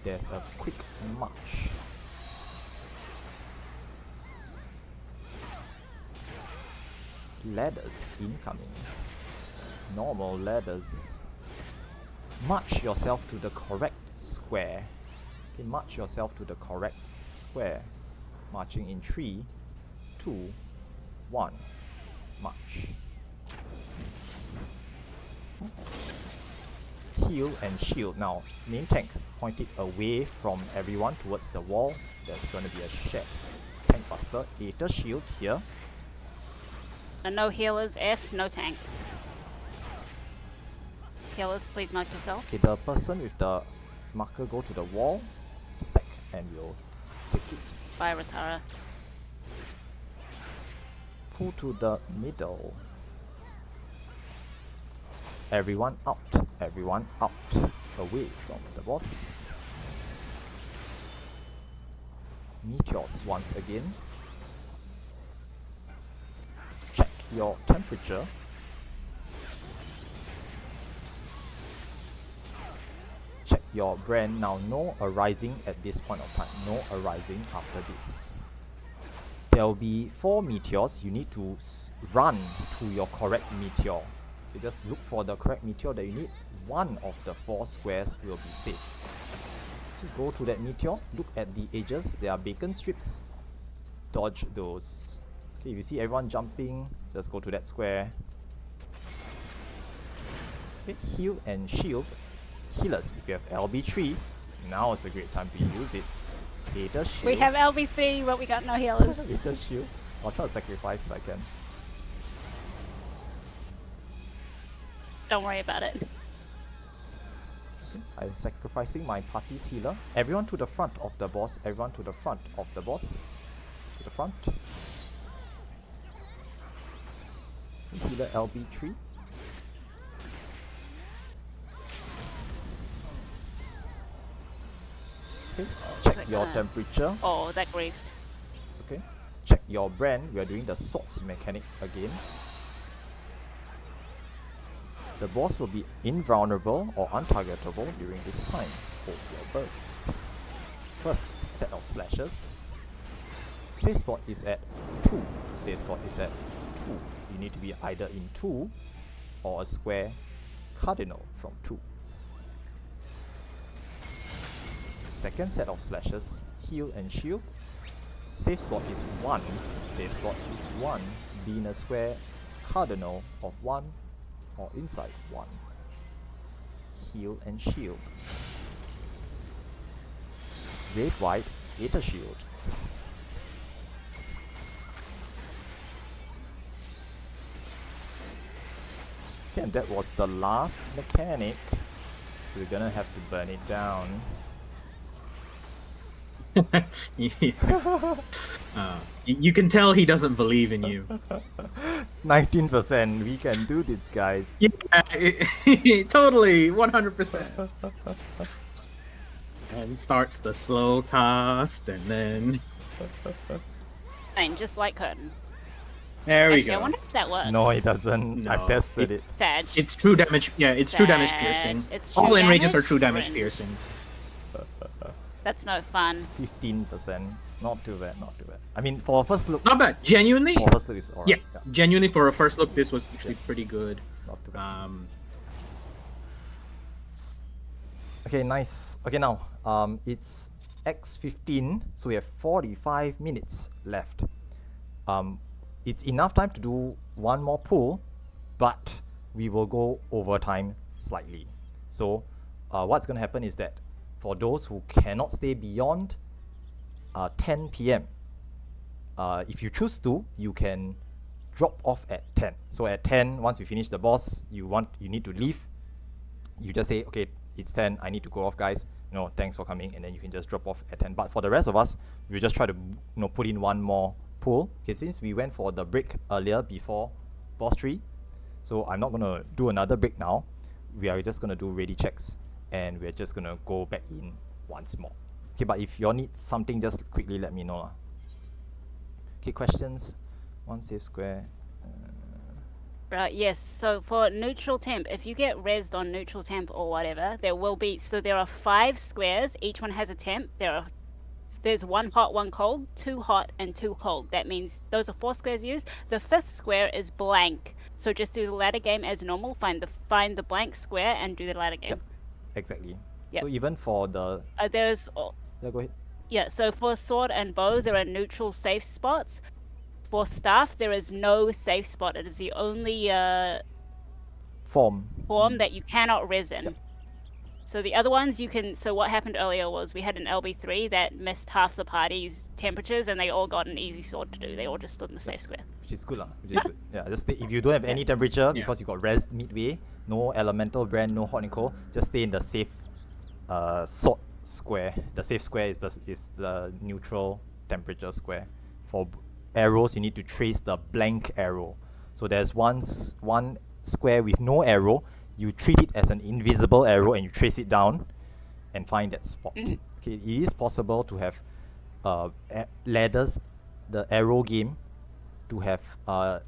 There's a quick march. Ladders incoming. Normal ladders. March yourself to the correct square. Okay, march yourself to the correct square. Marching in 3, 2, 1. March. Heal and shield. Now, main tank, point it away from everyone towards the wall. There's going to be a shed. Tank buster, Aether shield here. And no healers, F, no tank. Healers, please mark yourself. Okay, the person with the marker go to the wall, stack, and we'll take it. Bye, Ratara. Pull to the middle. Everyone out, everyone out, away from the boss. Meteors once again. Check your temperature. Check your brand. Now no arising at this point of time, no arising after this. There will be 4 meteors. You need to run to your correct meteor. You just look for the correct meteor that you need. One of the 4 squares will be safe. Go to that meteor, look at the edges, there are bacon strips, dodge those. Okay, if you see everyone jumping, just go to that square. Okay, heal and shield. Healers, if you have LB3, now is a great time to use it. Data shield. We have LB3, but we got no healers. Data shield. I'll try to sacrifice if I can. Don't worry about it. I'm sacrificing my party's healer. Everyone to the front of the boss. Everyone to the front of the boss. To the front. Healer LB3. Okay. Check your temperature. Oh, that grieved. It's okay. Check your brand. We are doing the swords mechanic again. The boss will be invulnerable or untargetable during this time. Hold your burst. First set of slashes. Save spot is at 2. Save spot is at 2. You need to be either in 2 or a square cardinal from 2. Second set of slashes. Heal and shield. Save spot is 1. Save spot is 1. Be in a square cardinal of 1. Or inside 1. Heal and shield. Red white Aether shield. Okay, and that was the last mechanic. So we're gonna have to burn it down. You can tell he doesn't believe in you. 19%. We can do this, guys. Yeah, totally, 100%. And starts the slow cast, and then Fine, just like curtain. there we Actually, I go. wonder if that works. No, it doesn't. No, I've tested it. Sad. It's true damage. Yeah, it's true damage Sad. piercing. It's true All enrages are damage? true damage Fringe. piercing. That's no fun. 15%. Not too bad, not too bad. I mean, for a first look, Not bad. Genuinely, for a first look is alright. yeah, genuinely for a first look, this was actually pretty good. Not too bad. Okay, nice. Okay, now, it's X15, so we have 45 minutes left. It's enough time to do one more pull, but we will go over time slightly. So, what's going to happen is that for those who cannot stay beyond 10 p.m., if you choose to, you can drop off at 10. So at 10, once you finish the boss, you need to leave. You just say, okay, it's 10, I need to go off, guys. You know, thanks for coming, and then you can just drop off at 10. But for the rest of us, we just try to put in one more pull. Okay, since we went for the break earlier before boss 3, so I'm not gonna do another break now. We are just gonna do ready checks, and we're just gonna go back in once more. Okay, but if you all need something, just quickly let me know lah. Okay, questions? One safe square. Right, yes, so for neutral temp, if you get rezzed on neutral temp or whatever, there will be, so there are 5 squares, each one has a temp. There's 1 hot, 1 cold, 2 hot, and 2 cold. That means those are 4 squares used. The 5th square is blank, so just do the ladder game as normal, find the blank square and do the ladder game. Yep, exactly. Yep. So even for the... Yeah, go ahead. Yeah, so for sword and bow, there are neutral safe spots. For staff, there is no safe spot. It is the only form that you cannot res in. Yep. So the other ones you can. So what happened earlier was we had an LB3 that missed half the party's temperatures, and they all got an easy sword to do. They all just stood in the safe square. Which is good lah. Which is good. Yeah, just stay, if you don't have any temperature because you got res midway, no elemental brand, no hot and cold, just stay in the safe sort square. The safe square is the neutral temperature square. For arrows, you need to trace the blank arrow. So there's one square with no arrow. You treat it as an invisible arrow and you trace it down and find that spot. Okay, it is possible to have ladders, the arrow game, to have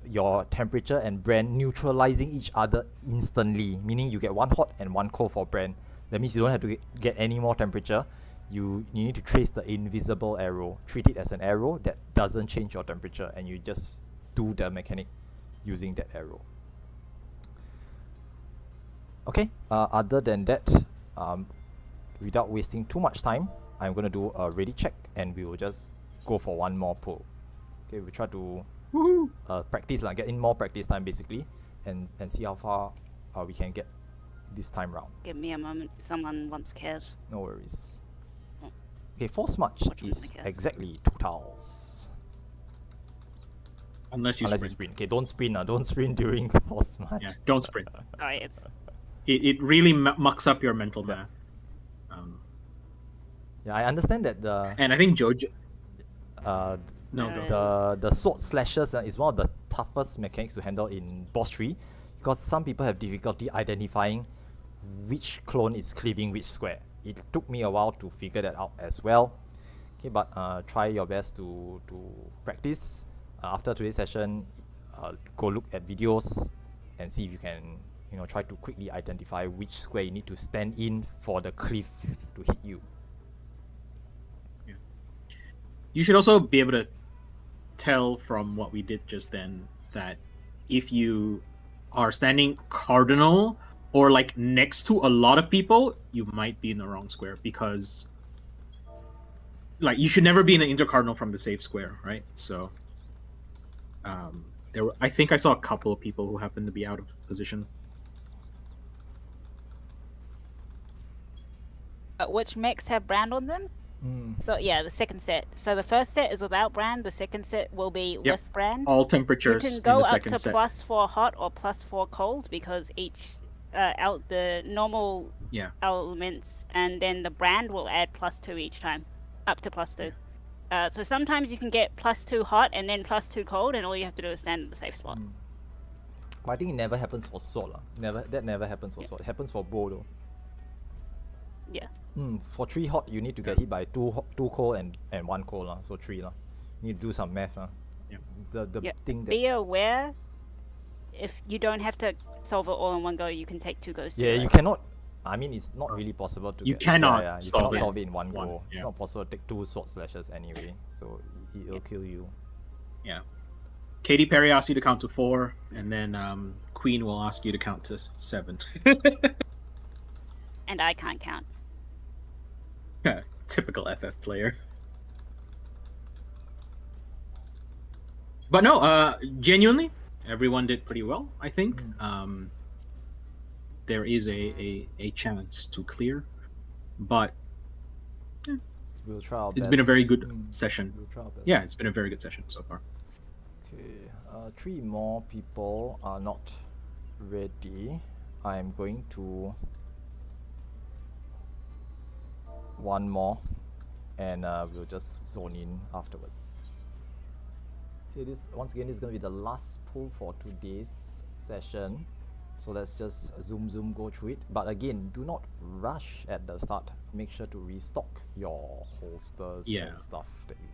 your temperature and brand neutralizing each other instantly, meaning you get one hot and one cold for brand. That means you don't have to get any more temperature. You need to trace the invisible arrow, treat it as an arrow that doesn't change your temperature, and you just do the mechanic using that arrow. Okay, other than that, without wasting too much time, I'm going to do a ready check and we will just go for one more pull. Okay, we try to practice, get in more practice time basically, and see how far we can get this time round. Give me a moment. Someone wants cares. No worries. Okay, force march is exactly 2 tiles. Unless you sprint. Okay, don't sprint. Don't sprint during force march. Yeah, don't sprint. Sorry, it's It really mucks up your mental math. Yeah, I understand that the And I think Jojo. the sword slashes is one of the toughest mechanics to handle in boss 3, because some people have difficulty identifying which clone is cleaving which square. It took me a while to figure that out as well. Okay, but try your best to practice. After today's session, go look at videos and see if you can try to quickly identify which square you need to stand in for the cleave to hit you. You should also be able to tell from what we did just then that if you are standing cardinal or next to a lot of people, you might be in the wrong square, because you should never be in an intercardinal from the safe square, right? So I think I saw a couple of people who happened to be out of position. which mechs have brand on them? So yeah, the second set. So the first set is without brand. The second set will be with brand. All temperatures. You can go in the up second to set. +4 hot or +4 cold, because each the normal elements, and then the brand will add +2 each time, up to +2. So sometimes you can get +2 hot and then +2 cold, and all you have to do is stand in the safe spot. But I think it never happens for sword. That never happens for sword. It happens for bow though. Yeah. For 3 hot, you need to get hit by 2 cold and 1 cold. So 3. You need to do some math. The thing that... Be aware, if you don't have to solve it all in one go, you can take 2 goes. Yeah, you cannot. I mean, it's not really possible to. You cannot you cannot solve solve it in one go. Yeah. It's not possible to take 2 sword slashes anyway, so it'll kill you. Yeah. Katy Perry asks you to count to 4, and then Queen will ask you to count to 7. And I can't count. Typical FF player. But no, genuinely, everyone did pretty well, I think. There is a chance to clear, but we'll try our best. It's been a very good session. We'll try our best. Yeah, it's been a very good session so far. Okay, 3 more people are not ready. I'm going to 1 more, and we'll just zone in afterwards. Okay, once again, this is going to be the last pull for today's session. So let's just zoom go through it. But again, do not rush at the start. Make sure to restock your holsters and stuff that you need.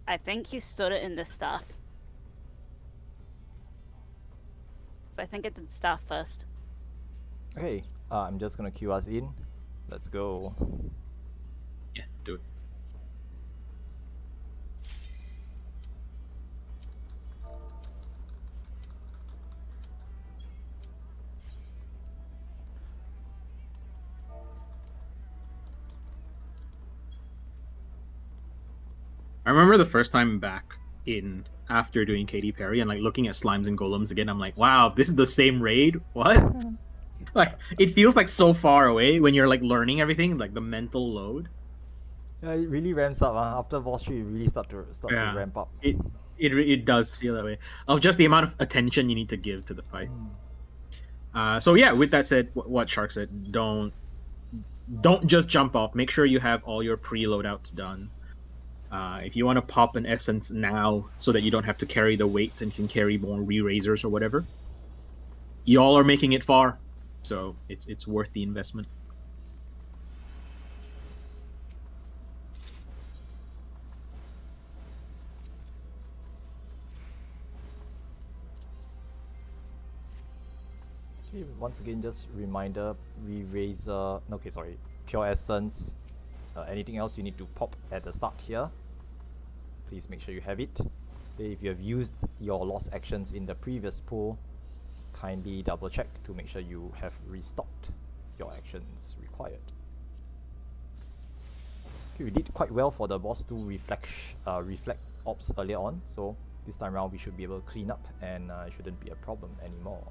I think you stood it in the staff. So I think it did staff first. Okay, I'm just gonna queue us in. Let's go. Yeah, do it. I remember the first time back in after doing Katy Perry and looking at slimes and golems again. I'm like, wow, this is the same raid. What? Like it feels like so far away when you're like learning everything, like the mental load. Yeah, it really ramps up. After boss 3, it really starts to ramp up. It does feel that way. Of just the amount of attention you need to give to the fight. So yeah, with that said, what Shark said, don't just jump off. Make sure you have all your pre-loadouts done. If you want to pop an essence now so that you don't have to carry the weight and can carry more re-raisers or whatever, y'all are making it far, so it's worth the investment. Okay, once again, just reminder, re-raiser, okay, sorry, pure essence, anything else you need to pop at the start here, please make sure you have it. Okay, if you have used your lost actions in the previous pool, kindly double check to make sure you have restocked your actions required. Okay, we did quite well for the boss 2 reflect ops earlier on, so this time around we should be able to clean up and it shouldn't be a problem anymore.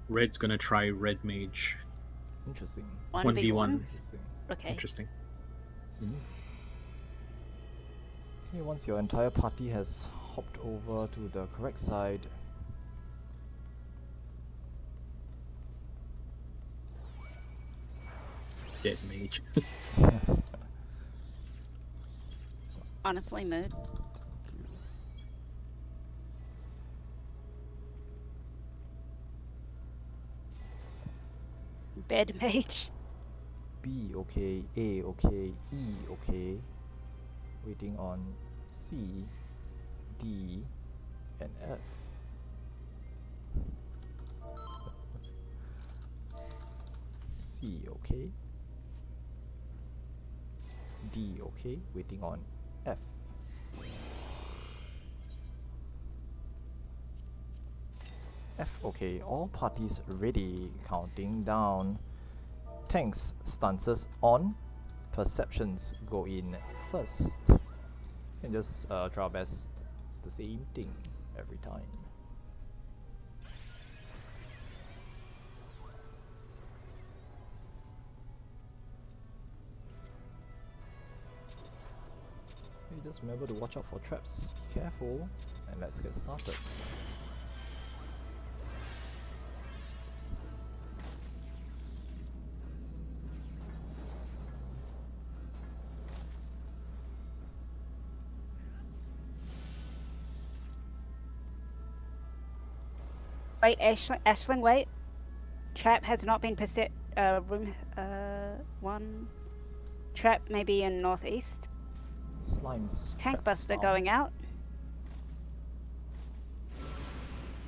Red's gonna try Red Mage. Interesting. 1v1. Interesting. Okay. Interesting. Okay, once your entire party has hopped over to the correct side, Dead Mage. Honestly, mood. Bed mage. B okay, A okay, E okay, waiting on C, D, and F. C okay, D okay, waiting on F. F okay, all parties ready, counting down. Tanks stances on, perceptions go in first. And just try our best, it's the same thing every time. Okay, just remember to watch out for traps, be careful, and let's get started. Wait, Ashling, wait. Trap has not been room 1. Trap maybe in northeast. Slimes. Tank traps buster found. going out.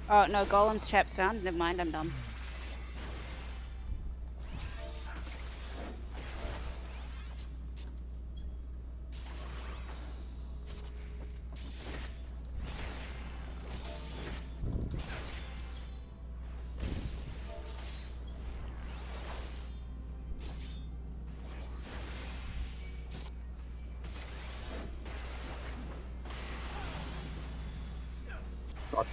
Oh no, golems traps found. Never mind, I'm done.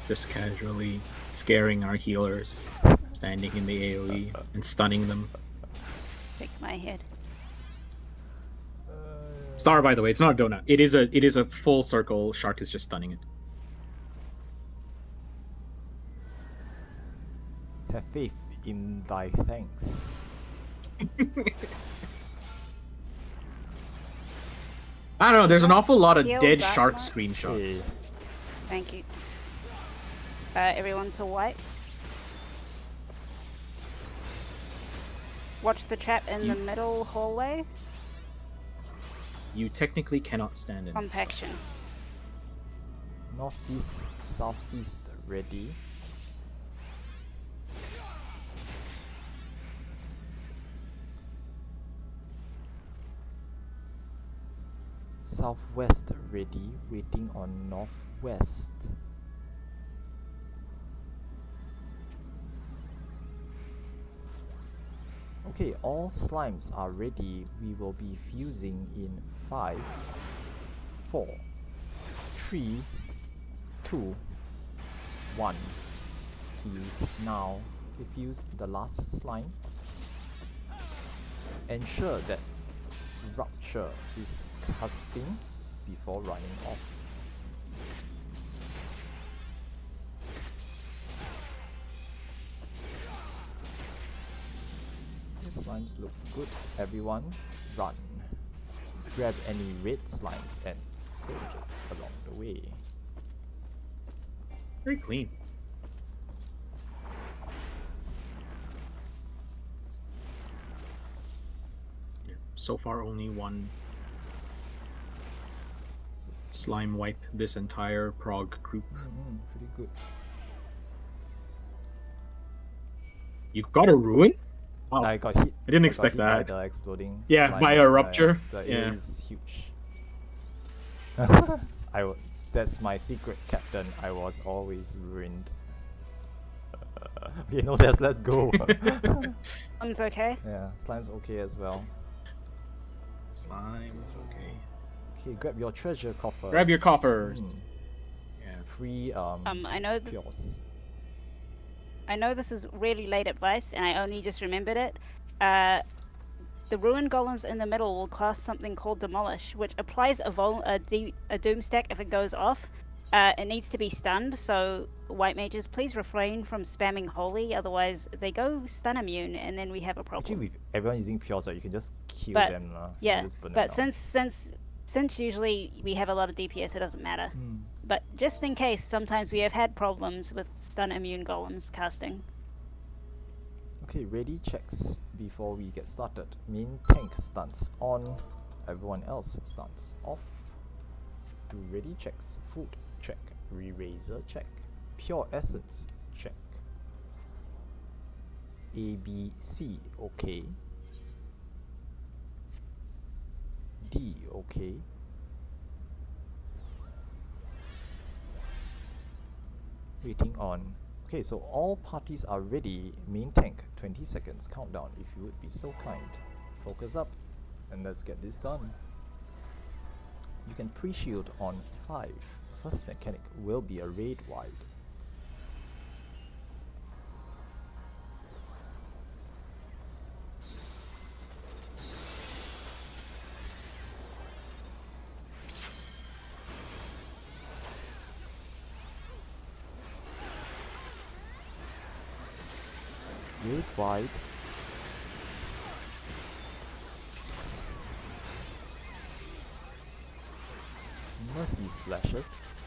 Just casually scaring our healers, standing in the AoE and stunning them. Pick my head. Star, by the way, it's not a donut. It is a full circle. Shark is just stunning it. Have faith in thy thanks. I don't know. There's an awful lot of Heal dead that shark much? screenshots. Hey. Thank you. Everyone to white. Watch the trap in the middle hallway. You technically cannot stand in this stuff. Compaction. Northeast, southeast ready. Southwest ready, waiting on northwest. Okay, all slimes are ready. We will be fusing in 5, 4, 3, 2, 1. Fuse now. Okay, fuse the last slime. Ensure that rupture is casting before running off. These slimes look good. Everyone, run. Grab any red slimes and soldiers along the way. Very clean. Yeah, so far, only one slime wipe this entire prog group. Pretty good. You got a ruin? Wow. I got hit. I didn't I expect got hit that. by the exploding Yeah, slime. by a rupture. That Yeah. is huge. That's my secret, Captain. I was always ruined. Okay, no, let's go. Slime's okay. Yeah, slime's okay as well. Slime's okay. Okay, grab your treasure coffers. Grab your coppers. Yeah. Free I know cures. I know this is really late advice, and I only just remembered it. The ruin golems in the middle will cast something called Demolish, which applies a doom stack if it goes off. It needs to be stunned, so white mages, please refrain from spamming holy, otherwise they go stun immune, and then we have a problem. Actually, with everyone using pures, right, you can just kill But, them. yeah, just burn but them since usually we have a lot of DPS, it doesn't matter. But just in case, sometimes we have had problems with stun immune golems casting. Okay, ready checks before we get started. Main tank stuns on, everyone else stuns off. Do ready checks. Food check. Re-razor check. Pure essence check. A, B, C, okay. D, okay. Waiting on. Okay, so all parties are ready. Main tank, 20 seconds countdown if you would be so kind. Focus up and let's get this done. You can pre-shield on 5. First mechanic will be a raid wide. Raid wide. Mercy slashes.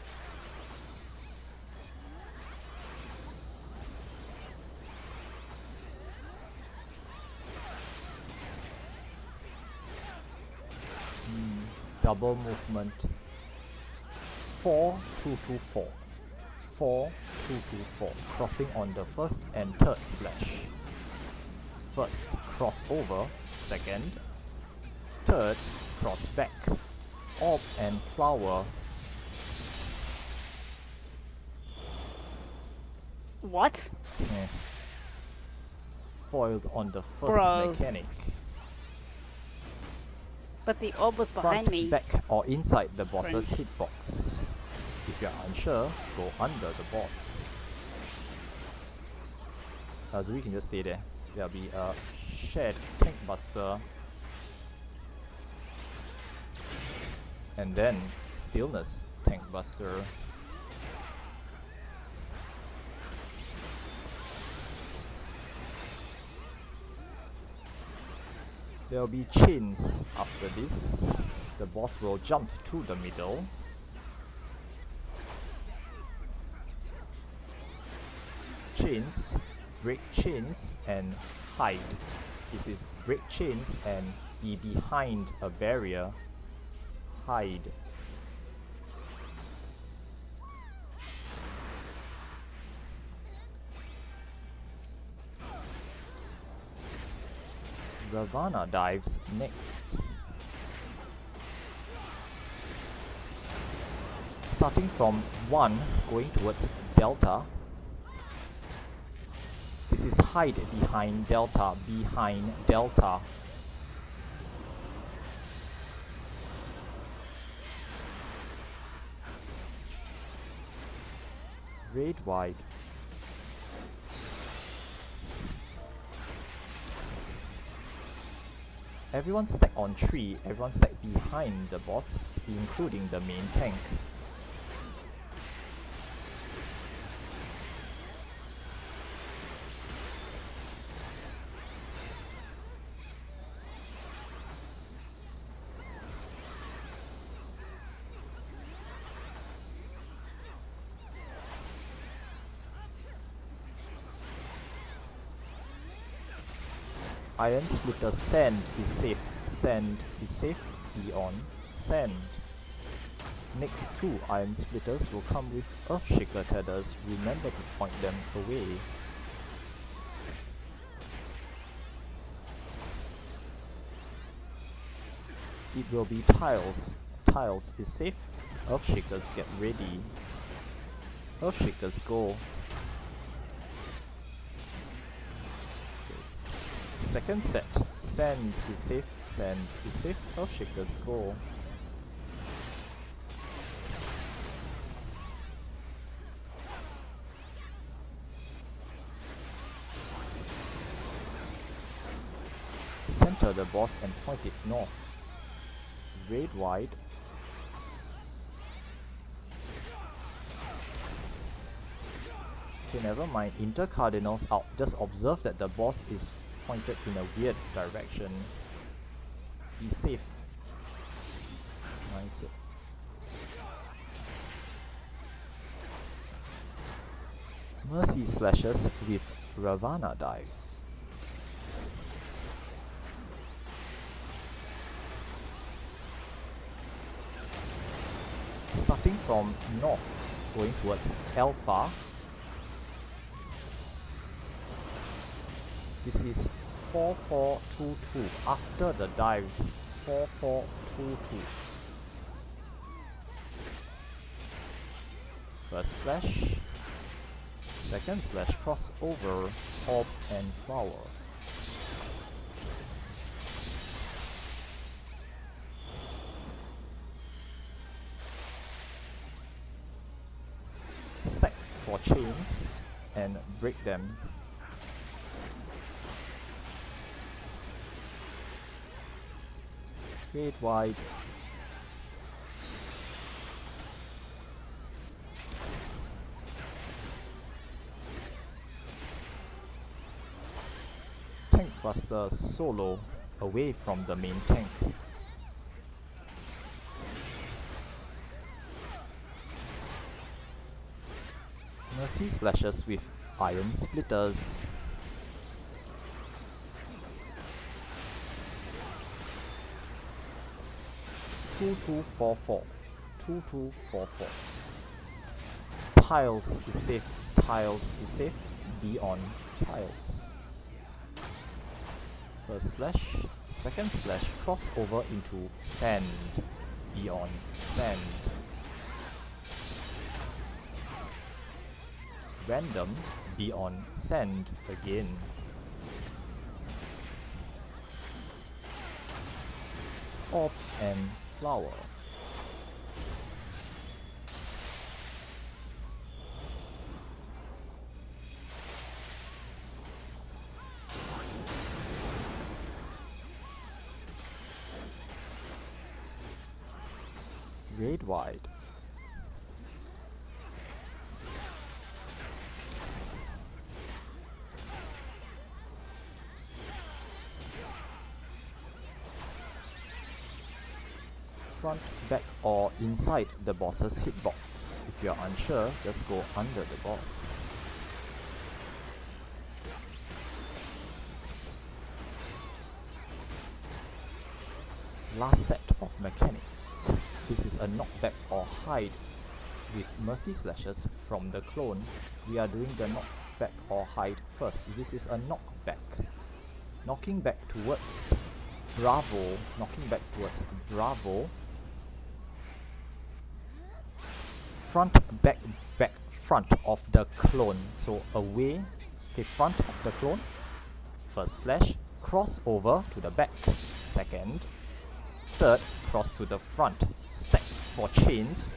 Double movement. 4-2-2-4. 4-2-2-4. Crossing on the first and third slash. First, cross over. Second. Third, cross back. Orb and flower. What? Foiled on the first Bro. mechanic. But the orb was behind Front, me. back, or inside the boss's hitbox. If you're unsure, go under the boss. So we can just stay there. There'll be a shared tank buster. And then stillness tank buster. There'll be chains after this. The boss will jump to the middle. Chains, break chains and hide. This is break chains and be behind a barrier. Hide. Ravana dives next. Starting from 1, going towards Delta. This is hide behind Delta, behind Delta. Raid wide. Everyone stack on 3, everyone stack behind the boss, including the main tank. Iron Splitter, sand is safe, sand is safe, be on sand. Next 2 Iron Splitters will come with Earthshaker tethers, remember to point them away. It will be tiles, tiles is safe, Earthshakers get ready. Earthshakers go. Second set, sand is safe, Earthshakers go. Center the boss and point it north. Raid wide. Okay, never mind, intercardinals out, just observe that the boss is pointed in a weird direction. Be safe. Nice. Mercy slashes with Ravana dives. Starting from north, going towards Alpha. This is 4422 after the dives. 4422. First slash, second slash crossover, orb and flower. Stack for chains and break them. Raid wide. Tank cluster solo away from the main tank. Mercy slashes with iron splitters. Two, 2-4-4. 2-2-4-4. Tiles is safe. Tiles is safe. Be on tiles. First slash, second slash, cross over into sand. Be on sand. Random, be on sand again. Orb and flower. Raid wide. Front, back or inside the boss's hitbox. If you're unsure, just go under the boss. Last set of mechanics. This is a knockback or hide with mercy slashes from the clone. We are doing the knockback or hide first. This is a knockback. Knocking back towards Bravo. Knocking back towards Bravo. front, back, back, front of the clone. So away, okay, front of the clone. First slash, cross over to the back. Second, third, cross to the front. Stack for chains,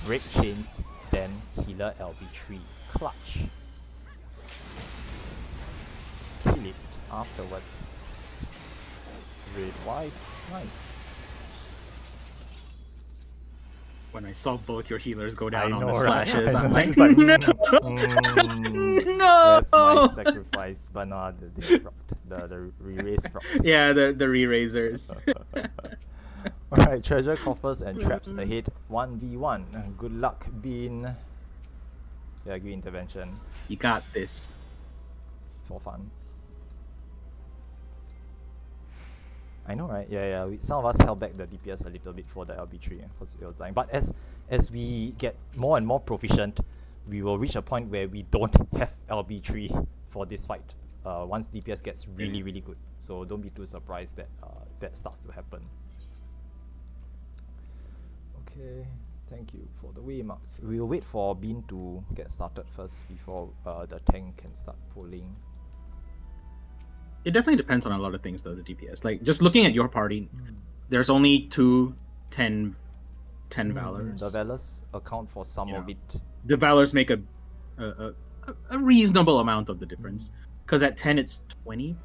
break chains, then healer LB3 clutch. Kill it afterwards. Red, white, nice. When I saw both your healers go down I on know, the right? slashes, I I'm know, like, it's like, no, no. That's my sacrifice, but no, they procced. The re-raise procced. Yeah, the re-raisers. Alright, treasure coffers and traps ahead. 1v1. Good luck, Bean. Yeah, good intervention. You got this. For fun. I know, right? Yeah. Some of us held back the DPS a little bit for the LB3 because it was dying. But as we get more and more proficient, we will reach a point where we don't have LB3 for this fight. Once DPS gets really good. So don't be too surprised that that starts to happen. Okay, thank you for the waymarks. We will wait for Bean to get started first before the tank can start pulling. It definitely depends on a lot of things, though, the DPS. Like, just looking at your party, there's only 2 10 Valors. The Valors account for some of it. The Valors make a reasonable amount of the difference. Because at 10, it's 20%?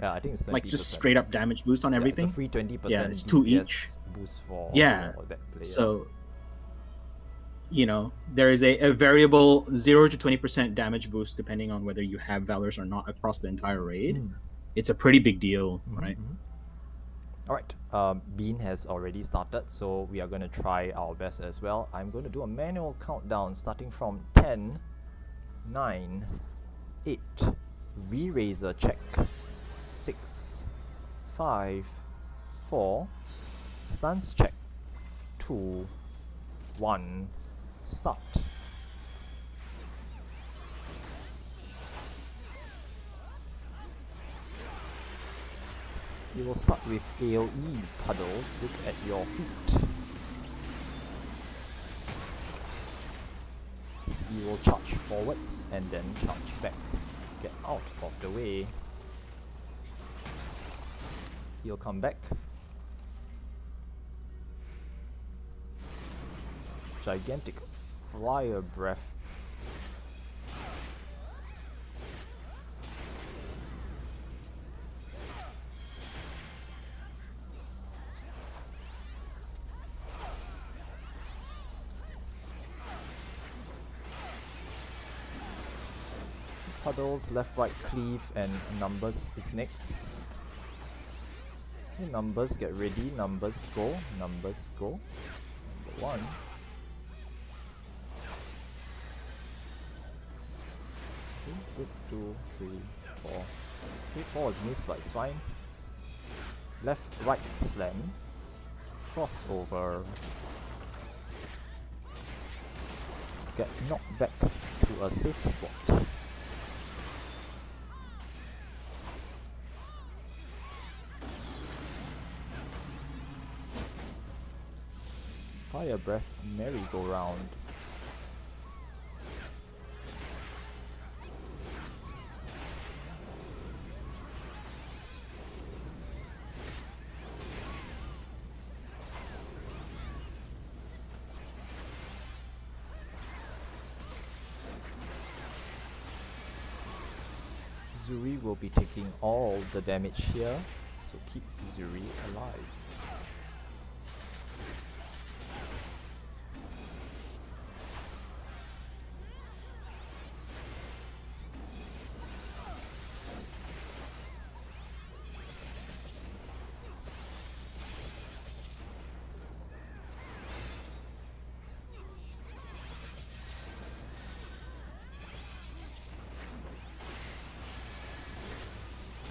Yeah, I think it's 20%. Like, just straight up damage boost on everything. It's a free 20% yeah, it's 2 each. boost for, yeah. for that player. So, you know, there is a variable 0 to 20% damage boost depending on whether you have Valors or not across the entire raid. It's a pretty big deal, right? Alright, Bean has already started, so we are going to try our best as well. I'm going to do a manual countdown starting from 10, 9, 8, re-raiser check, 6, 5, 4, stance check, 2, 1, start. You will start with AoE puddles. Look at your feet. You will charge forwards and then charge back. Get out of the way. You'll come back. Gigantic flyer breath. Puddles, left, right, cleave, and numbers is next. Okay, numbers, get ready. Numbers, go. Numbers, go. Number 1. Okay, good. 2, 3, 4. Okay, 4 is missed, but it's fine. Left, right, slam. Crossover. Get knocked back to a safe spot. Fire breath, merry-go-round. Zuri will be taking all the damage here, so keep Zuri alive.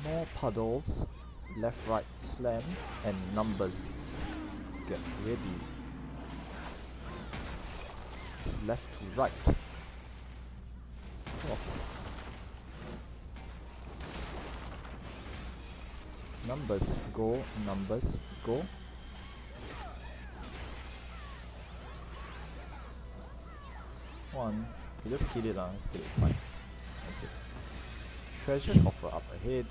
More puddles, left, right, slam, and numbers. Get ready. It's left to right. Cross. Numbers, go, numbers, go. one. You just kill it, let's kill it, it's fine. That's it. Treasure coffer up ahead.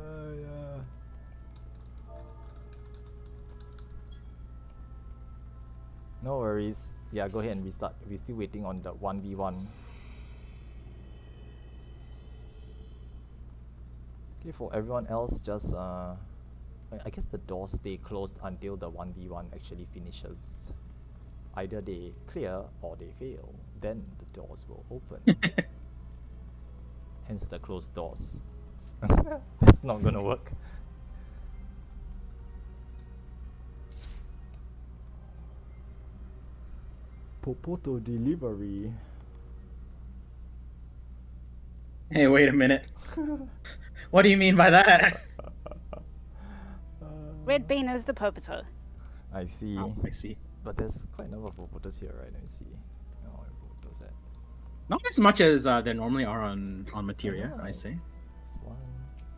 Yeah. No worries. Yeah, go ahead and restart. We're still waiting on the 1v1. Okay, for everyone else, just I guess the doors stay closed until the 1v1 actually finishes. Either they clear or they fail. Then the doors will open. Hence the closed doors. That's not gonna work. Popoto delivery. Hey, wait a minute. What do you mean by that? Red bean is the Popoto. I see. Oh, I see. But there's quite a number of Popotos here, right? Let me see. Oh, where Popotos at? Not as much as there normally are on Materia, I say. This one.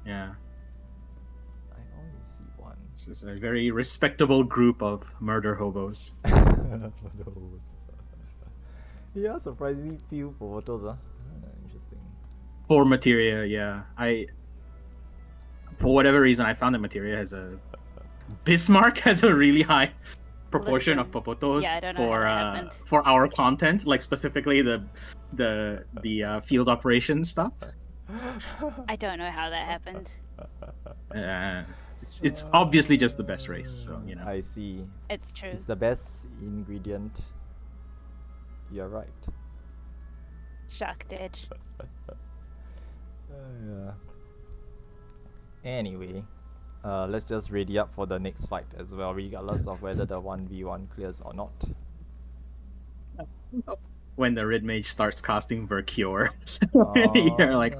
Yeah. I only see one. This is a very respectable group of murder hobos. Those. Yeah, surprisingly few Popotos, huh? Interesting. For Materia, yeah. For whatever reason, I found that Materia has a... Bismarck has a really high proportion of Popotos Yeah, I don't know how that happened. for our content, like specifically the field operations stuff. I don't know how that happened. It's obviously just the best race, so you know. I see. It's true. It's the best ingredient. You're right. Shark ditch. Yeah. Anyway, let's just ready up for the next fight as well, regardless of whether the 1v1 clears or not. When the Red Mage starts casting Vercure, you're like,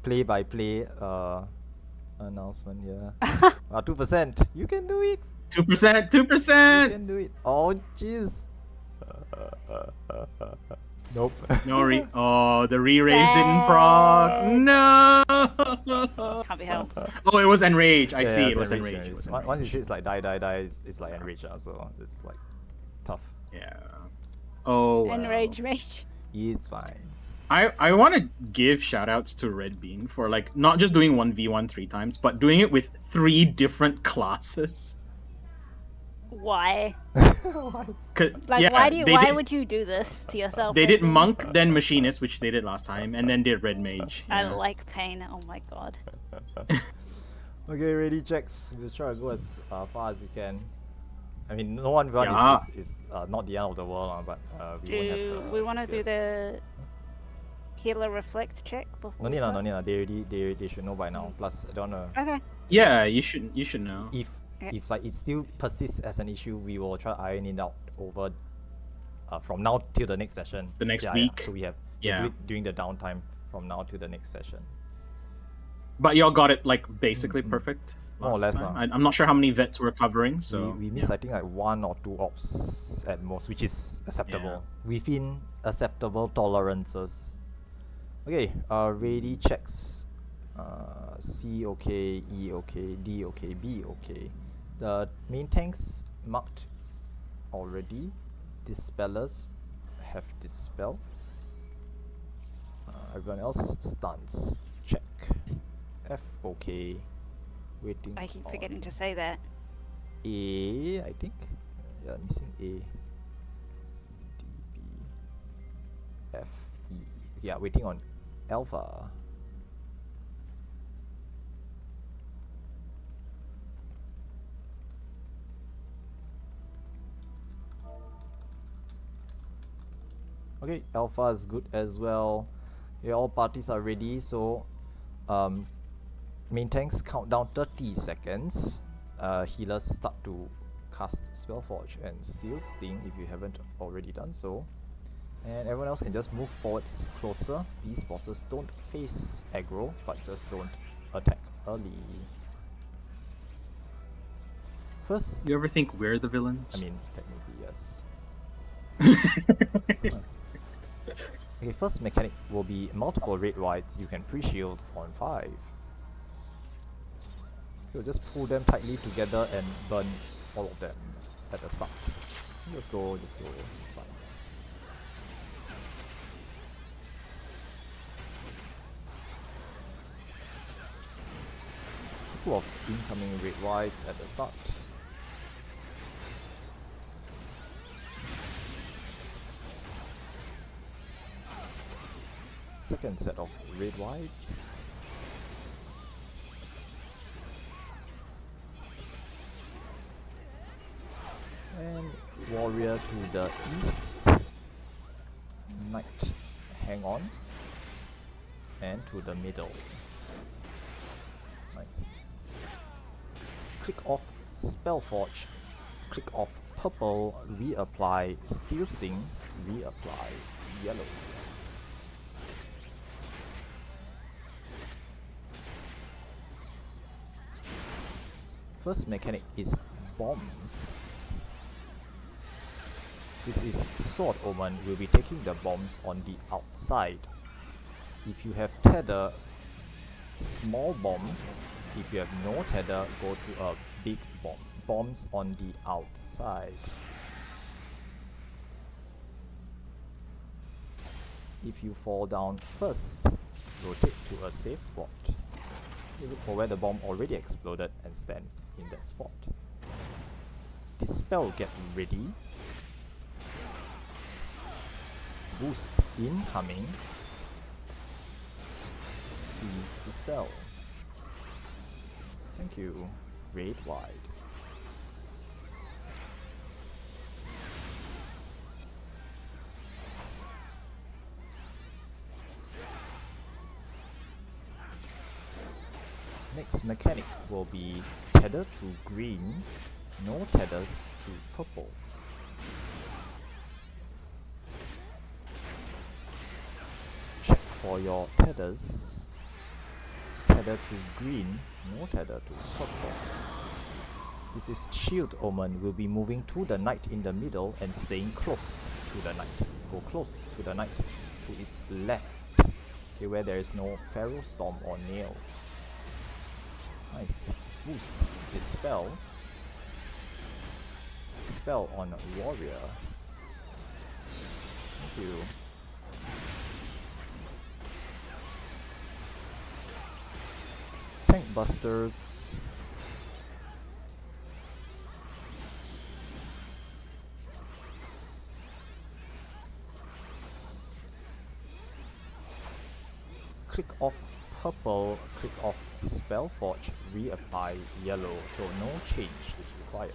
Play by play announcement here. 2%. You can do it. 2%, You 2%. can do it. Oh jeez. Nope. No the re-raise didn't prog. No. Can't be helped. Oh, it was enrage. I Yeah, see. yeah, It was enrage, enrage. It was Once enrage. you say it's like die, it's like enrage, so it's like tough. Yeah. Oh. Wow. Enrage rage. It's fine. I want to give shoutouts to Red Bean for like not just doing 1v1 3 times, but doing it with 3 different classes. Why? Like, yeah, why would you do this to yourself? They did Red Bean? Monk, then Machinist, which they did last time, and then did Red Mage. I yeah. like pain. Oh my god. Okay, ready checks. Just try to go as far as you can. I mean, no one run Yeah. is not the end of the world, but we won't have Do to. we want to do yes. the healer reflect check before? No we need, start? no need. They should know by now. Plus, I don't know Okay. Yeah, you should know. if like it still persists as an issue, we will try to iron it out over from now till the next session. The next Yeah, week. So we have Yeah. do it during the downtime from now to the next session. But y'all got it like basically perfect. More or last less, time. I'm not sure how many vets we're covering, so we missed I think like 1 or 2 ops at most, which is acceptable within acceptable tolerances. Okay, ready checks. C okay, E okay, D okay, B okay. The main tanks marked already. Dispellers have dispel. Everyone else stuns. Check. F okay. Waiting. I keep on forgetting to say that. A, I think. Yeah, missing A. C, D, B, F, E. Yeah, waiting on Alpha. Okay, Alpha is good as well. Yeah, all parties are ready, so main tanks count down 30 seconds. Healers start to cast Spellforge and Steel Sting if you haven't already done so. And everyone else can just move forwards closer. These bosses don't face aggro, but just don't attack early. First, You ever think we're the villains? I mean, technically, yes. Okay, first mechanic will be multiple red whites. You can pre-shield on 5. So just pull them tightly together and burn all of them at the start. Just go, it's fine. Couple of incoming red whites at the start. Second set of red whites. And warrior to the east. Knight, hang on. And to the middle. Nice. Click off Spellforge. Click off purple, reapply Steel Sting, reapply yellow. First mechanic is bombs. This is Sword Omen, will be taking the bombs on the outside. If you have tether, small bomb. If you have no tether, go to a big bomb. Bombs on the outside. If you fall down first, rotate to a safe spot. You look for where the bomb already exploded and stand in that spot. Dispel, get ready. Boost incoming. Please dispel. Thank you. Red wide. Next mechanic will be tether to green, no tethers to purple. Check for your tethers. Tether to green, no tether to purple. This is Shield Omen, will be moving to the knight in the middle and staying close to the knight. Go close to the knight, to its left, okay, where there is no Pharaoh Storm or Nail. Nice. Boost, dispel. Spell on warrior. Thank you. Tank busters. Click off purple, click off Spellforge, reapply yellow, so no change is required.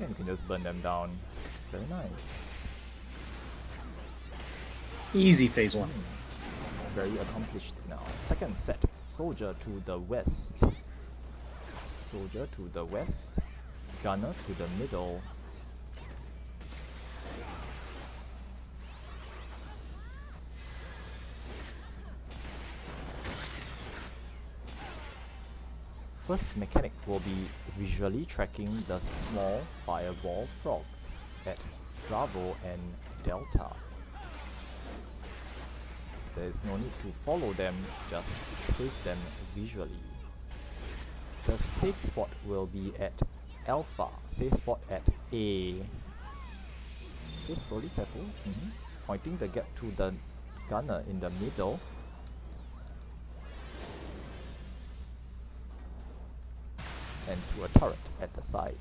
And you can just burn them down. Very nice. Easy phase 1. Very accomplished now. Second set, soldier to the west. Soldier to the west. Gunner to the middle. First mechanic will be visually tracking the small fireball frogs at Bravo and Delta. There is no need to follow them, just trace them visually. The safe spot will be at Alpha, safe spot at A. Just slowly, careful. Pointing the gap to the gunner in the middle. And to a turret at the side.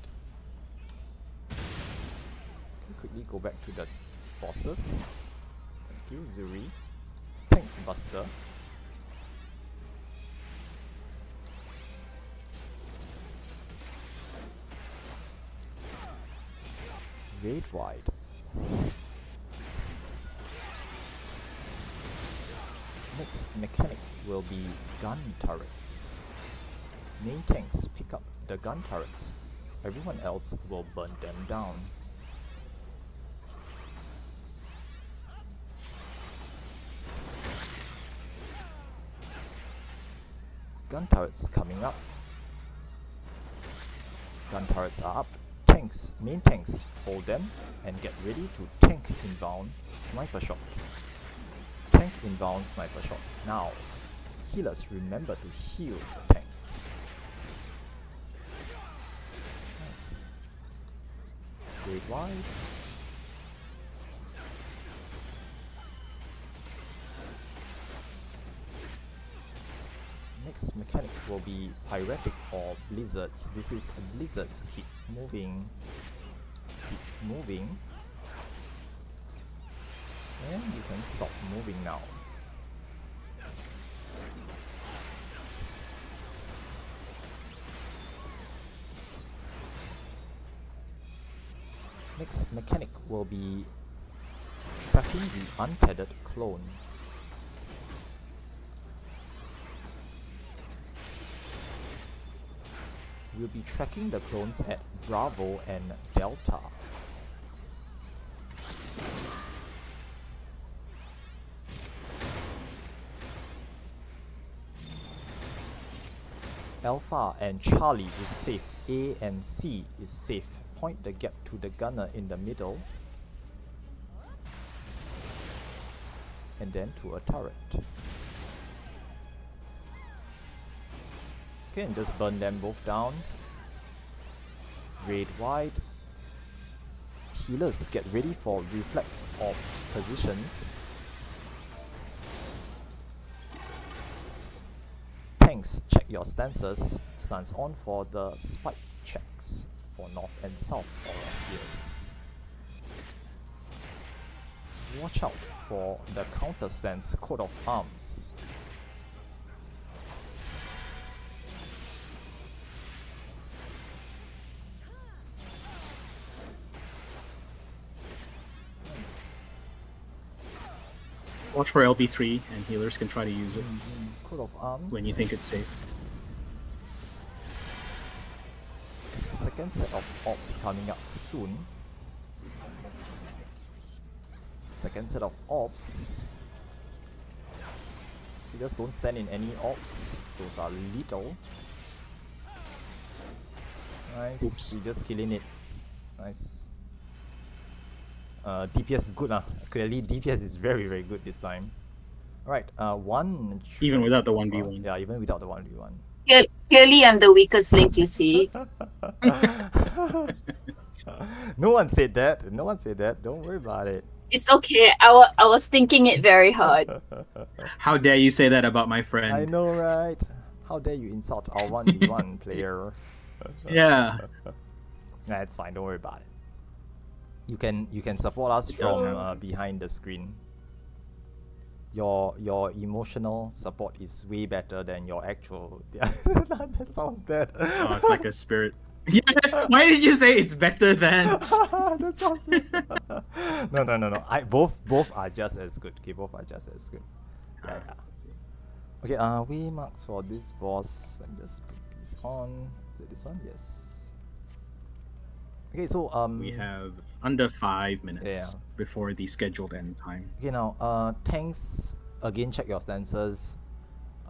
Quickly go back to the bosses. Thank you, Zuri. Tank buster. Raid wide. Next mechanic will be gun turrets. Main tanks pick up the gun turrets. Everyone else will burn them down. Gun turrets coming up. Gun turrets are up. Tanks, main tanks, hold them and get ready to tank inbound sniper shot. Tank inbound sniper shot. Now, healers, remember to heal the tanks. Nice. Great wide. Next mechanic will be Pyretic or Blizzards. This is Blizzards. Keep moving. Keep moving. And you can stop moving now. Next mechanic will be tracking the untethered clones. We'll be tracking the clones at Bravo and Delta. Alpha and Charlie is safe. A and C is safe. Point the gap to the gunner in the middle. And then to a turret. Okay, and just burn them both down. Raid wide. Healers, get ready for reflect of positions. Tanks, check your stances. Stance on for the spike checks for north and south aura spheres. Watch out for the counter stance coat of arms. Watch for LB3, and healers can try to use it Coat of arms. when you think it's safe. Second set of orbs coming up soon. Second set of orbs. You just don't stand in any orbs. Those are lethal. Nice. Oops. You just killing it. Nice. DPS is good, clearly DPS is very, very good this time. Alright, one... Even without the 1v1. Yeah, even without the 1v1. Clearly, I'm the weakest link, you see. No one said that. No one said that. Don't worry about it. It's okay. I was thinking it very hard. How dare you say that about my friend? I know, right? How dare you insult our 1v1 player? Yeah. Nah, it's fine. Don't worry about it. You can support us from behind the screen. Your emotional support is way better than your actual. That sounds bad. Oh, it's like a spirit. Yeah. Why did you say it's better than? That sounds bad. No. Both are just as good. Okay, both are just as good. Yeah. Okay. We marks for this boss. Let me just put this on. Is it this one? Yes. Okay, so we have under 5 minutes before the scheduled end time. Okay, now tanks, again check your stances.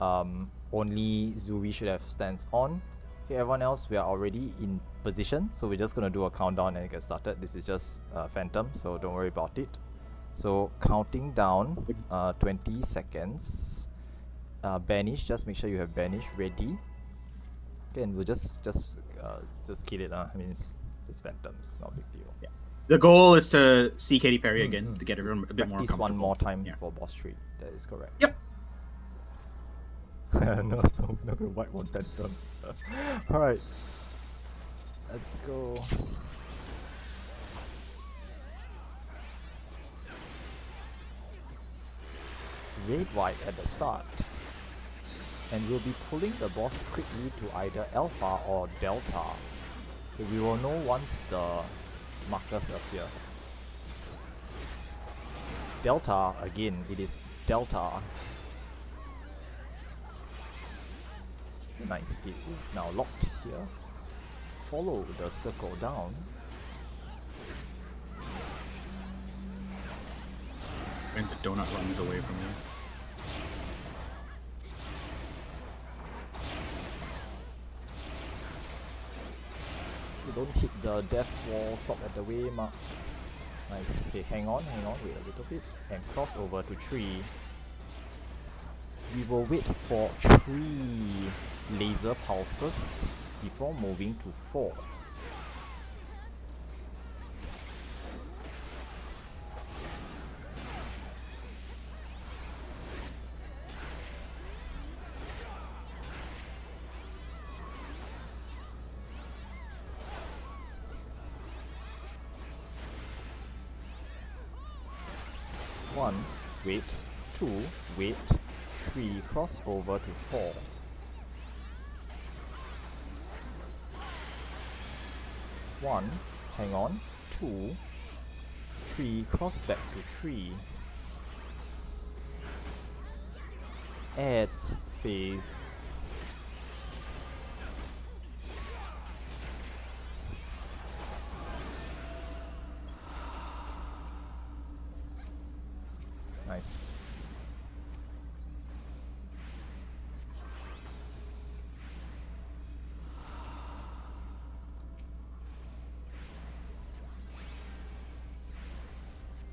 Only Zuri should have stance on. Okay, everyone else, we are already in position, so we're just gonna do a countdown and get started. This is just Phantom, so don't worry about it. So counting down, 20 seconds. Banish, just make sure you have Banish ready. Okay, and we'll just kill it. I mean, it's Phantoms, not a big deal. Yeah. The goal is to see Katy Perry again to get everyone a bit more comfortable. One more time for boss 3. That is correct. Yep. No, we're not gonna wipe one Phantom. Alright. Let's go. Raid wide at the start. And we'll be pulling the boss quickly to either Alpha or Delta. We will know once the markers appear. Delta, again, it is Delta. Nice, it is now locked here. Follow the circle down. When the donut runs away from him. don't hit the death wall. Stop at the way mark. Nice. Okay, hang on, wait a little bit. And cross over to 3. We will wait for 3 laser pulses before moving to 4. One, wait, 2, wait, 3, cross over to 4. 1, hang on, 2, 3, cross back to 3. Adds phase. Nice.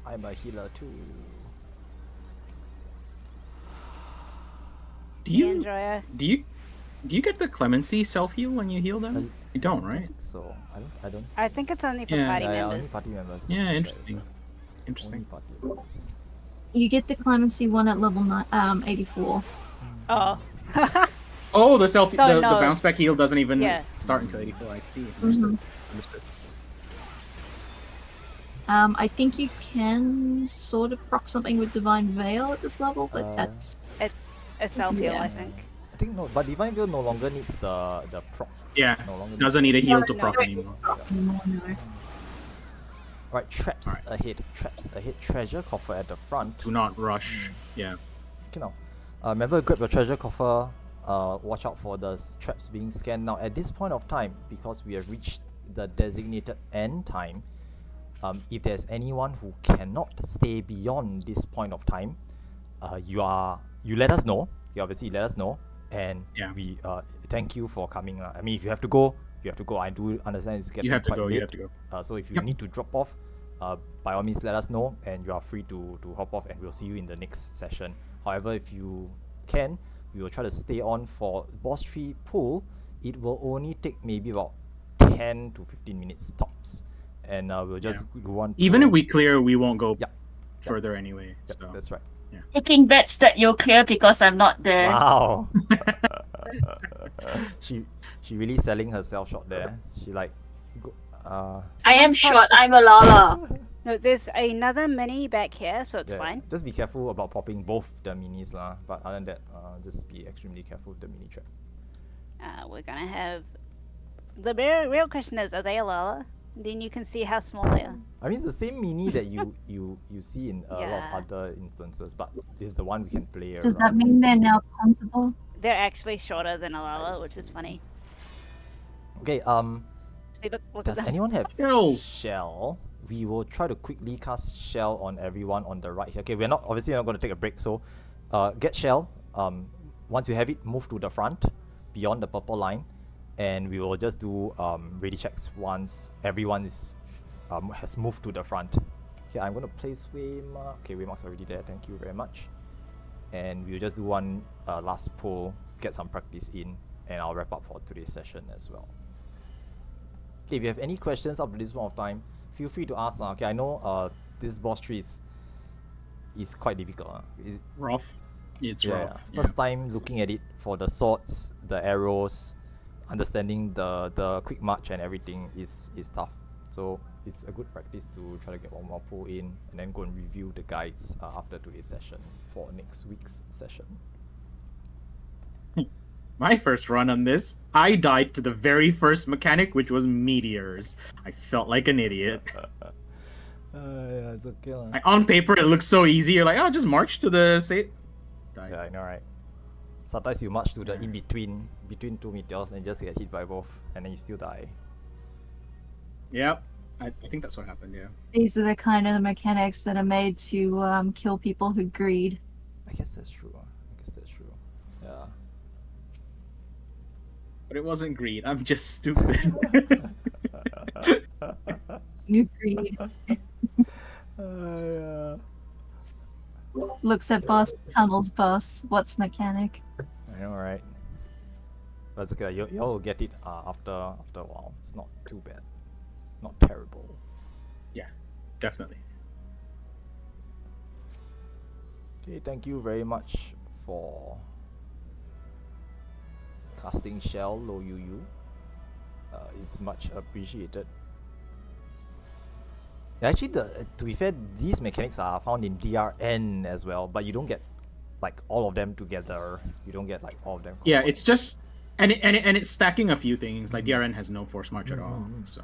I'm a healer too. Do you Andrea. do you get the clemency self heal when you heal them? You don't, I right? think so. I don't. I think it's only for Yeah. party Only members. party members. Yeah, That's right, interesting. that's right. Interesting. Only party members. You get the clemency one at level 84. Oh. Oh, the self So the no. bounce back heal doesn't even Yeah. start until 84. I see. Mm-hmm. Understood. Understood. I think you can sort of proc something with Divine Veil at this level, but that's It's a self heal, Yeah. I think. I think no, but Divine Veil no longer needs the proc. Yeah. No longer Doesn't need a heal No, to no. proc anymore. anymore, no. Right, traps ahead. Traps ahead. Treasure coffer at the front. Do not rush. Yeah. Okay now. Remember, grab your treasure coffer. Watch out for the traps being scanned. Now, at this point of time, because we have reached the designated end time, if there's anyone who cannot stay beyond this point of time, you let us know. You obviously let us know, and Yeah. we thank you for coming. I mean, if you have to go, you have to go. I do understand it's getting You have to quite go. late. You have to go. So if you Yep. need to drop off, by all means let us know, and you are free to hop off, and we'll see you in the next session. However, if you can, we will try to stay on for boss tree pull. It will only take maybe about 10 to 15 minutes tops, and we'll just want Even if we clear, we won't go Yeah. further anyway. Yep, So. that's right. Taking bets that you'll clear because I'm not there. Wow. she really selling herself short there. She like I am short. I'm a Lala. No, there's another mini back here, so it's yeah, fine. just be careful about popping both the minis lah. But other than that, just be extremely careful with the mini trap. We're gonna have. The real question is, are they a Lala? Then you can see how small they are. I mean, it's the same mini that you see in a lot Yeah. of other instances, but this is the one we can play Does that around. mean they're now puntable? They're actually shorter than a Lala, which is funny. Okay, See, look at does them. anyone have Shells. shell? We will try to quickly cast shell on everyone on the right here. Okay, we're not obviously not going to take a break, so get shell. Once you have it, move to the front beyond the purple line, and we will just do ready checks once everyone is has moved to the front. Okay, I'm going to place waymark. Okay, waymark's already there. Thank you very much. And we'll just do one last pull, get some practice in, and I'll wrap up for today's session as well. Okay, if you have any questions up to this point of time, feel free to ask. Okay, I know this boss tree is quite difficult. Rough. It's Yeah, rough. first time looking at it for the swords, the arrows, understanding the quick march and everything is tough. So it's a good practice to try to get one more pull in and then go and review the guides after today's session for next week's session. My first run on this, I died to the very first mechanic, which was meteors. I felt like an idiot. Yeah, it's okay. Like, on paper, it looks so easy. You're like, oh, just march to the save. Die. Yeah, I know, right? Sometimes you march to the in-between, between two meteors and just get hit by both, and then you still die. Yep. I think that's what happened, yeah. These are the kind of the mechanics that are made to kill people who greed. I guess that's true. Yeah. But it wasn't greed. I'm just stupid. Agreed. Yeah. Looks at bus, tunnels bus. What's mechanic? I know, right? But it's okay. Y'all will get it after a while. It's not too bad. Not terrible. Yeah, definitely. Okay, thank you very much for casting Shell Lo Yu Yu. It's much appreciated. Actually, to be fair, these mechanics are found in DRN as well, but you don't get like all of them together. You don't get like all of them. Yeah, combined. it's just and it's stacking a few things. Like DRN has no force march at all, so.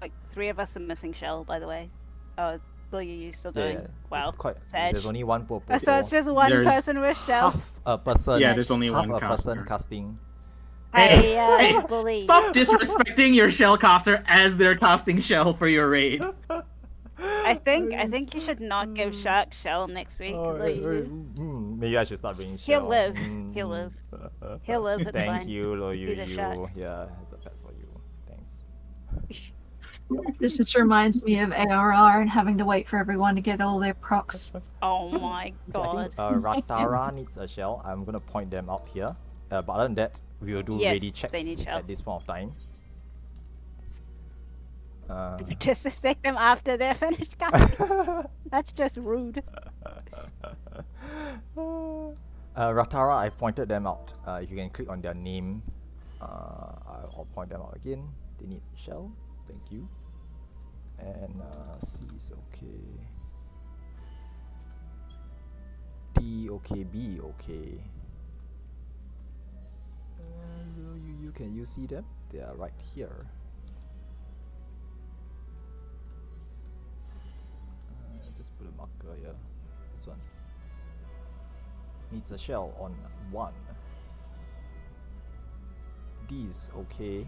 Like 3 of us are missing Shell, by the way. Oh, Lo Yu still Yeah, going. yeah. Wow. It's quite, Sad. there's only one purple. So it's just one There's person with Shell. half a person. Yeah, there's only half one a person caster. casting. Hey, Bully. Stop disrespecting your shell caster as they're casting shell for your raid. I think you should not give Shark Shell next week. Lo Yu. Maybe I should start bringing He'll Shell. live. He'll live. He'll live. It's Thank fine. you, Lo Yu He's a shark. Yu. Yeah, it's a pet for you. Thanks. This just reminds me of ARR and having to wait for everyone to get all their procs. Oh my I god. think Ratara needs a shell. I'm gonna point them out here. But other than that, we will do Yes, ready they need checks shell. at this point of time. Just to stick them after they're finished casting. That's just rude. Ratara, I pointed them out. If you can click on their name, I'll point them out again. They need shell. Thank you. And C is okay. D okay. B okay. Can you see them? They are right here. Just put a marker here. This one needs a shell on 1. D is okay.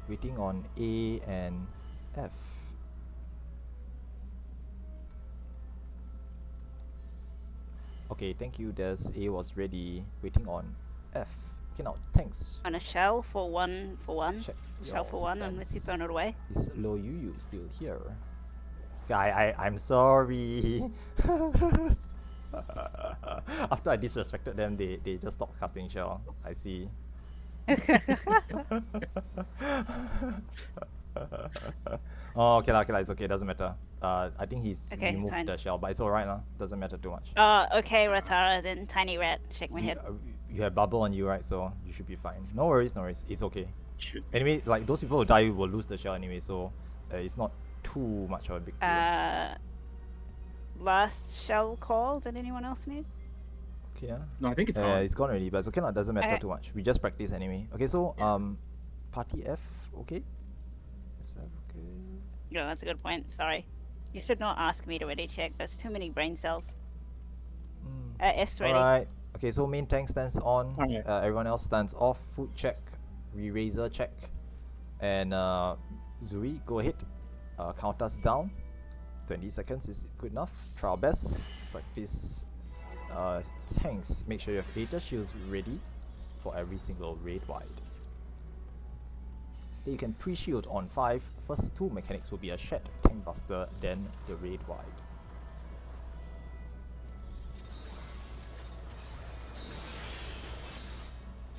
Waiting on A and F. Okay, thank you. There's A was ready. Waiting on F. Okay, now thanks. On a shell for one. Check Shell for your 1 unless you've stance. thrown it away. Is Lo Yu Yu still here? I'm sorry. After I disrespected them, they just stopped casting shell. I see. Oh, okay, it's okay. Doesn't matter. I think he's Okay, it's removed fine. the shell, but it's alright, lah. Doesn't matter too much. Okay, Ratara, then Tiny Rat. Shake my head. You have bubble on you, right? So you should be fine. No worries. It's okay. Shoot. Anyway, like those people who die will lose the shell anyway, so it's not too much of a big deal. Last shell call. Did anyone else need? Okay, yeah. No, I think it's Yeah, on. it's gone already, but it's okay, it doesn't matter Okay. too much. We just practice anyway. Okay, so party F, okay? SF, okay. No, that's a good point. Sorry. You should not ask me to ready check. There's too many brain cells. F's ready. Alright. Okay, so main tank stands on. Okay. Everyone else stands off. Food check. Re-razor check. And Zuri, go ahead. Count us down. 20 seconds is good enough. Try our best. Practice tanks. Make sure you have data shields ready for every single raid wide. Then you can pre-shield on 5. First 2 mechanics will be a shed, tank buster, then the raid wide.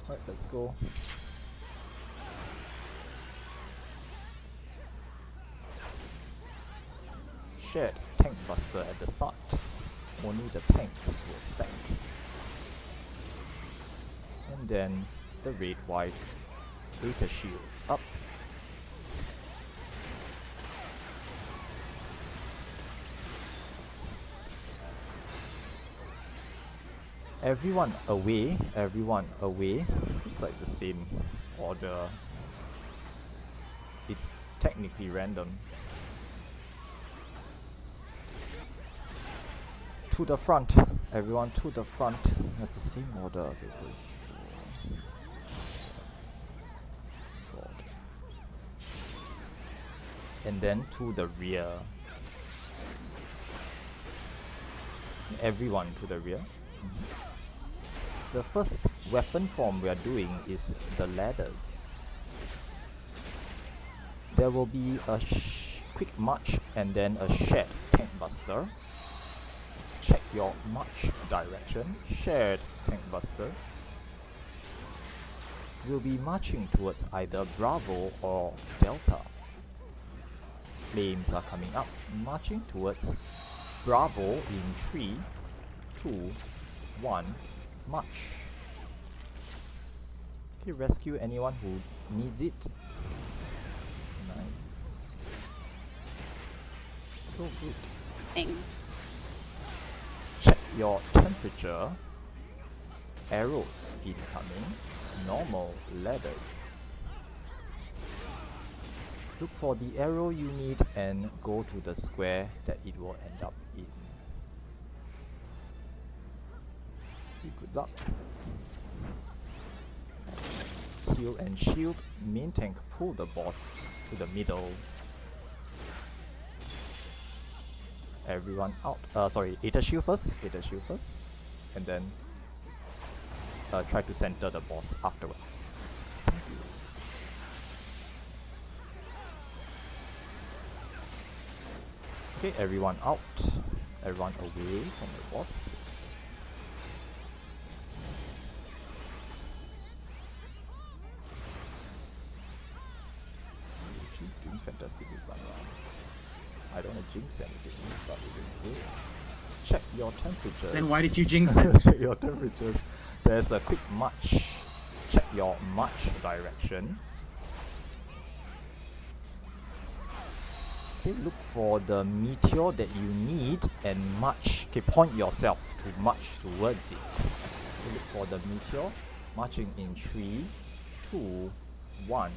Alright, let's go. Shed, tank buster at the start. Only the tanks will stack. And then the raid wide. Data shields up. Everyone away. It's like the same order. It's technically random. To the front. Everyone to the front. That's the same order. Okay, so it's sword. And then to the rear. Everyone to the rear. The first weapon form we are doing is the ladders. There will be a quick march and then a shared tank buster. Check your march direction. Shared tank buster. We'll be marching towards either Bravo or Delta. Flames are coming up, marching towards Bravo in 3, 2, 1, march. Okay, rescue anyone who needs it. Nice. So good. Thing. Check your temperature. Arrows incoming. Normal ladders. Look for the arrow you need and go to the square that it will end up in. Okay, good luck. Heal and shield. Main tank pull the boss to the middle. Everyone out. Sorry, Aether shield first. Aether shield first. And then try to center the boss afterwards. Thank you. Okay, everyone out. Everyone away from the boss. You're doing fantastic this time around. I don't want to jinx anything, but we're doing good. Check your temperatures. Then why did you jinx it? Check your temperatures. There's a quick march. Check your march direction. Okay, look for the meteor that you need and march. Okay, point yourself to march towards it. Okay, look for the meteor. Marching in 3, 2, 1,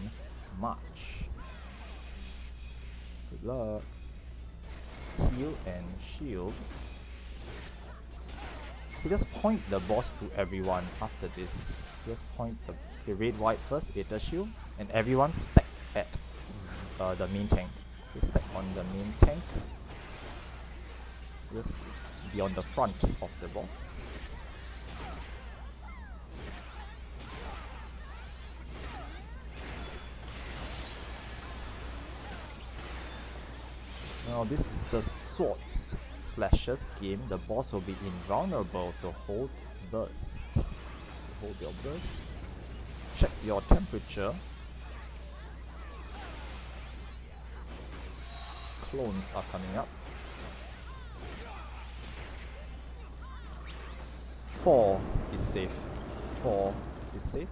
march. Good luck. Heal and shield. Okay, just point the boss to everyone after this. Just point the red white first, Aether shield, and everyone stack at the main tank. Okay, stack on the main tank. Just be on the front of the boss. Now this is the swords slashes game. The boss will be invulnerable, so hold burst. So hold your burst. Check your temperature. Clones are coming up. 4 is safe. 4 is safe.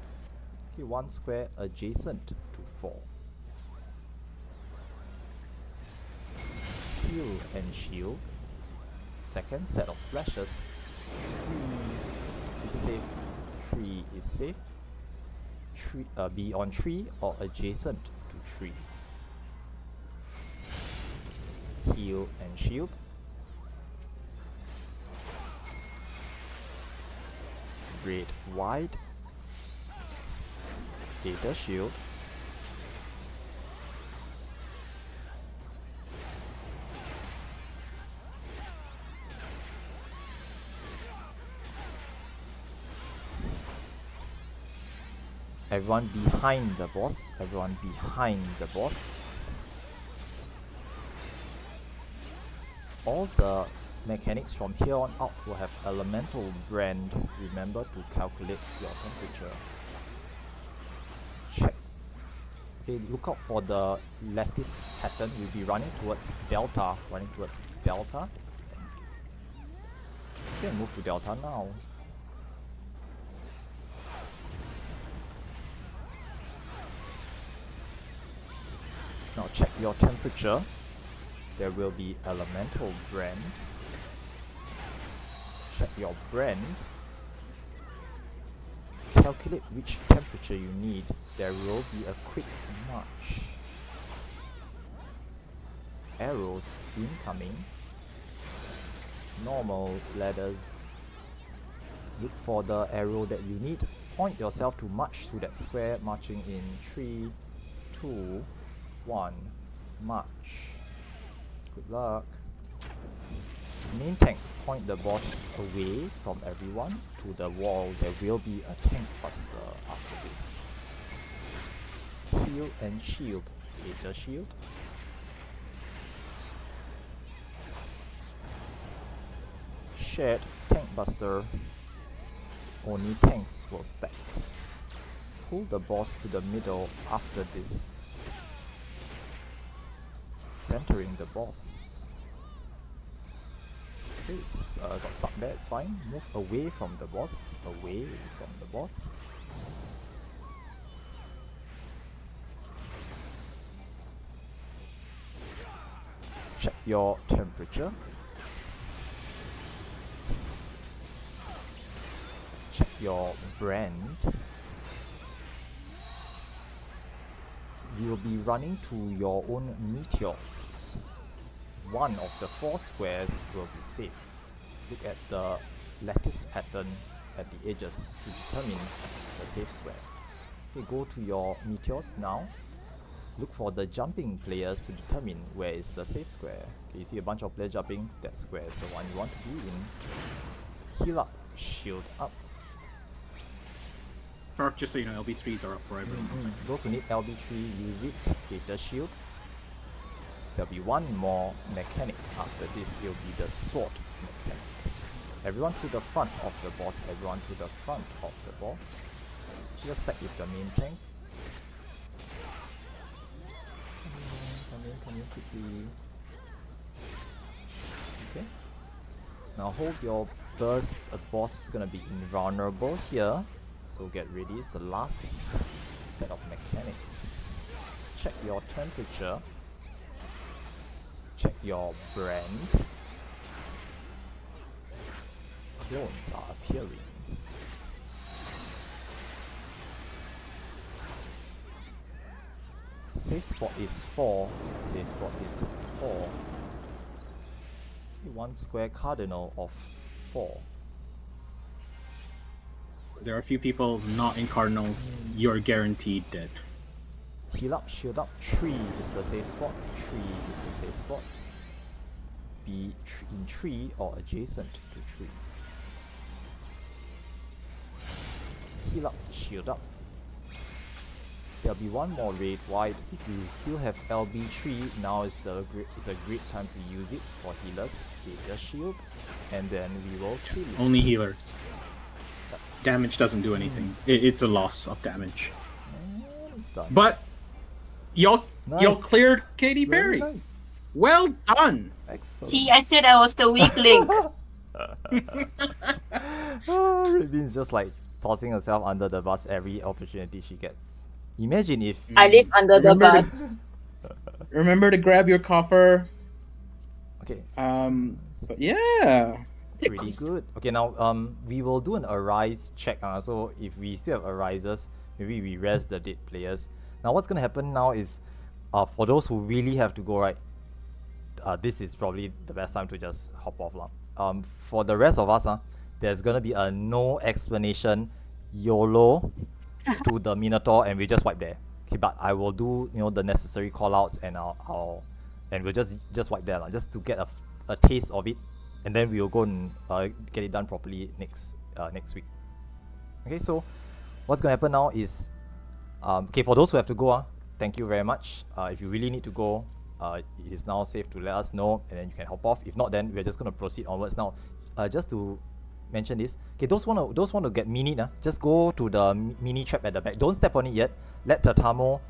Okay, 1 square adjacent to 4. Heal and shield. Second set of slashes. 3 is safe. 3 is safe. Be on 3 or adjacent to 3. Heal and shield. Red wide. Aether shield. Everyone behind the boss. Everyone behind the boss. All the mechanics from here on out will have elemental brand. Remember to calculate your temperature. Check. Okay, look out for the lattice pattern. You'll be running towards Delta. Running towards Delta. Okay, move to Delta now. Now check your temperature. There will be elemental brand. Check your brand. Calculate which temperature you need. There will be a quick march. Arrows incoming. Normal ladders. Look for the arrow that you need. Point yourself to march through that square, marching in 3, 2, 1, march. Good luck. Main tank, point the boss away from everyone to the wall. There will be a tank buster after this. Heal and shield. Gator shield. Shared tank buster. Only tanks will stack. Pull the boss to the middle after this. Centering the boss. Okay, it's got stuck there, it's fine. Move away from the boss. Away from the boss. Check your temperature. Check your brand. You will be running to your own meteors. One of the 4 squares will be safe. Look at the lattice pattern at the edges to determine the safe square. Okay, go to your meteors now. Look for the jumping players to determine where is the safe square. Okay, you see a bunch of players jumping, that square is the one you want to be in. Heal up, shield up. Just so you know, LB3s are up for everyone. Those who need LB3, use it. Gator shield. There'll be one more mechanic after this. It'll be the sword mechanic. Everyone to the front of the boss. Everyone to the front of the boss. Just stack with the main tank. Come in quickly. Okay. Now hold your burst. A boss is gonna be invulnerable here. So get ready, it's the last set of mechanics. Check your temperature. Check your brand. Clones are appearing. Safe spot is 4. Safe spot is 4. 1 square cardinal of 4. There are a few people not in cardinals. You're guaranteed dead. Heal up, shield up. 3 is the safe spot. 3 is the safe spot. Be in 3 or adjacent to 3. Heal up, shield up. There'll be one more raid wide. If you still have LB3, now is a great time to use it for healers. Gator shield, and then we will kill you. Only healers. Damage doesn't do anything. It's a loss of damage. It's done. But y'all cleared Katy Very Perry. nice. Well done. Excellent. See, I said I was the weak link. Red Bean's just like tossing herself under the bus every opportunity she gets. Imagine if I live under the bus. Remember to grab your coffer. Okay. But yeah. Pretty good. Okay, now we will do an arise check. So if we still have arises, maybe we rest the dead players. Now what's gonna happen now is, for those who really have to go, right, this is probably the best time to just hop off lah. For the rest of us, there's gonna be a no explanation YOLO to the Minotaur, and we just wipe there. Okay, but I will do the necessary callouts, and and we'll just wipe there lah, just to get a taste of it. And then we will go and get it done properly next week. Okay, so what's gonna happen now is, okay, for those who have to go, thank you very much. If you really need to go, it is now safe to let us know, and then you can hop off. If not, then we're just gonna proceed onwards now. Just to mention this, okay, those want to get mini, just go to the mini trap at the back. Don't step on it yet. Let Tatamo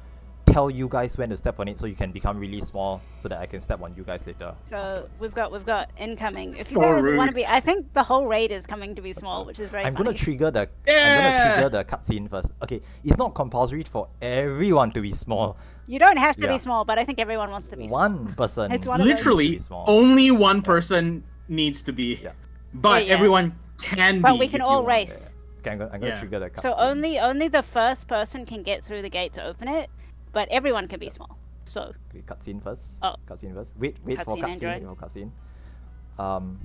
tell you guys when to step on it, so you can become really small, so that I can step on you guys later. So afterwards. we've got incoming. If you guys want to be, I think the whole raid is coming to be small, which is very I'm funny. gonna trigger the cutscene first. Okay, it's not compulsory for everyone to be small. You don't have to be small, but I think everyone wants to be small. One person. It's one of those. Literally, only one person needs to be. Yeah. But Yeah. everyone can be. But we can if all you want. race. Okay, I'm gonna trigger the cutscene. So only the first person can get through the gate to open it, but everyone can be small. So Okay, cutscene first. Oh. Cutscene first. Wait for Cutscene, cutscene. Android. Wait for cutscene.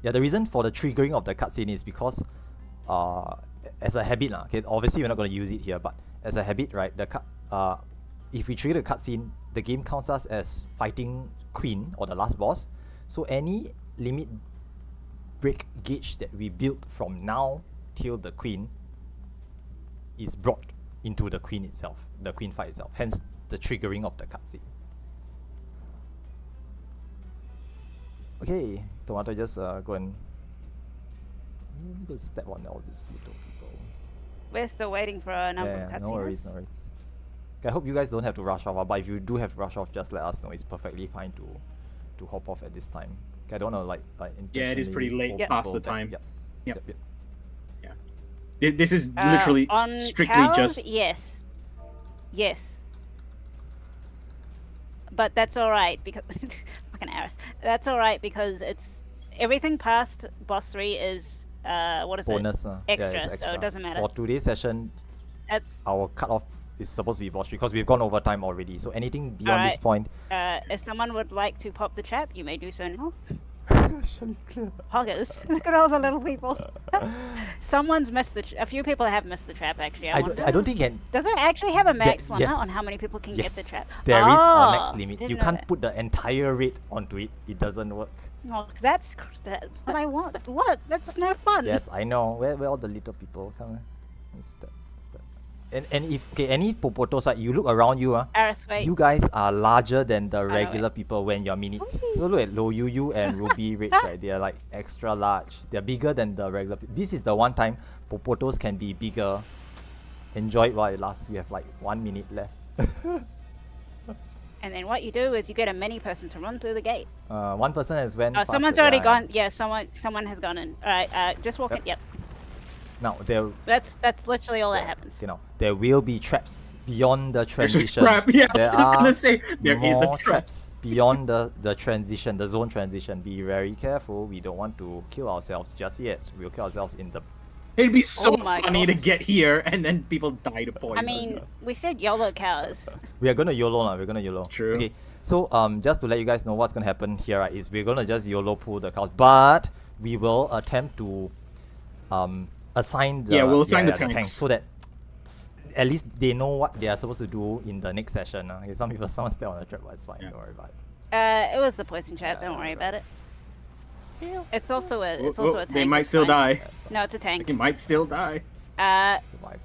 Yeah, the reason for the triggering of the cutscene is because, as a habit, okay, obviously we're not gonna use it here, but as a habit, right, if we trigger the cutscene, the game counts us as fighting Queen or the last boss. So any limit break gauge that we built from now till the Queen is brought into the Queen itself, the Queen fight itself. Hence, the triggering of the cutscene. Okay, Tomato, just go and go step on all these little people. We're still waiting for a number of cutscenes. No worries, no worries. Okay, I hope you guys don't have to rush off, but if you do have to rush off, just let us know. It's perfectly fine to hop off at this time. Okay, I don't want to Yeah, it is pretty late past the time. Yep. This is literally on strictly cows, just yes. But that's all right because fucking Aris. That's all right because it's everything past boss 3 is what is bonus, it? Extra, Extra, so it doesn't matter. For today's session, That's our cutoff is supposed to be boss 3 because we've gone over time already. So anything beyond this point. if someone would like to pop the trap, you may do so now. Clear. Hoggers, look at all the little people. Someone's missed a few people have missed the trap actually. I don't think it can. Does it actually have a max limit yes. on how many people can get the trap? There is a max limit. Didn't You know can't that. put the entire rate onto it. It doesn't work. No, that's what I want. What? That's no fun. Yes, I know. Where all the little people? Come on. Step. And if any Popotos, right, you look around you, Aris, wait. you guys are larger than the know regular it. people when you're minute. So look at Lo Yu Yu and Ruby Rage, right? They are like extra large. They're bigger than the regular people. This is the one time Popotos can be bigger. Enjoy it while it lasts. You have like 1 minute left. And then what you do is you get a mini person to run through the gate. One person has went. Someone's faster. already Yeah, gone. Yeah, someone has gone in. All right, just walk in. Yep. Now there. That's literally all that happens. You know, there will be traps beyond the there's a transition. trap. Yeah, I There was just are gonna say there is a more trap. traps beyond the transition, the zone transition. Be very careful. We don't want to kill ourselves just yet. We'll kill ourselves in the. It'd be so Oh my funny God. to get here and then people die to poison. I mean, we said YOLO cows. We are gonna YOLO now. We're gonna YOLO. True. Okay. So just to let you guys know what's gonna happen here, right, is we're gonna just YOLO pull the cows, but we will attempt to assign the we'll assign the tanks tanks. so that at least they know what they are supposed to do in the next session. Okay, someone step on the trap, but it's fine. Yeah. Don't worry about it. It was the poison trap. Don't worry about it. It's also a tank. They might it's still fine. die. No, it's a tank. They might still die. Survived.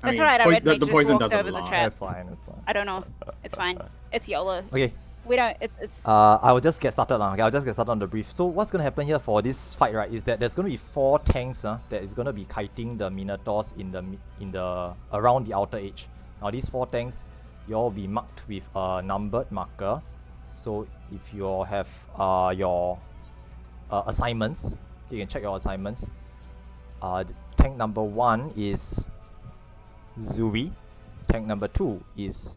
That's alright, I read the we just poison walked doesn't over the lie. trap. That's fine. That's fine. I don't know. It's fine. It's YOLO. Okay. We don't. It's. I will just get started now. Okay, I'll just get started on the brief. So what's gonna happen here for this fight, right, is that there's gonna be 4 tanks that is gonna be kiting the Minotaurs in the around the outer edge. Now these 4 tanks, you all will be marked with a numbered marker. So if you have your assignments, you can check your assignments. Tank number 1 is Zuri. Tank number 2 is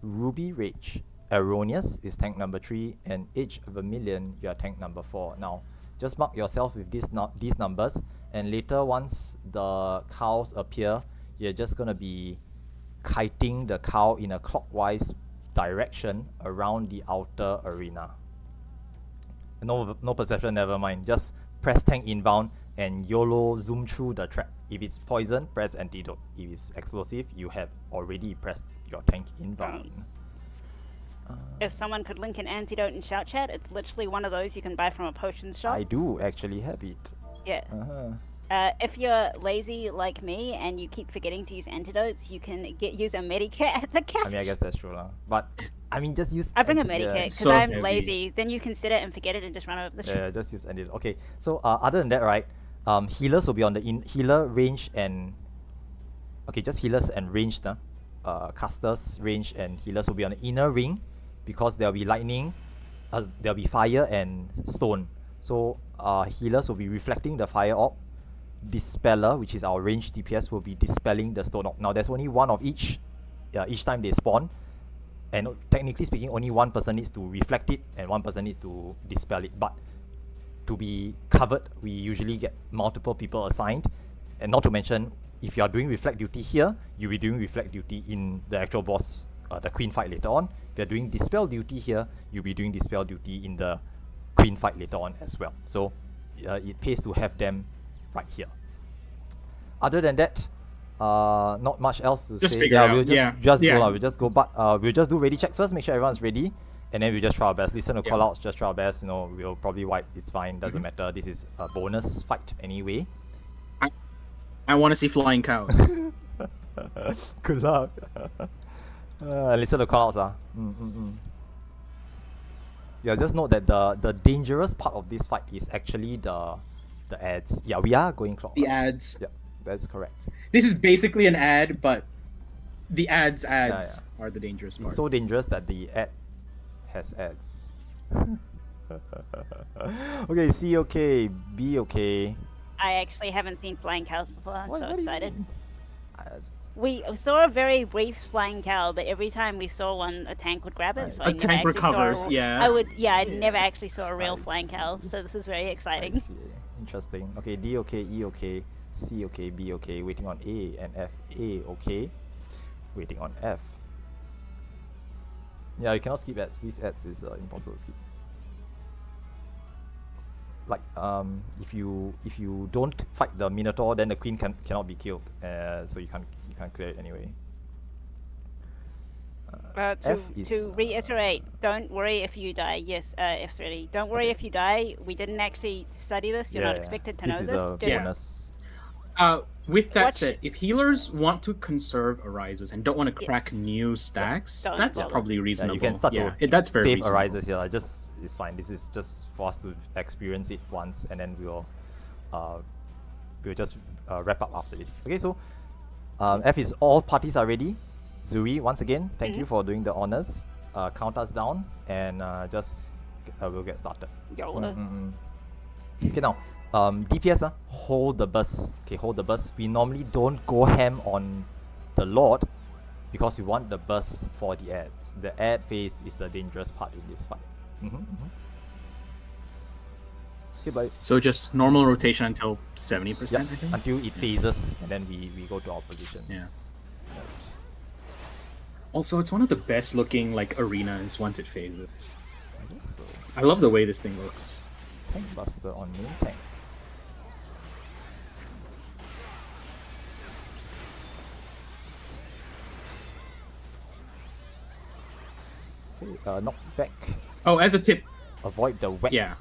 Ruby Rage. Erroneous is tank number 3, and Age Vermilion, you are tank number 4. Now, just mark yourself with these numbers, and later once the cows appear, you're just gonna be kiting the cow in a clockwise direction around the outer arena. No perception, never mind. Just press tank inbound and YOLO zoom through the trap. If it's poison, press antidote. If it's explosive, you have already pressed your tank inbound. If someone could link an antidote in shout chat, it's literally one of those you can buy from a potion shop. I do actually have it. Yeah. If you're lazy like me and you keep forgetting to use antidotes, you can use a medikit at the cache. I mean, I guess that's true, lah. But I mean, just use. I bring a antidote. medikit because so I'm heavy. lazy. Then you can set it and forget it and just run over the street. Yeah, just use antidote. Okay, so other than that, right, healers will be on the healer range and. Okay, just healers and ranged. Casters, range, and healers will be on the inner ring, because there'll be lightning, there'll be fire and stone. So healers will be reflecting the fire orb. Dispeller, which is our ranged DPS, will be dispelling the stone orb. Now there's only one of each time they spawn, and technically speaking, only one person needs to reflect it and one person needs to dispel it. But to be covered, we usually get multiple people assigned, and not to mention, if you are doing reflect duty here, you'll be doing reflect duty in the actual boss, the queen fight later on. If you're doing dispel duty here, you'll be doing dispel duty in the queen fight later on as well. So it pays to have them right here. Other than that, not much else to Just say. figure it out. We'll just Yeah. go. We'll just go. But we'll just do ready checks first. Make sure everyone's ready, and then we'll just try our best. Listen to call outs. Just try our best. You know, we'll probably wipe. It's fine. Doesn't matter. This is a bonus fight anyway. I want to see flying cows. Good luck. Listen to callouts. Yeah, just note that the dangerous part of this fight is actually the ads. Yeah, we are going clockwise. The ads. Yeah, that's correct. This is basically an ad, but the ads are the dangerous part. It's so dangerous that the ad has ads. Okay, C okay, B okay. I actually haven't seen flying cows before. I'm so excited. Yes. We saw a very brief flying cow, but every time we saw one, a tank would grab it. Nice. So A I never tank actually recovers, saw yeah. I never actually saw a real Nice. flying cow. So this is very exciting. I see. Interesting. Okay, D okay, E okay, C okay, B okay. Waiting on A and F. A okay. Waiting on F. Yeah, you cannot skip ads. These ads is impossible to skip. Like if you don't fight the Minotaur, then the queen cannot be killed. So you can't clear it anyway. To reiterate, don't worry if you die. Yes, F's ready. Don't worry if you die. We didn't actually study this. You're not expected to know this. This Is a Just bonus. With that Watch- said, if healers want to conserve arises and don't want to crack new stacks, Don't that's bother. probably reasonable. You can start that's to very save reasonable. arises here. It's fine. This is just for us to experience it once, and then we'll just wrap up after this. Okay, so F is all parties are ready. Zuri, once again, thank you for doing the honors. Count us down, and we'll get started. YOLO. Okay, now DPS, hold the bus. Okay, hold the bus. We normally don't go ham on the Lord because we want the bus for the ads. The ad phase is the dangerous part in this fight. Okay, but So just normal rotation until 70%, yeah, I think. until it phases, and then we go to our positions. Yeah. Right. Also, it's one of the best looking like arenas once it phases. I guess so. I love the way this thing looks. Tank Buster on main tank. Okay, knock back. Oh, as a tip, Avoid the wets. Yeah.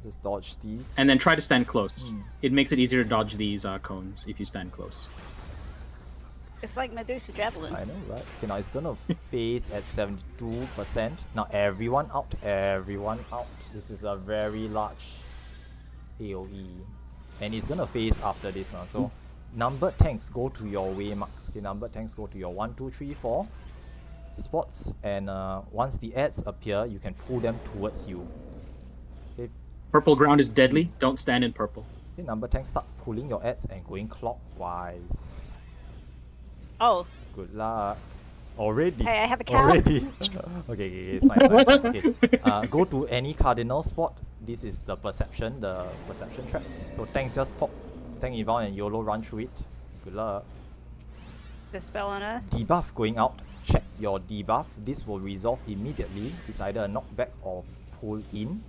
Just dodge these. and then try to stand close. It makes it easier to dodge these cones if you stand close. It's like Medusa Javelin. I know, right? Okay, now it's gonna phase at 72%. Now everyone out, everyone out. This is a very large AoE. And it's gonna phase after this now. So numbered tanks go to your way marks. Okay, numbered tanks go to your 1, 2, 3, 4 spots, and once the ads appear, you can pull them towards you. Okay, Purple ground is deadly. Don't stand in purple. okay, number tanks start pulling your ads and going clockwise. Oh, Good luck. Already. hey, I have a cow. Already. okay, it's fine. Okay. Go to any cardinal spot. This is the perception traps. So tanks just pop tank eval and YOLO run through it. Good luck. Dispel on Earth. Debuff going out. Check your debuff. This will resolve immediately. It's either a knockback or pull in.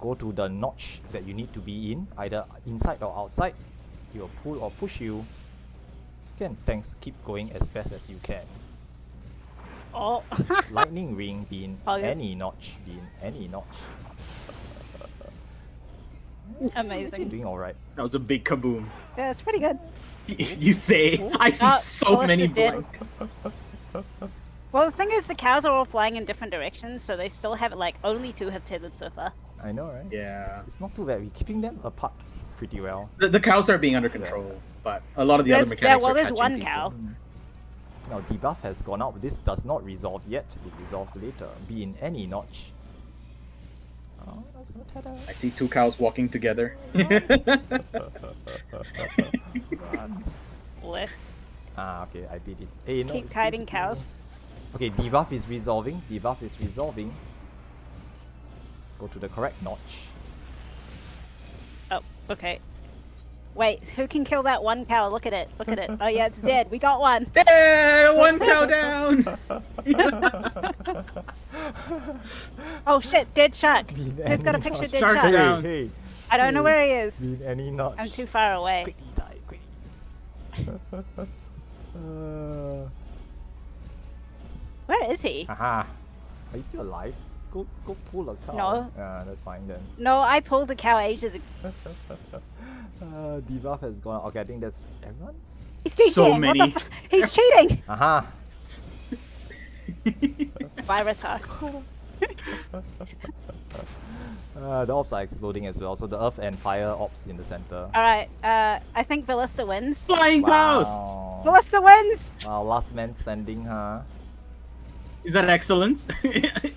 Go to the notch that you need to be in, either inside or outside. It will pull or push you. Again, tanks keep going as best as you can. Oh, Lightning ring being Oh, yes. any notch, being any notch. amazing. Doing alright. That was a big kaboom. Yeah, it's pretty good. You say. I see so Colossus many is dead. blank. Well, the thing is, the cows are all flying in different directions, so they still have like only 2 have tethered so far. I know, right? Yeah. It's not too bad. We're keeping them apart pretty well. The cows are being under control, but a lot of the other There's- mechanics are there's catching one people. cow. Now debuff has gone out. This does not resolve yet. It resolves later. Be in any notch. Oh, that's gonna tether. I see 2 cows walking together. Run. Let's Ah, okay, I beat it. Hey, no, keep it's still kiting keeping cows. Okay, debuff is resolving. Debuff is resolving. Go to the correct notch. Oh, okay. Wait, who can kill that one cow? Look at it. Look at it. Oh yeah, it's dead. We got one. Yeah, 1 cow down. Oh shit, dead shark. Be in Who's got a any picture of notch. dead Shark's shark? down. Hey, I don't know where he is. be in any notch. I'm too far away. Quickly die, quickly. Where is he? Aha. Are you still alive? Go pull a cow. No. That's fine then. No, I pulled the cow ages ago. Debuff has gone. Okay, I think that's everyone. He's cheating. So What the many. fu- He's cheating. Aha. Virata. The ops are exploding as well, so the earth and fire ops in the center. Alright, I think Ballista wins. Flying cows! Wow. Ballista wins! Wow, last man standing, huh? Is that excellence?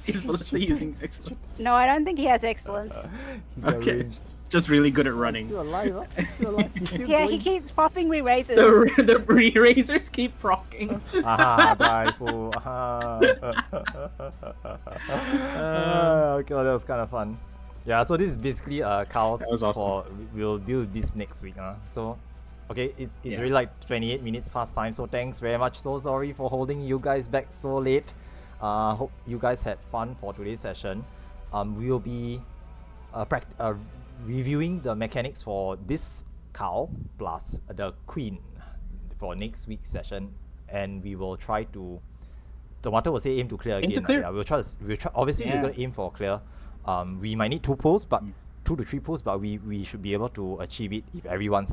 Is Ballista using excellence? No, I don't think he has excellence. He's Okay. arranged. Just really good at He's running. still alive, huh? He's still alive. He's still Yeah, going. he keeps popping re-raises. The re-raisers keep proccing. Aha, die fool. Aha. Okay, well, that was kind of fun. Yeah, so this is basically cows That was awesome. for we'll deal with this next week. So okay, it's Yeah. really like 28 minutes past time, so thanks very much. So sorry for holding you guys back so late. Hope you guys had fun for today's session. We will be reviewing the mechanics for this cow plus the queen for next week's session, and we will try to. Tomato will say aim to clear Aim to again. clear. Yeah, we'll try. Obviously, we're Yeah. gonna aim for clear. We might need 2 pulls, but 2 to 3 pulls, but we should be able to achieve it if everyone's